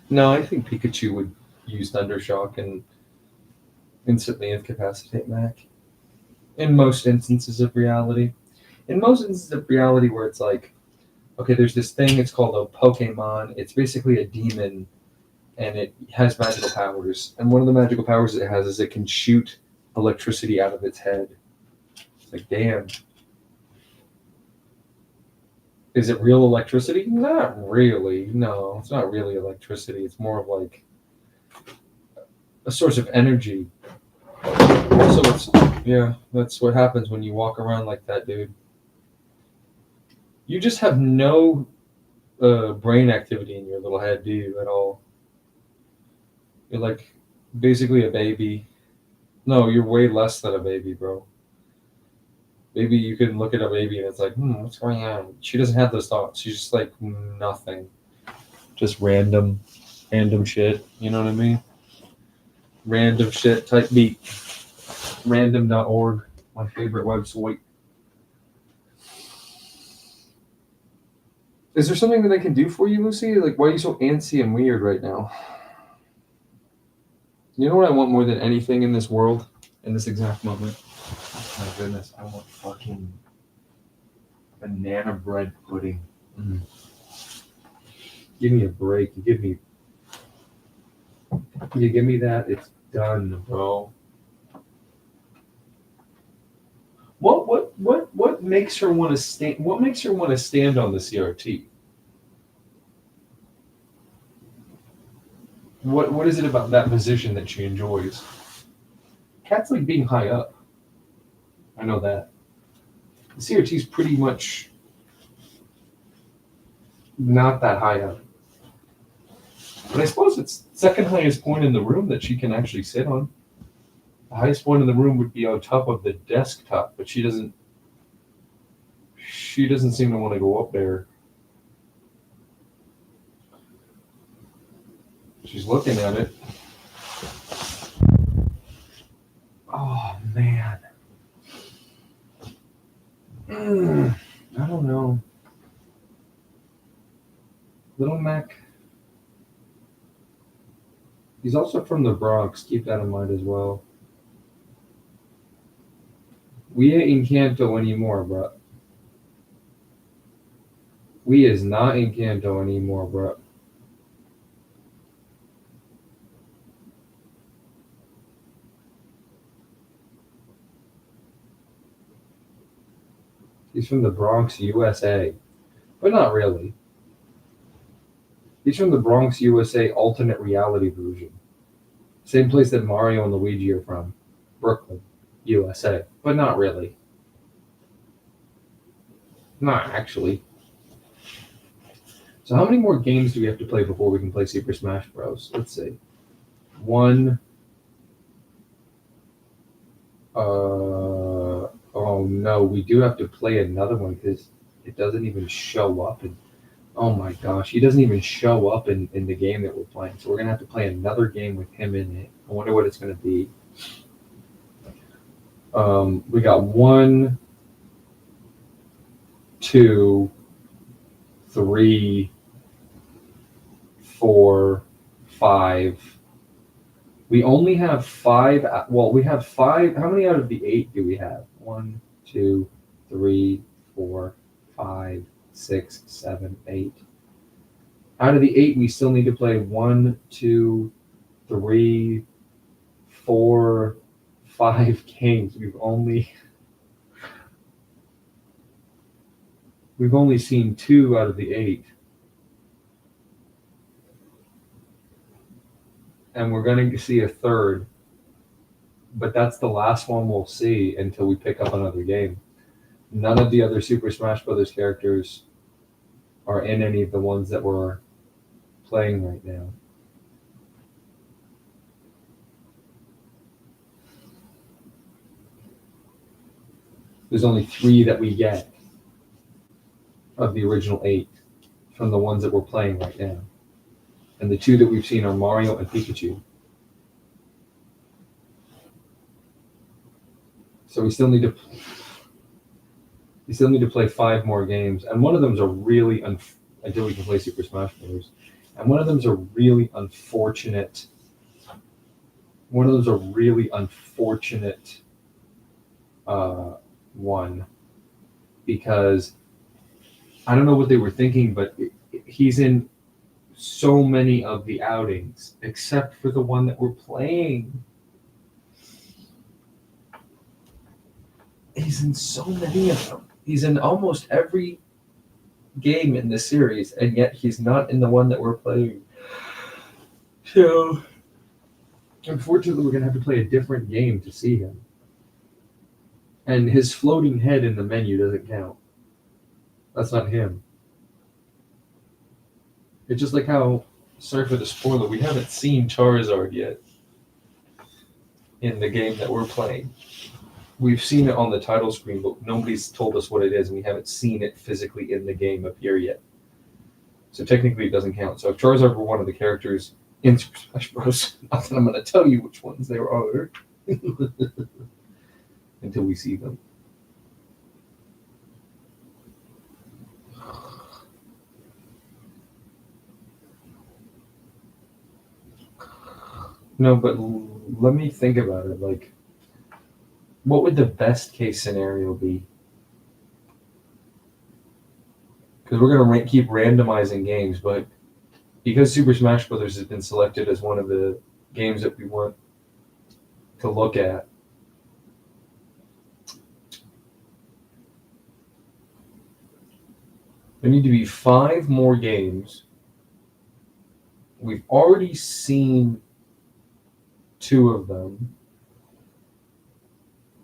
[SPEAKER 7] No, I think Pikachu would use Thundershock and instantly incapacitate Mac. In most instances of reality. In most instances of reality where it's like, okay, there's this thing, it's called a Pokemon. It's basically a demon, and it has magical powers. And one of the magical powers it has is it can shoot electricity out of its head. It's like, damn. Is it real electricity? Not really. No, it's not really electricity. It's more of like a source of energy. Also, that's what happens when you walk around like that, dude. You just have no brain activity in your little head, do you, at all? You're like basically a baby. No, you're way less than a baby, bro. Maybe you can look at a baby and it's like, what's going on? She doesn't have those thoughts. She's just like nothing. Just random shit. You know what I mean? Random shit type beat. Random.org, my favorite website. Is there something that I can do for you, Lucy? Like, why are you so antsy and weird right now? You know what I want more than anything in this world, in this exact moment? Oh my goodness, I want fucking banana bread pudding. Give me a break. You give me that, it's done, bro. What makes her want to stand? What makes her want to stand on the CRT? What is it about that position that she enjoys? Cats like being high up. I know that. The CRT is pretty much not that high up. But I suppose it's second highest point in the room that she can actually sit on. The highest point in the room would be on top of the desktop, but she doesn't seem to want to go up there. She's looking at it. Oh man. I don't know. Little Mac. He's also from the Bronx. Keep that in mind as well. We ain't in Canto anymore, bro. We is not in Canto anymore, bro. He's from the Bronx, USA. But not really. He's from the Bronx, USA alternate reality version. Same place that Mario and Luigi are from. Brooklyn, USA. But not really. Not actually. So how many more games do we have to play before we can play Super Smash Bros? Let's see. One. Oh no, we do have to play another one because it doesn't even show up. And oh my gosh, he doesn't even show up in the game that we're playing. So we're gonna have to play another game with him in it. I wonder what it's gonna be. We got 1, 2, 3, 4, 5. We only have 5. Well, we have 5. How many out of the 8 do we have? 1, 2, 3, 4, 5, 6, 7, 8. Out of the 8, we still need to play 1, 2, 3, 4, 5 games. We've only seen 2 out of the 8. And we're going to see a third, but that's the last one we'll see until we pick up another game. None of the other Super Smash Brothers characters are in any of the ones that we're playing right now. There's only 3 that we get of the original 8 from the ones that we're playing right now. And the 2 that we've seen are Mario and Pikachu. So we still need to play 5 more games, and one of them is a really until we can play Super Smash Bros. And one of them is a really unfortunate. one, because I don't know what they were thinking, but he's in so many of the outings except for the one that we're playing. He's in so many of them. He's in almost every game in this series, and yet he's not in the one that we're playing. So, unfortunately, we're going to have to play a different game to see him. And his floating head in the menu doesn't count. That's not him. It's just like how, sorry for the spoiler, we haven't seen Charizard yet in the game that we're playing. We've seen it on the title screen, but nobody's told us what it is, and we haven't seen it physically in the game appear yet. So technically it doesn't count. So if Charizard were one of the characters in Super Smash Bros., not that I'm going to tell you which ones there are until we see them. No, but let me think about it. Like, what would the best case scenario be? Because we're going to keep randomizing games, but because Super Smash Bros. Has been selected as one of the games that we want to look at, there need to be 5 more games. We've already seen 2 of them.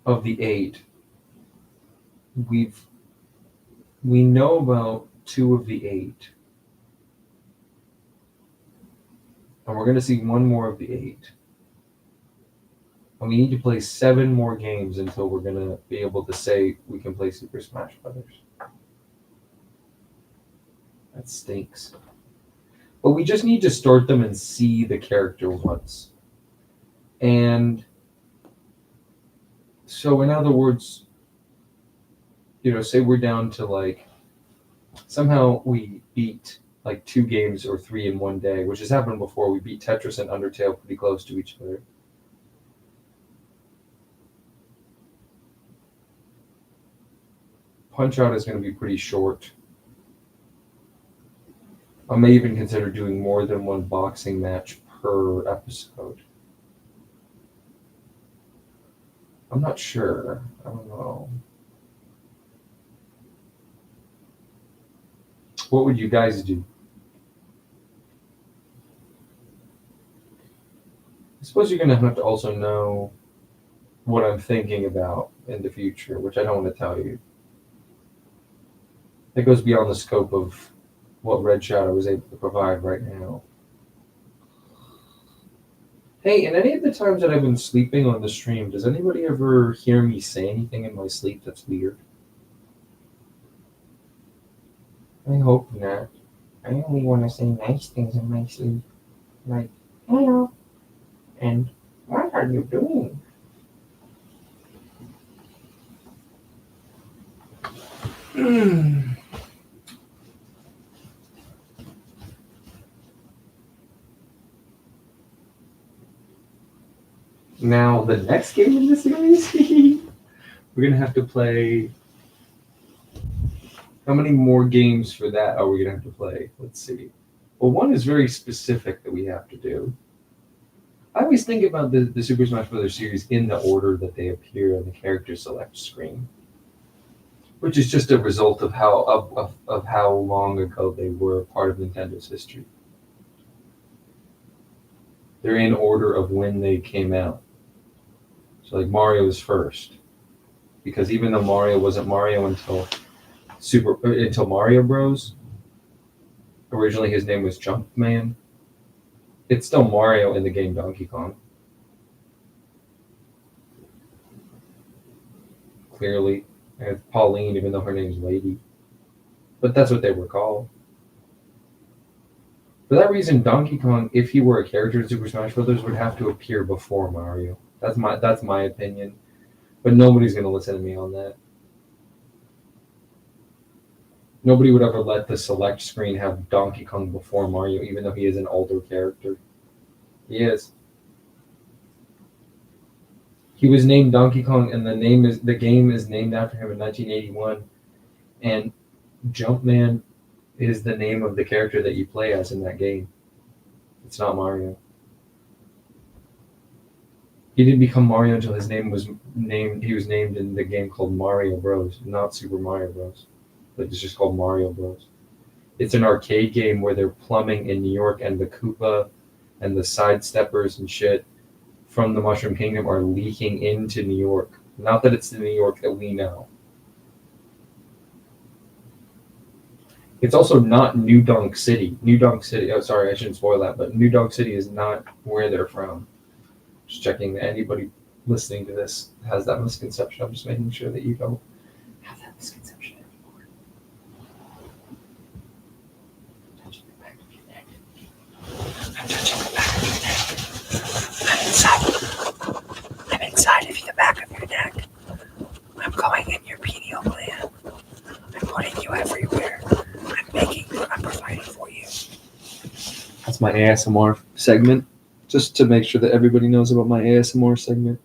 [SPEAKER 7] Of the 8, we know about 2 of the 8, and we're going to see 1 more of the 8. And we need to play 7 more games until we're going to be able to say we can play Super Smash Brothers. That stinks. But we just need to start them and see the character once. And so, in other words, say we're down to like, somehow we beat like 2 games or 3 in one day, which has happened before. We beat Tetris and Undertale pretty close to each other. Punch-Out is going to be pretty short. I may even consider doing more than 1 boxing match per episode. I'm not sure. I don't know. What would you guys do? I suppose you're going to have to also know what I'm thinking about in the future, which I don't want to tell you. It goes beyond the scope of what Red Shadow is able to provide right now. Hey, in any of the times that I've been sleeping on the stream, does anybody ever hear me say anything in my sleep that's weird? I hope not. I only want to say nice things in my sleep. Like, hello. And what are you doing? Now, the next game in the series, we're going to have to play. How many more games for that are we going to have to play? Let's see. Well, one is very specific that we have to do. I always think about the Super Smash Bros. Series in the order that they appear on the character select screen, which is just a result of how long ago they were part of Nintendo's history. They're in order of when they came out. So like Mario is first, because even though Mario wasn't Mario until Mario Bros. Originally his name was Jumpman. It's still Mario in the game Donkey Kong. Clearly. And Pauline, even though her name's Lady. But that's what they were called. For that reason, Donkey Kong, if he were a character in Super Smash Bros., would have to appear before Mario. That's my opinion. But nobody's going to listen to me on that. Nobody would ever let the select screen have Donkey Kong before Mario, even though he is an older character. He is. He was named Donkey Kong, and the game is named after him in 1981. And Jumpman is the name of the character that you play as in that game. It's not Mario. He didn't become Mario until his name was named. He was named in the game called Mario Bros, not Super Mario Bros. But it's just called Mario Bros. It's an arcade game where they're plumbing in New York, and the Koopa and the sidesteppers and shit from the Mushroom Kingdom are leaking into New York. Not that it's the New York that we know. It's also not New Donk City. New Donk City. Oh, sorry, I shouldn't spoil that. But New Donk City is not where they're from. Just checking that anybody listening to this has that misconception. I'm just making sure that you don't have that misconception anymore. I'm touching the back of your neck. I'm touching the back of your neck. I'm inside of the back of your neck. I'm going in your pineal gland. I'm putting you everywhere. I'm providing for you. That's my ASMR segment. Just to make sure that everybody knows about my ASMR segment.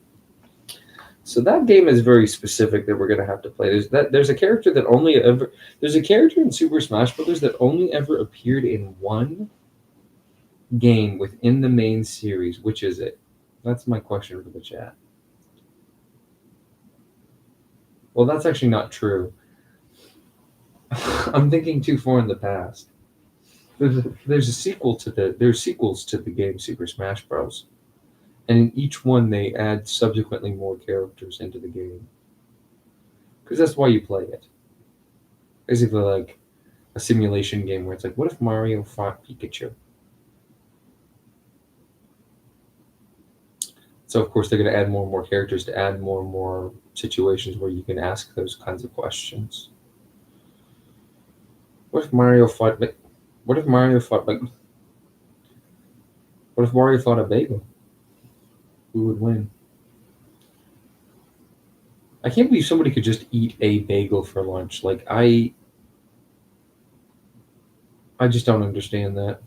[SPEAKER 7] So that game is very specific that we're gonna have to play. There's a character that there's a character in Super Smash Bros. That only ever appeared in one game within the main series. Which is it? That's my question for the chat. Well, that's actually not true. I'm thinking too far in the past. There's sequels to the game Super Smash Bros. And in each one they add subsequently more characters into the game. Because that's why you play it. Basically like a simulation game where it's like, what if Mario fought Pikachu? So of course they're going to add more and more characters to add more and more situations where you can ask those kinds of questions. What if Mario fought a bagel? Who would win? I can't believe somebody could just eat a bagel for lunch. Like I just don't understand that.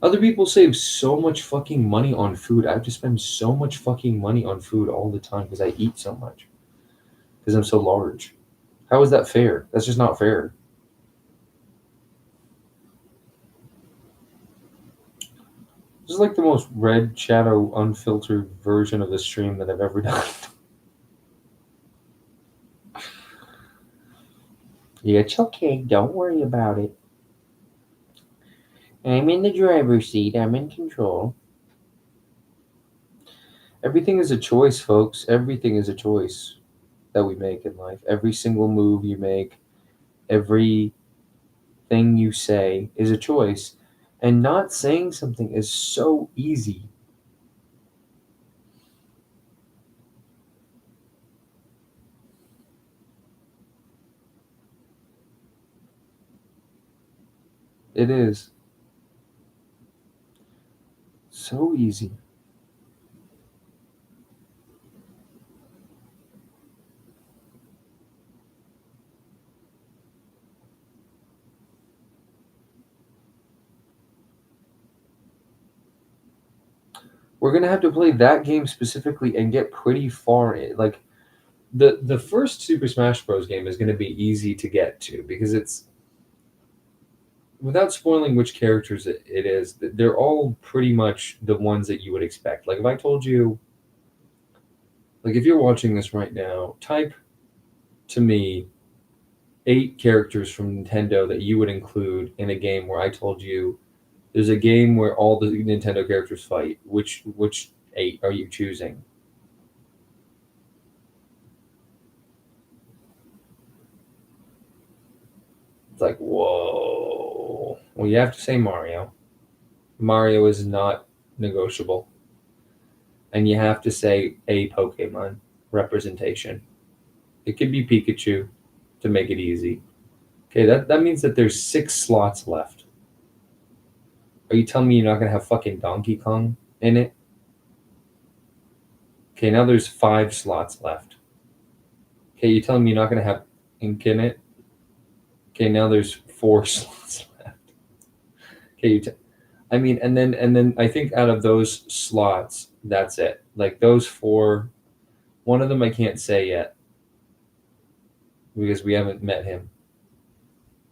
[SPEAKER 7] Other people save so much fucking money on food. I have to spend so much fucking money on food all the time because I eat so much. Because I'm so large. How is that fair? That's just not fair. This is like the most Red Shadow unfiltered version of the stream that I've ever done. Yeah, it's okay. Don't worry about it. I'm in the driver's seat. I'm in control. Everything is a choice, folks. Everything is a choice that we make in life. Every single move you make, every thing you say is a choice. And not saying something is so easy. It is. So easy. We're gonna have to play that game specifically and get pretty far in. Like the first Super Smash Bros. Game is gonna be easy to get to because it's, without spoiling which characters it is, they're all pretty much the ones that you would expect. Like if I told you, like if you're watching this right now, type to me 8 characters from Nintendo that you would include in a game where I told you there's a game where all the Nintendo characters fight. Which 8 are you choosing? It's like, whoa. Well, you have to say Mario. Mario is not negotiable. And you have to say a Pokemon representation. It could be Pikachu to make it easy. Okay, that means that there's 6 slots left. Are you telling me you're not going to have fucking Donkey Kong in it? Okay, now there's 5 slots left. Okay, you're telling me you're not going to have Ink in it? Okay, now there's 4 slots left. Okay, I mean, and then I think out of those slots, that's it. Like those four, one of them I can't say yet because we haven't met him,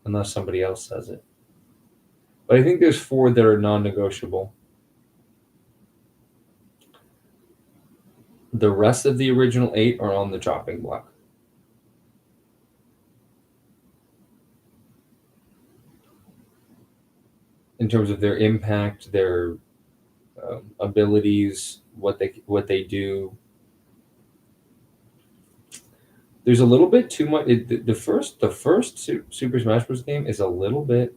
[SPEAKER 7] unless somebody else says it. But I think there's four that are non-negotiable. The rest of the original 8 are on the chopping block. In terms of their impact, their abilities, what they do. There's a little bit too much. The first Super Smash Bros. Game is a little bit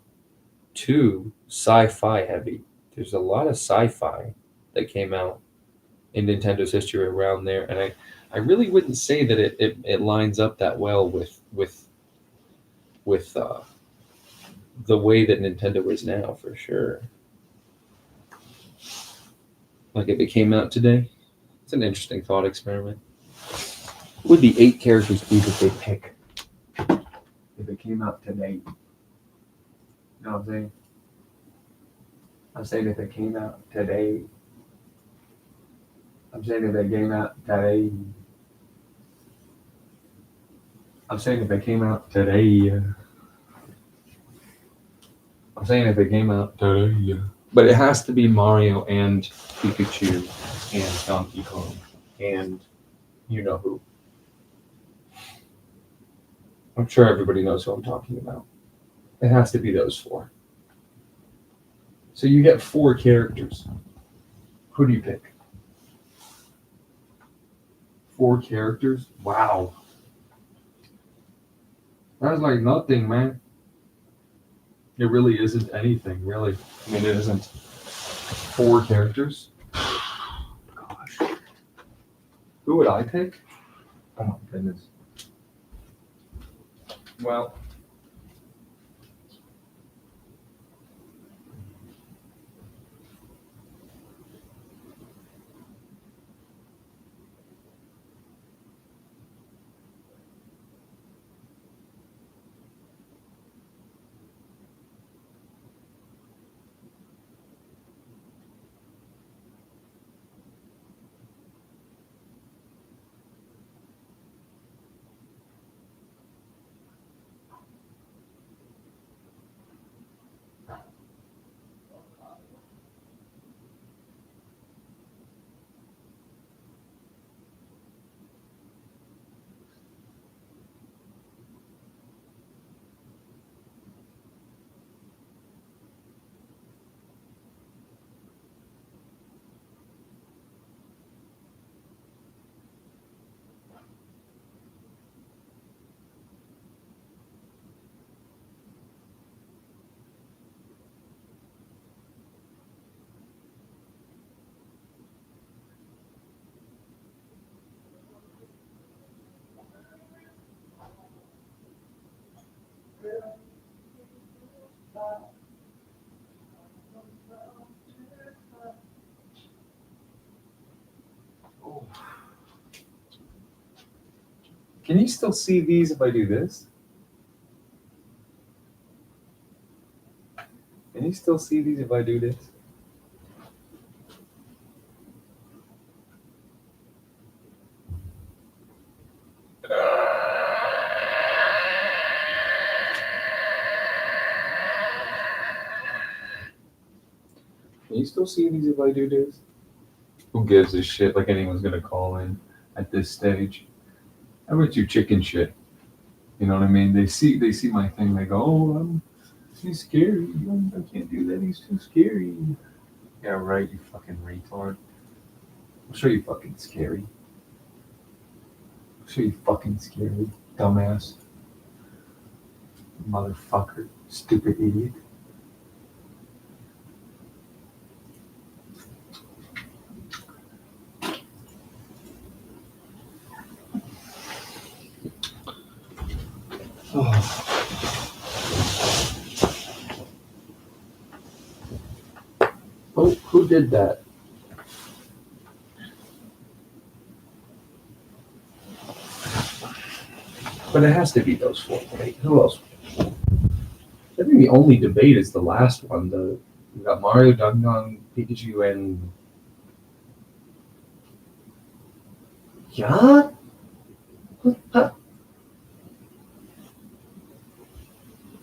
[SPEAKER 7] too sci-fi heavy. There's a lot of sci-fi that came out in Nintendo's history around there, and I really wouldn't say that it lines up that well with the way that Nintendo is now, for sure. Like if it came out today, it's an interesting thought experiment. Would the 8 characters be that they pick if it came out today? You know what I'm saying? I'm saying if it came out today. I'm saying if it came out today. I'm saying if it came out today. I'm saying if it came out today. But it has to be Mario and Pikachu and Donkey Kong and you know who. I'm sure everybody knows who I'm talking about. It has to be those 4. So you get 4 characters. Who do you pick? 4 characters? Wow. That's like nothing, man. It really isn't anything, really. I mean, it isn't 4 characters. Gosh. Who would I pick? Oh my goodness. Well, can you still see these if I do this? Can you still see these if I do this? Can you still see these if I do this? Who gives a shit like anyone's gonna call in at this stage? I bet you chicken shit. You know what I mean? They see my thing, they go, oh, he's scary. I can't do that, he's too scary. Yeah, right, you fucking retard. I'll show you fucking scary. I'll show you fucking scary, dumbass. Motherfucker, stupid idiot. Oh, who did that? But it has to be those 4, right? Who else? I think the only debate is the last one, We got Mario, Donkey Kong, Pikachu, and yeah. One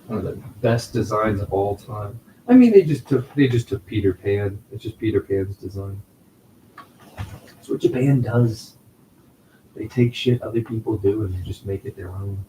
[SPEAKER 7] of the best designs of all time. I mean, they just took Peter Pan. It's just Peter Pan's design. That's what Japan does. They take shit other people do and they just make it their own.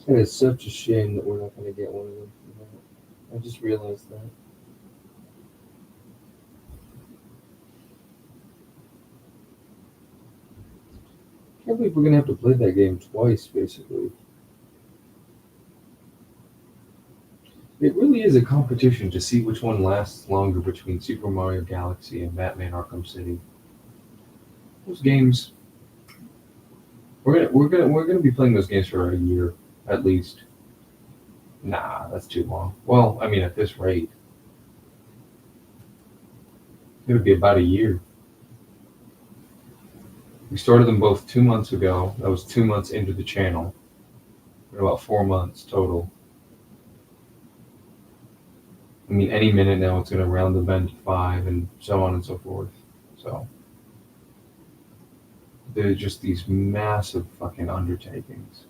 [SPEAKER 7] It is such a shame that we're not going to get one of them. I just realized that. I can't believe we're going to have to play that game twice, basically. It really is a competition to see which one lasts longer between Super Mario Galaxy and Batman Arkham City. Those games, we're gonna be playing those games for a year at least. Nah, that's too long. Well, I mean, at this rate, it would be about a year. We started them both 2 months ago. That was 2 months into the channel. We're about 4 months total. I mean, any minute now it's going to round the bend to 5 and so on and so forth. So they're just these massive fucking undertakings.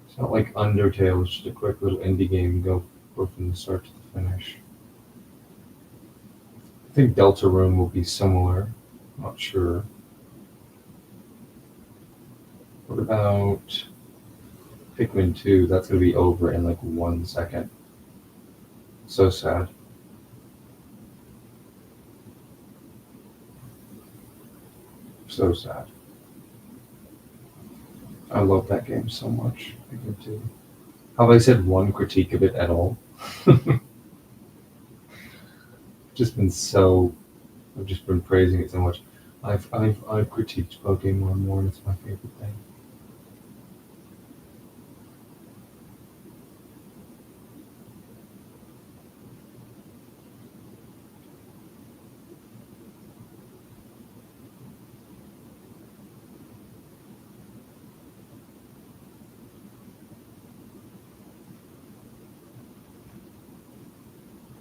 [SPEAKER 7] It's not like Undertale, it's just a quick little indie game, go from the start to the finish. I think Deltarune will be similar. Not sure. What about Pikmin 2? That's going to be over in like 1 second. So sad. So sad. I love that game so much. Pikmin 2. Have I said one critique of it at all? I've just been praising it so much. I've critiqued Pokemon more, and it's my favorite thing.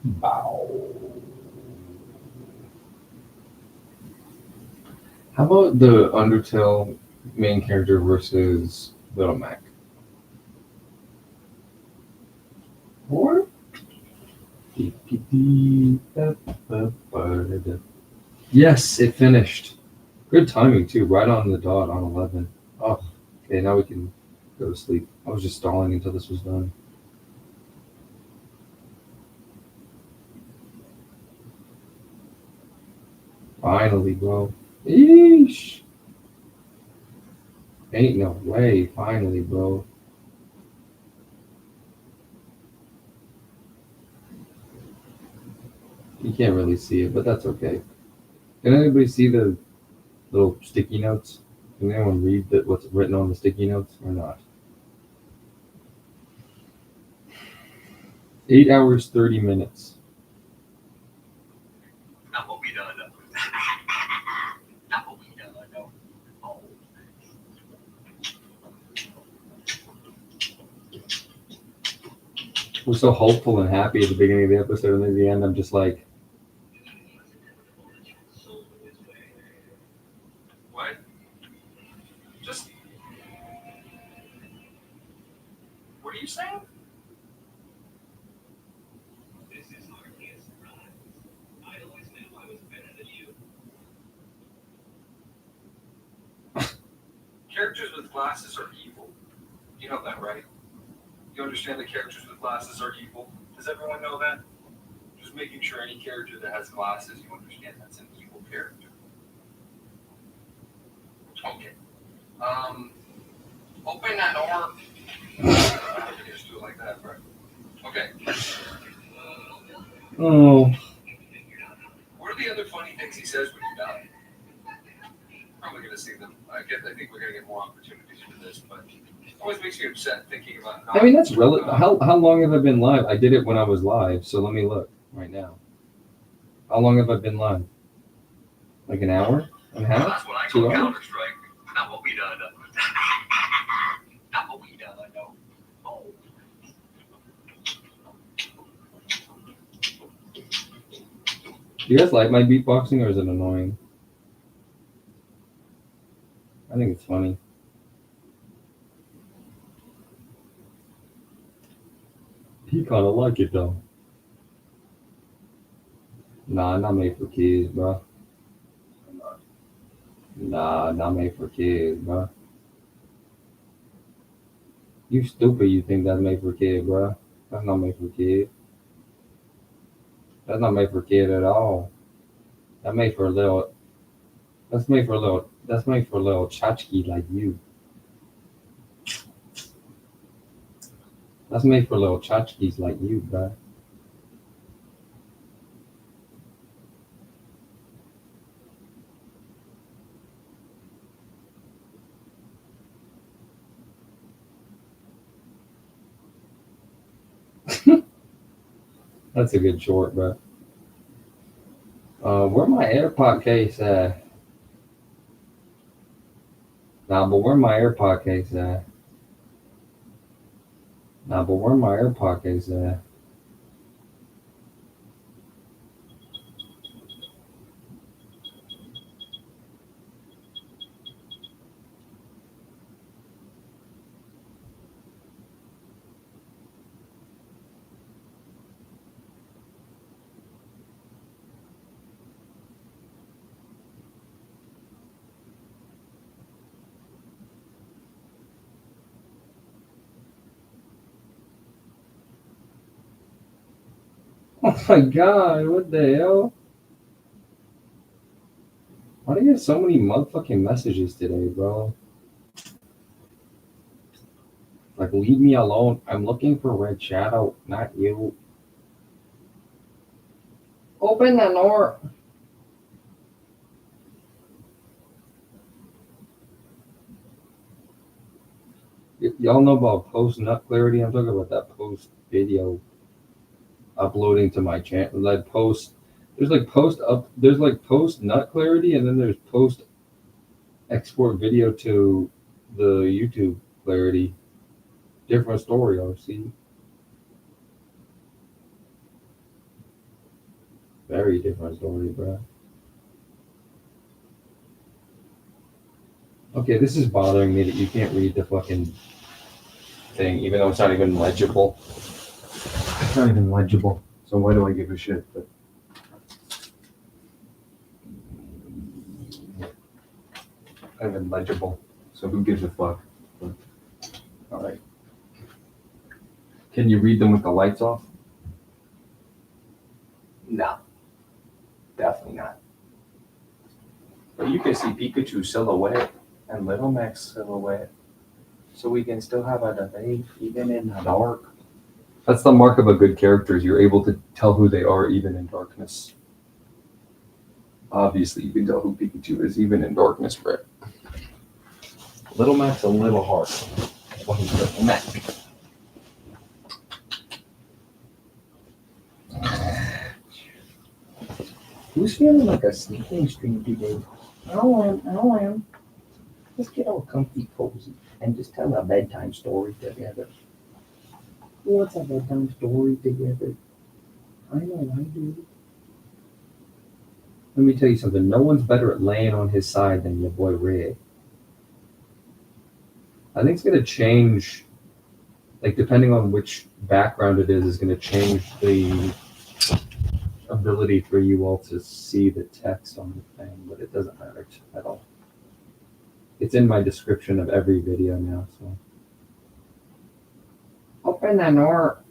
[SPEAKER 7] Bow. How about the Undertale main character versus Little Mac? Or? Yes, it finished. Good timing too, right on the dot on 11. Oh, okay, now we can go to sleep. I was just stalling until this was done. Finally, bro. Eesh. Ain't no way. Finally, bro. You can't really see it, but that's okay. Can anybody see the little sticky notes. Can anyone read what's written on the sticky notes or not? 8 hours, 30 minutes.
[SPEAKER 6] Not what we done. Not what we done. No. Oh.
[SPEAKER 7] We're so hopeful and happy at the beginning of the episode, and at the end, I'm just like,
[SPEAKER 1] What? Just. What are you saying?
[SPEAKER 3] This is hardly a surprise. I always knew I was better than you.
[SPEAKER 1] Characters with glasses are evil. You know that, right? You understand that characters with glasses are evil? Does everyone know that? Just making sure any character that has glasses, you understand that's an evil character. Okay. Open that door. Just do it like that, right? Okay.
[SPEAKER 7] oh,
[SPEAKER 1] What are the other funny things he says when you die? Probably gonna see them. I think we're gonna get more opportunities for this, but it always makes me upset thinking about.
[SPEAKER 7] I mean, that's relative. How long have I been live? I did it when I was live, so let me look right now. How long have I been live? Like an hour and a half?
[SPEAKER 6] That's what I
[SPEAKER 7] 2
[SPEAKER 6] call
[SPEAKER 7] hours?
[SPEAKER 6] Counter-Strike. Not what we done. Not what we done. No. Oh.
[SPEAKER 7] Do you guys like my beatboxing, or is it annoying? I think it's funny. He kind of like it though. Nah, not made for kids, bro. Nah, not made for kids, bro. You stupid. You think that's made for kids, bro? That's not made for kids. That's not made for kid at all. That's made for a little. That's made for a little. That's made for a little tchotchke like you. That's made for little tchotchkes like you, bro. That's a good short, bro. Where my AirPod case at? Nah, but where my AirPod case at? Nah, but where my AirPod case at? Oh my god, what the hell? Why do you get so many motherfucking messages today, bro? Like, leave me alone. I'm looking for Red Shadow, not you. Open the door. Y'all know about post nut clarity? I'm talking about that post video uploading to my channel. Like post, there's like post nut clarity, and then there's post export video to the YouTube clarity. Different story, RC. Very different story, bro. Okay, this is bothering me that you can't read the fucking thing, even though it's not even legible. It's not even legible. So why do I give a shit? But not even legible. So who gives a fuck? But, all right. Can you read them with the lights off? No. Definitely not. But you can see Pikachu's silhouette and Little Mac's silhouette. So we can still have a debate even in the dark. That's the mark of a good character, is you're able to tell who they are even in darkness. Obviously, you can tell who Pikachu is, even in darkness, right?
[SPEAKER 8] Little Mac's a little hard. Well, he's Little Mac.
[SPEAKER 9] Who's feeling like a sleeping stream today? I am. Let's get all comfy cozy and just tell a bedtime story together. What's a bedtime story together? I know I do. Let me tell you something. No one's better at laying on his side than your boy Red. I think it's gonna change, like depending on which background it is gonna change the ability for you all to see the text on the thing, but it doesn't matter at all. It's in my description of every video now, so. Open the door.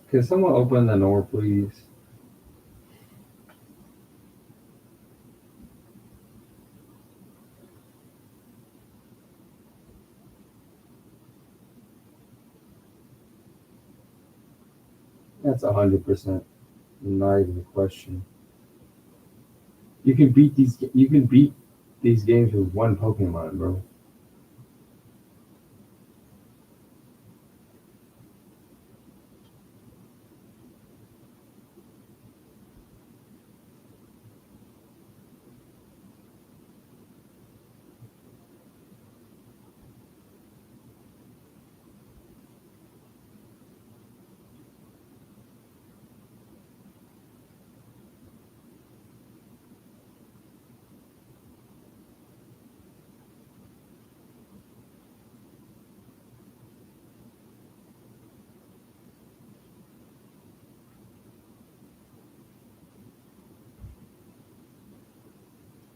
[SPEAKER 9] Can someone open the door, please? That's 100%. Not even a question. You can beat these games with one Pokemon, bro.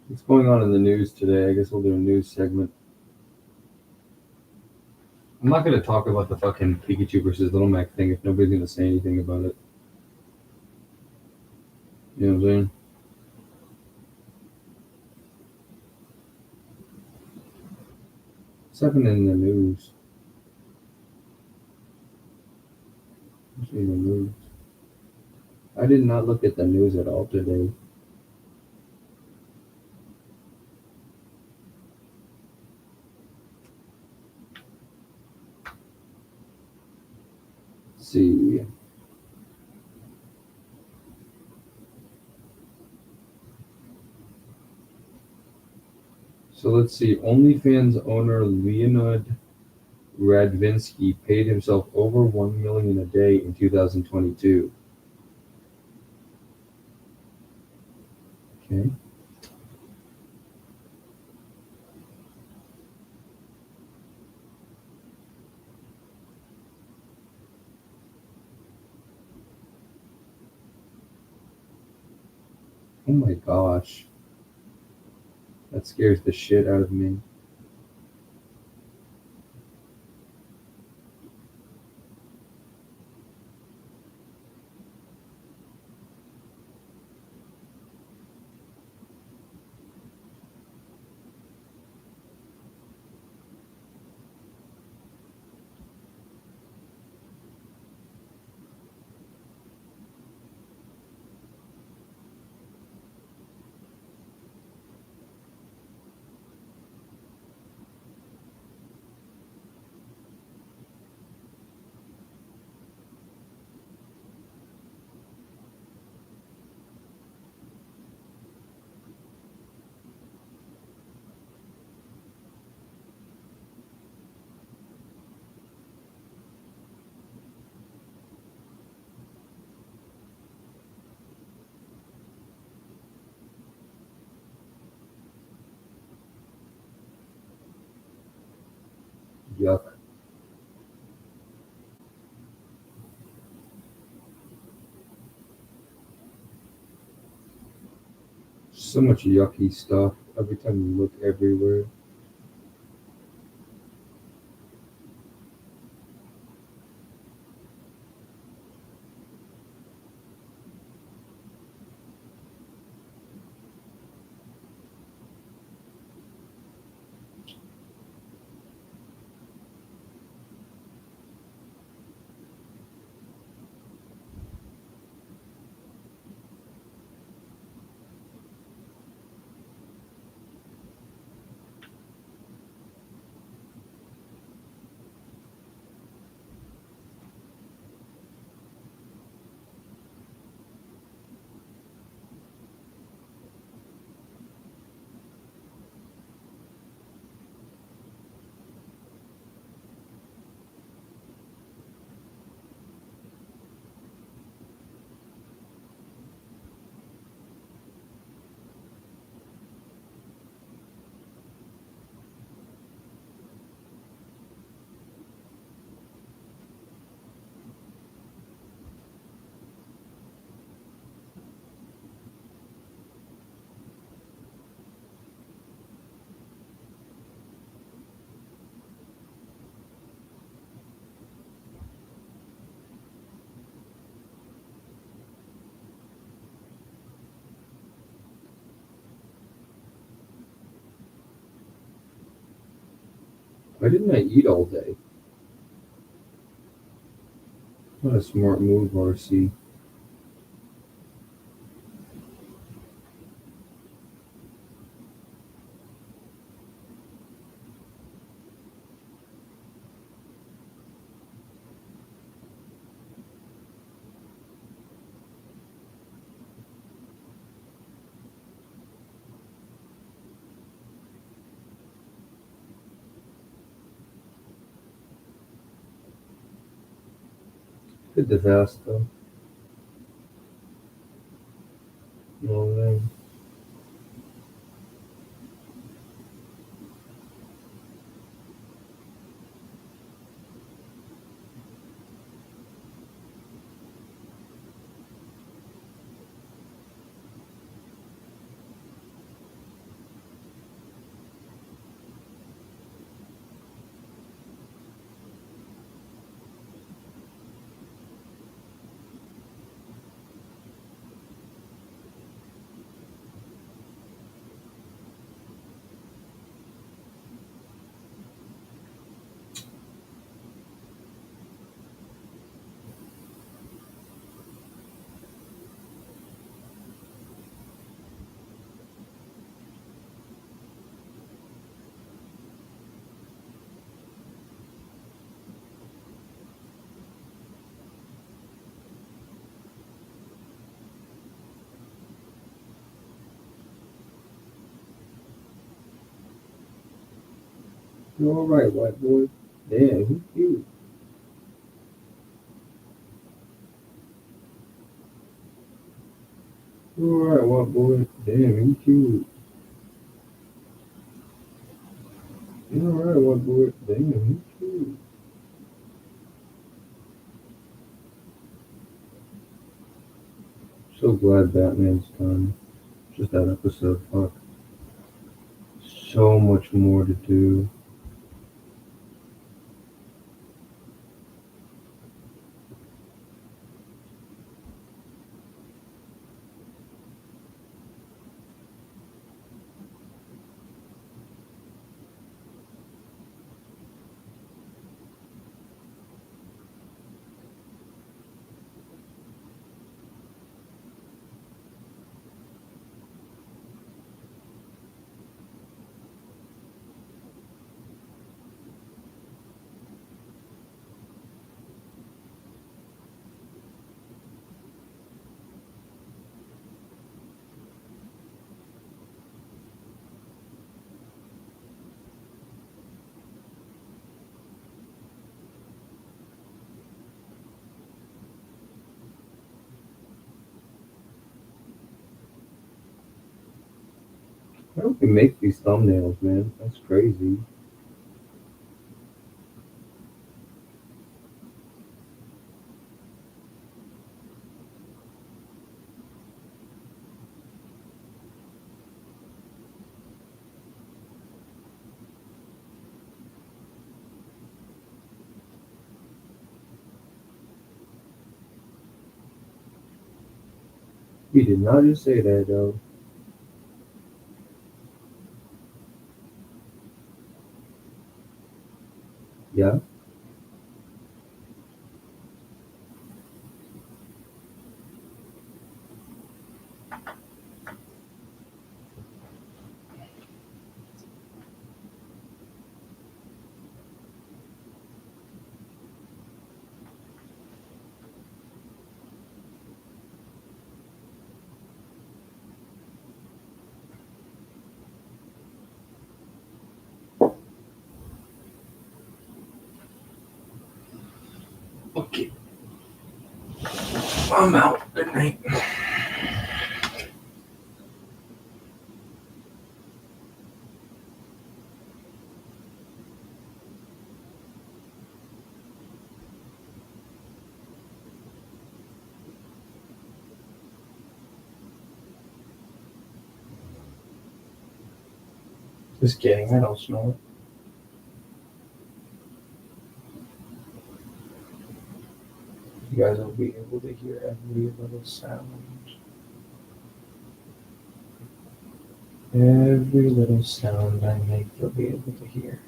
[SPEAKER 9] What's going on in the news today? I guess we'll do a news segment. I'm not going to talk about the fucking Pikachu versus Little Mac thing if nobody's going to say anything about it. You know what I'm saying? What's happening in the news? What's in the news? I did not look at the news at all today. Let's see. So let's see. OnlyFans owner Leonid Radvinsky paid himself over $1 million a day in 2022. Okay. Oh my gosh. That scares the shit out of me. Yuck. So much yucky stuff every time you look everywhere. Why didn't I eat all day? Not a smart move, RC. Did the fast though. No way. You alright, white boy? Damn, he cute. You alright, white boy? Damn, he cute. You alright, white boy? Damn, he cute. So glad Batman's done. Just that episode, fuck. So much more to do. How do we make these thumbnails, man? That's crazy. You did not just say that, though. Yeah? Okay. I'm out. Good night. Just kidding, I don't snore. You guys will be able to hear every little sound. Every little sound I make, you'll be able to hear.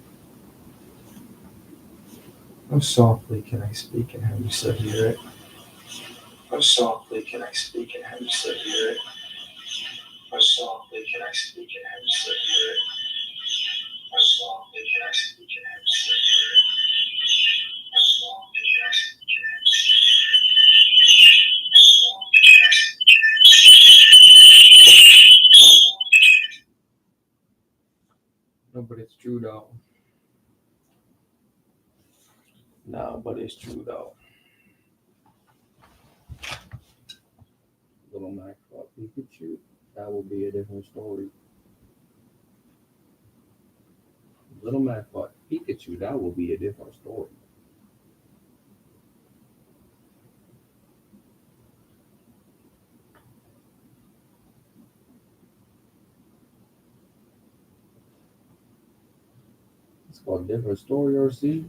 [SPEAKER 9] How softly can I speak and have you still hear it? How softly can I speak and have you still hear it? How softly can I speak and have you still hear it? How softly can I speak and have you still hear it? How softly can I speak and have you still hear it? How softly can I speak and have you still hear it? No, but it's true though. No, but it's true though. Little Mac fought Pikachu. That will be a different story. Little Mac fought Pikachu. That will be a different story. It's called different story, RC.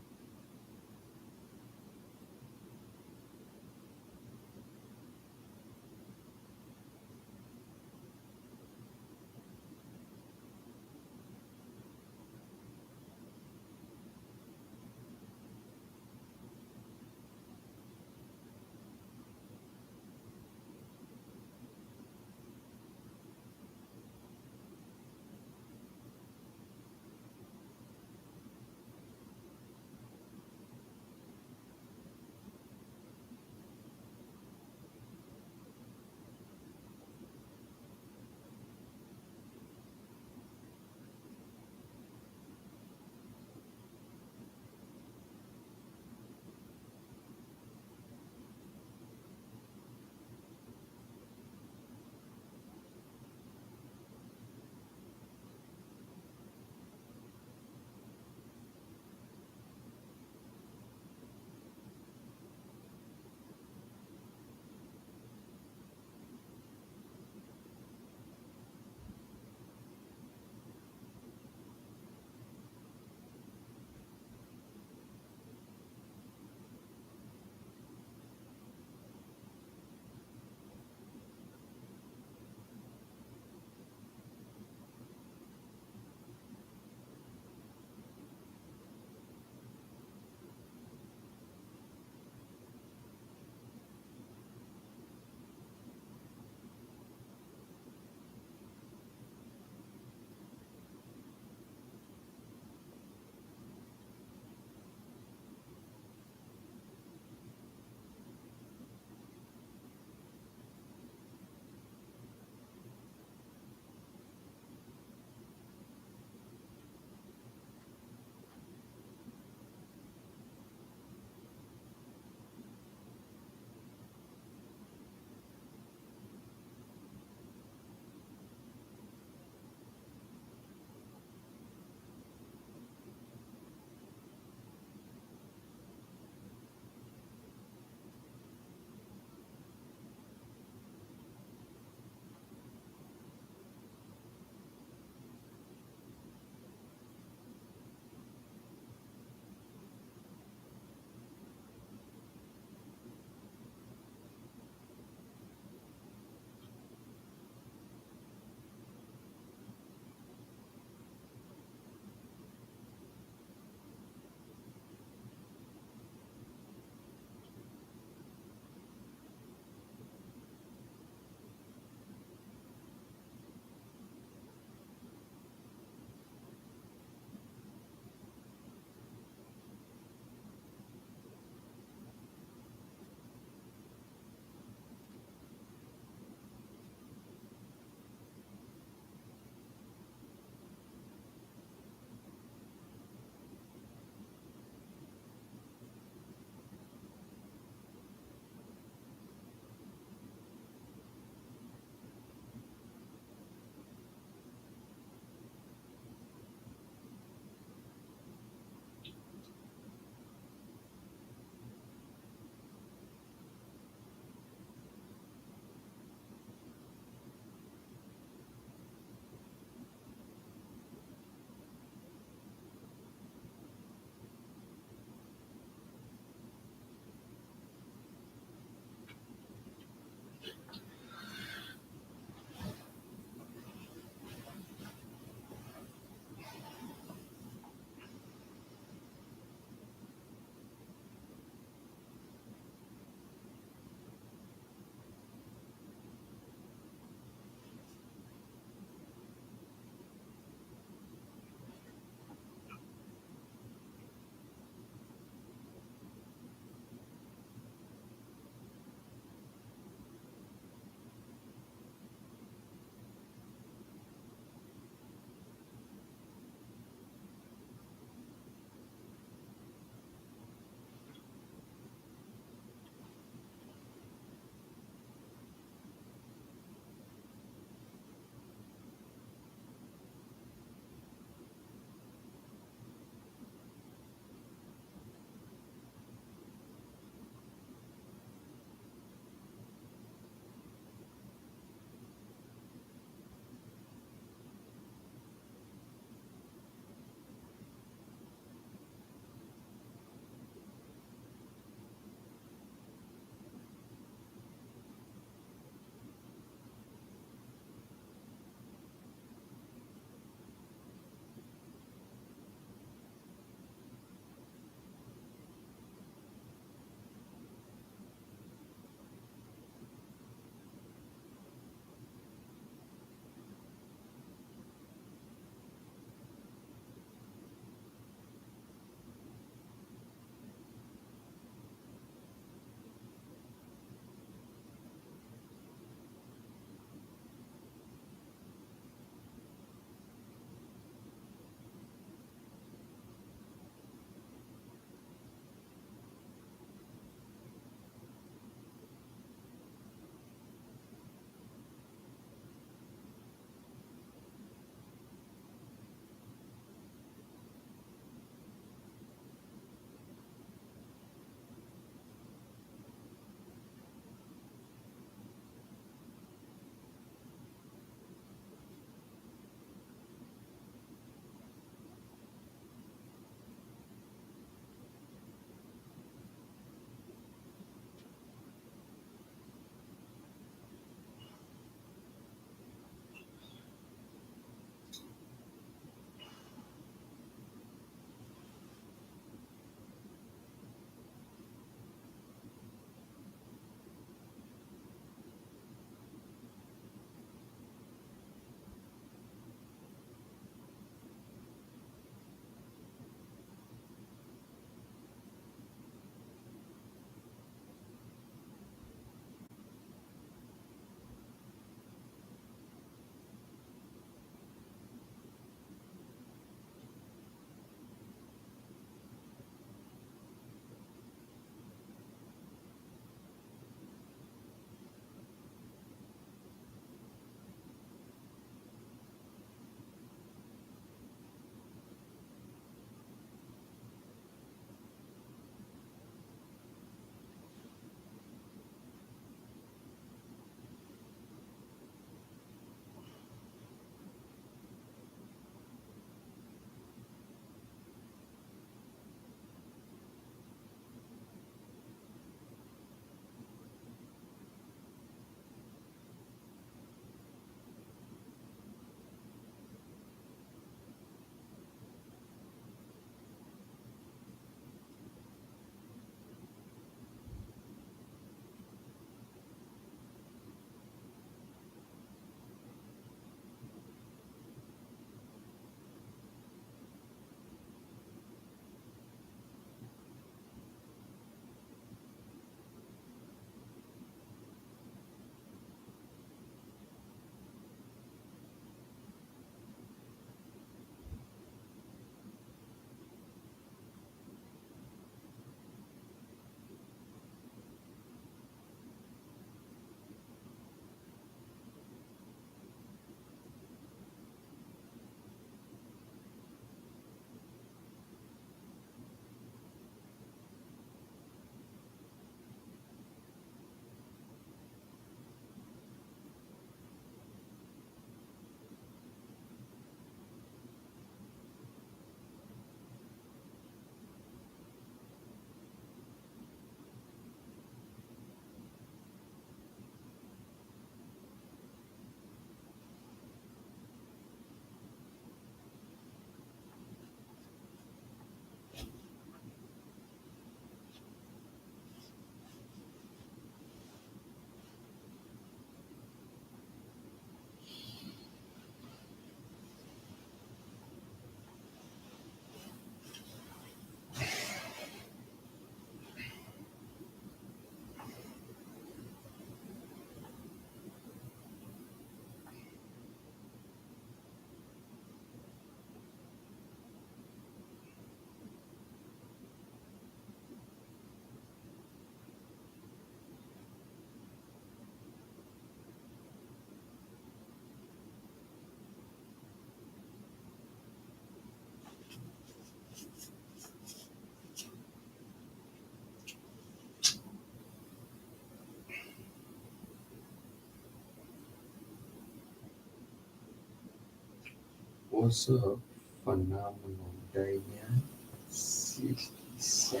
[SPEAKER 9] was a phenomenal day, man. 67.